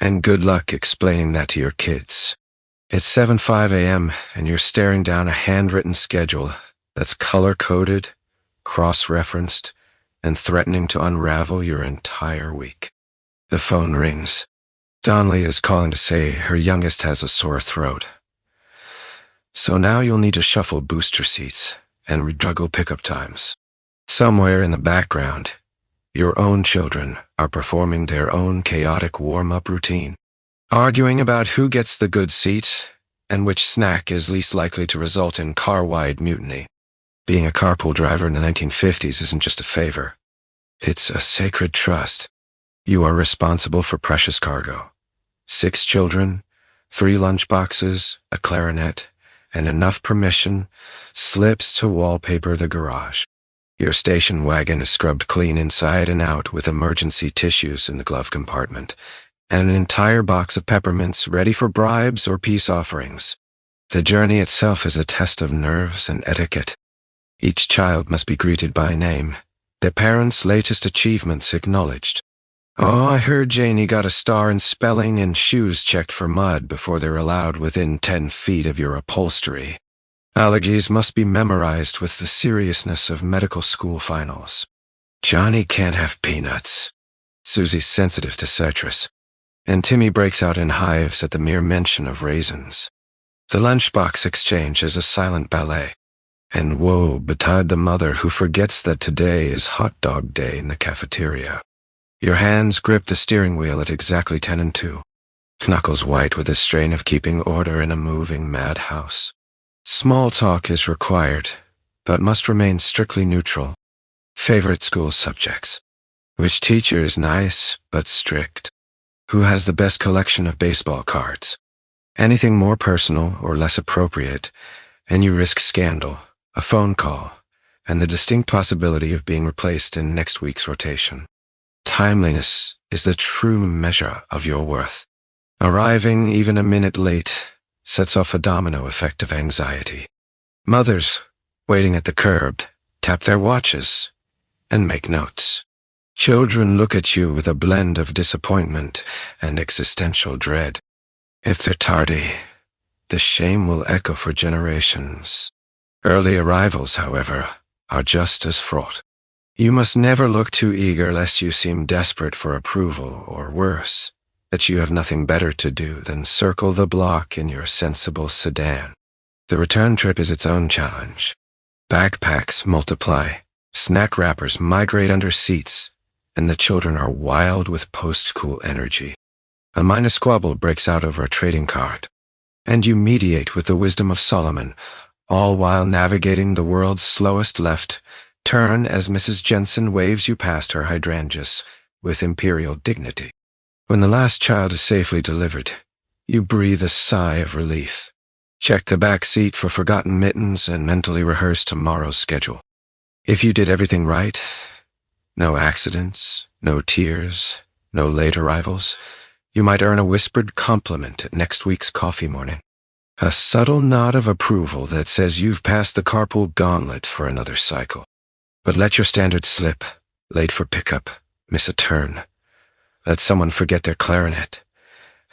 and good luck explaining that to your kids. It's 7:05 a.m. and you're staring down a handwritten schedule that's color-coded, cross-referenced, and threatening to unravel your entire week. The phone rings. Donnelly is calling to say her youngest has a sore throat. So now you'll need to shuffle booster seats and rejuggle pickup times. Somewhere in the background, your own children are performing their own chaotic warm-up routine, arguing about who gets the good seat and which snack is least likely to result in car-wide mutiny. Being a carpool driver in the 1950s isn't just a favor. It's a sacred trust. You are responsible for precious cargo. 6 children, 3 lunchboxes, a clarinet, and enough permission slips to wallpaper the garage. Your station wagon is scrubbed clean inside and out with emergency tissues in the glove compartment, and an entire box of peppermints ready for bribes or peace offerings. The journey itself is a test of nerves and etiquette. Each child must be greeted by name, their parents' latest achievements acknowledged. Oh, I heard Janie got a star in spelling and shoes checked for mud before they're allowed within 10 feet of your upholstery. Allergies must be memorized with the seriousness of medical school finals. Johnny can't have peanuts. Susie's sensitive to citrus, and Timmy breaks out in hives at the mere mention of raisins. The lunchbox exchange is a silent ballet. And woe betide the mother who forgets that today is hot dog day in the cafeteria. Your hands grip the steering wheel at exactly 10 and 2, knuckles white with the strain of keeping order in a moving madhouse. Small talk is required, but must remain strictly neutral. Favorite school subjects. Which teacher is nice but strict? Who has the best collection of baseball cards? Anything more personal or less appropriate, and you risk scandal, a phone call, and the distinct possibility of being replaced in next week's rotation. Timeliness is the true measure of your worth. Arriving even a minute late sets off a domino effect of anxiety. Mothers, waiting at the curb, tap their watches and make notes. Children look at you with a blend of disappointment and existential dread. If they're tardy, the shame will echo for generations. Early arrivals, however, are just as fraught. You must never look too eager lest you seem desperate for approval, or worse, that you have nothing better to do than circle the block in your sensible sedan. The return trip is its own challenge. Backpacks multiply, snack wrappers migrate under seats, and the children are wild with post-school energy. A minor squabble breaks out over a trading card, and you mediate with the wisdom of Solomon, all while navigating the world's slowest left turn as Mrs. Jensen waves you past her hydrangeas with imperial dignity. When the last child is safely delivered, you breathe a sigh of relief. Check the back seat for forgotten mittens and mentally rehearse tomorrow's schedule. If you did everything right, no accidents, no tears, no late arrivals, you might earn a whispered compliment at next week's coffee morning. A subtle nod of approval that says you've passed the carpool gauntlet for another cycle. But let your standards slip, late for pickup, miss a turn. Let someone forget their clarinet,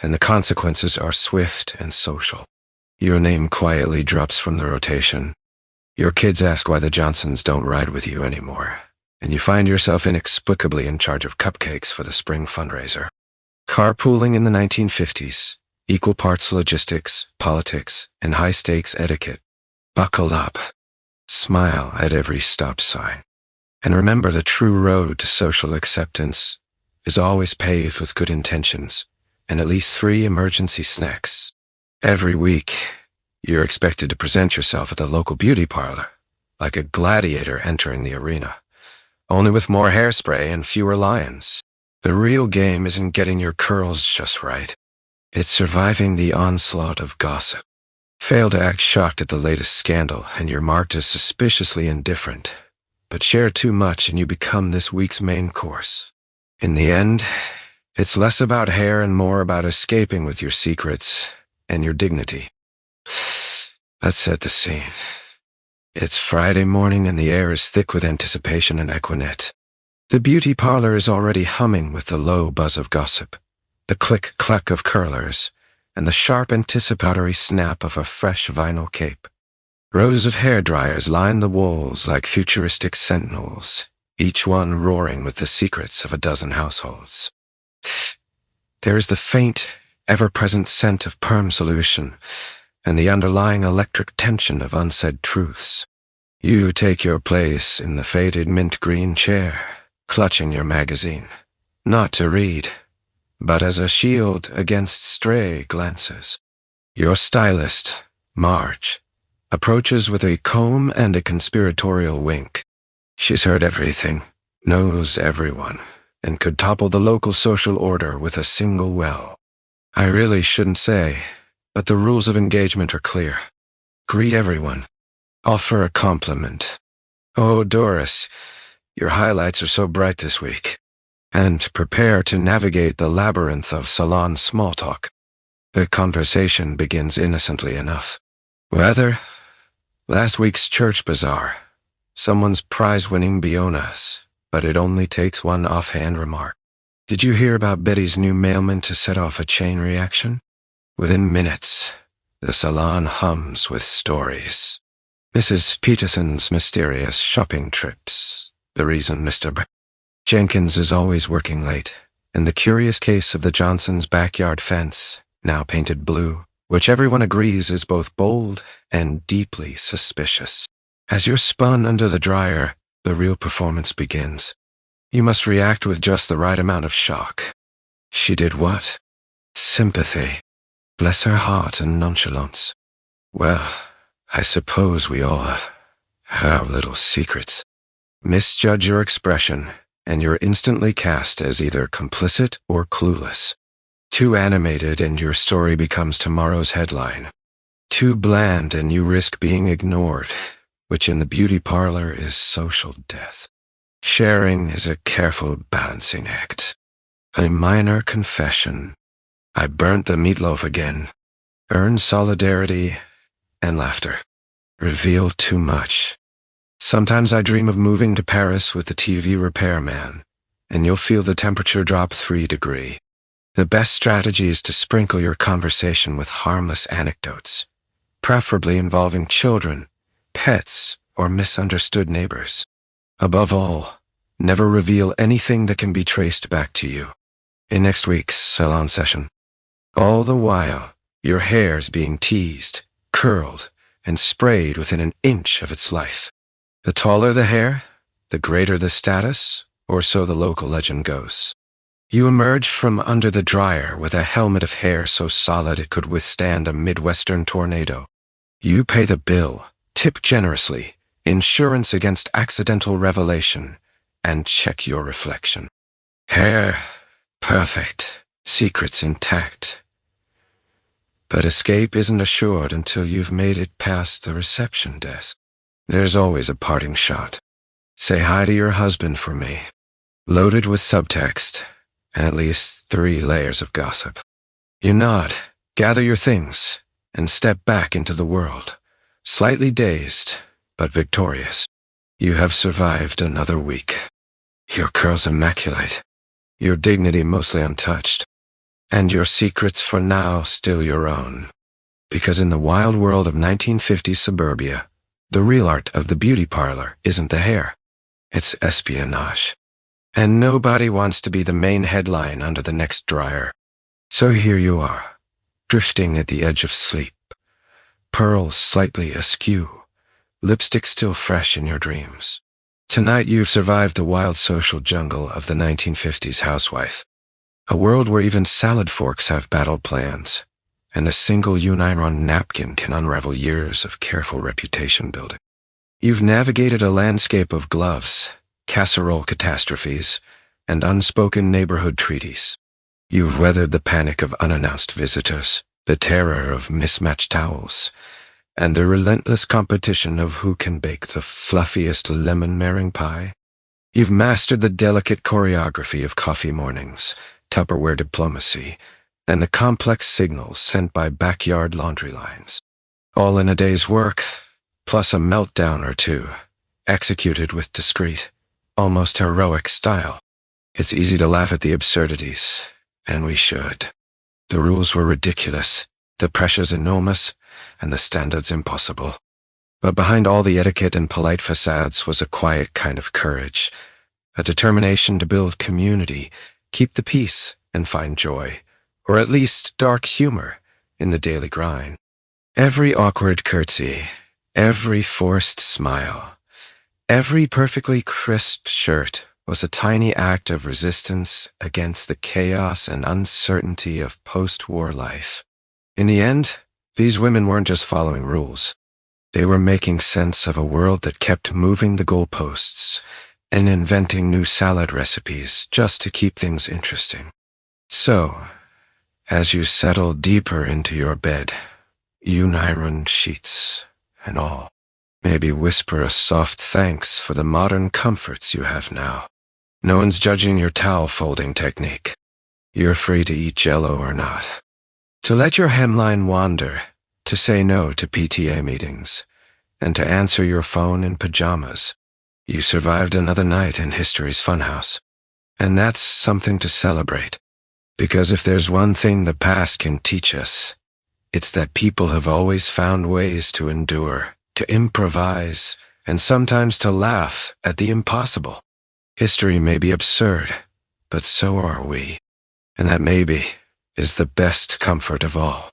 and the consequences are swift and social. Your name quietly drops from the rotation. Your kids ask why the Johnsons don't ride with you anymore, and you find yourself inexplicably in charge of cupcakes for the spring fundraiser. Carpooling in the 1950s, equal parts logistics, politics, and high-stakes etiquette. Buckle up. Smile at every stop sign. And remember, the true road to social acceptance is always paved with good intentions and at least 3 emergency snacks. Every week, you're expected to present yourself at the local beauty parlor, like a gladiator entering the arena, only with more hairspray and fewer lions. The real game isn't getting your curls just right. It's surviving the onslaught of gossip. Fail to act shocked at the latest scandal, and you're marked as suspiciously indifferent. But share too much and you become this week's main course. In the end, it's less about hair and more about escaping with your secrets and your dignity. Let's set the scene. It's Friday morning and the air is thick with anticipation and equinette. The beauty parlor is already humming with the low buzz of gossip, the click-clack of curlers, and the sharp anticipatory snap of a fresh vinyl cape. Rows of hairdryers line the walls like futuristic sentinels, each one roaring with the secrets of a dozen households. There is the faint, ever-present scent of perm solution, and the underlying electric tension of unsaid truths. You take your place in the faded mint green chair, clutching your magazine, not to read, but as a shield against stray glances. Your stylist, Marge, approaches with a comb and a conspiratorial wink. She's heard everything, knows everyone, and could topple the local social order with a single well. I really shouldn't say, but the rules of engagement are clear. Greet everyone. Offer a compliment. Oh, Doris, your highlights are so bright this week. And prepare to navigate the labyrinth of salon small talk. The conversation begins innocently enough. Weather? Last week's church bazaar. Someone's prize-winning Bionas, but it only takes one offhand remark. Did you hear about Betty's new mailman to set off a chain reaction? Within minutes, the salon hums with stories. Mrs. Peterson's mysterious shopping trips. The reason Mr. Jenkins is always working late, and the curious case of the Johnsons' backyard fence, now painted blue, which everyone agrees is both bold and deeply suspicious. As you're spun under the dryer, the real performance begins. You must react with just the right amount of shock. She did what? Sympathy. Bless her heart and nonchalance. Well, I suppose we all have little secrets. Misjudge your expression, and you're instantly cast as either complicit or clueless. Too animated and your story becomes tomorrow's headline. Too bland and you risk being ignored, which in the beauty parlor is social death. Sharing is a careful balancing act. A minor confession. I burnt the meatloaf again. Earn solidarity and laughter. Reveal too much. Sometimes I dream of moving to Paris with the TV repairman, and you'll feel the temperature drop 3 degrees. The best strategy is to sprinkle your conversation with harmless anecdotes, preferably involving children, pets, or misunderstood neighbors. Above all, never reveal anything that can be traced back to you. In next week's salon session. All the while, your hair's being teased, curled, and sprayed within an inch of its life. The taller the hair, the greater the status, or so the local legend goes. You emerge from under the dryer with a helmet of hair so solid it could withstand a Midwestern tornado. You pay the bill, tip generously, insurance against accidental revelation, and check your reflection. Hair, perfect, secrets intact. But escape isn't assured until you've made it past the reception desk. There's always a parting shot. Say hi to your husband for me. Loaded with subtext, and at least 3 layers of gossip. You nod, gather your things, and step back into the world, slightly dazed, but victorious. You have survived another week. Your curls immaculate, your dignity mostly untouched, and your secrets for now still your own. Because in the wild world of 1950s suburbia, the real art of the beauty parlor isn't the hair, it's espionage. And nobody wants to be the main headline under the next dryer. So here you are, drifting at the edge of sleep, pearls slightly askew, lipstick still fresh in your dreams. Tonight you've survived the wild social jungle of the 1950s housewife, a world where even salad forks have battle plans, and a single Uniron napkin can unravel years of careful reputation building. You've navigated a landscape of gloves, casserole catastrophes, and unspoken neighborhood treaties. You've weathered the panic of unannounced visitors, the terror of mismatched towels, and the relentless competition of who can bake the fluffiest lemon meringue pie. You've mastered the delicate choreography of coffee mornings, Tupperware diplomacy, and the complex signals sent by backyard laundry lines. All in a day's work, plus a meltdown or two, executed with discreet, almost heroic style. It's easy to laugh at the absurdities, and we should. The rules were ridiculous, the pressures enormous, and the standards impossible. But behind all the etiquette and polite facades was a quiet kind of courage, a determination to build community, keep the peace, and find joy, or at least dark humor, in the daily grind. Every awkward curtsy, every forced smile, every perfectly crisp shirt was a tiny act of resistance against the chaos and uncertainty of post-war life. In the end, these women weren't just following rules. They were making sense of a world that kept moving the goalposts and inventing new salad recipes just to keep things interesting. So, as you settle deeper into your bed, Uniron sheets and all, maybe whisper a soft thanks for the modern comforts you have now. No one's judging your towel folding technique. You're free to eat jello or not, to let your hemline wander, to say no to PTA meetings, and to answer your phone in pajamas. You survived another night in history's funhouse. And that's something to celebrate. Because if there's one thing the past can teach us, it's that people have always found ways to endure, to improvise, and sometimes to laugh at the impossible. History may be absurd, but so are we. And that maybe is the best comfort of all.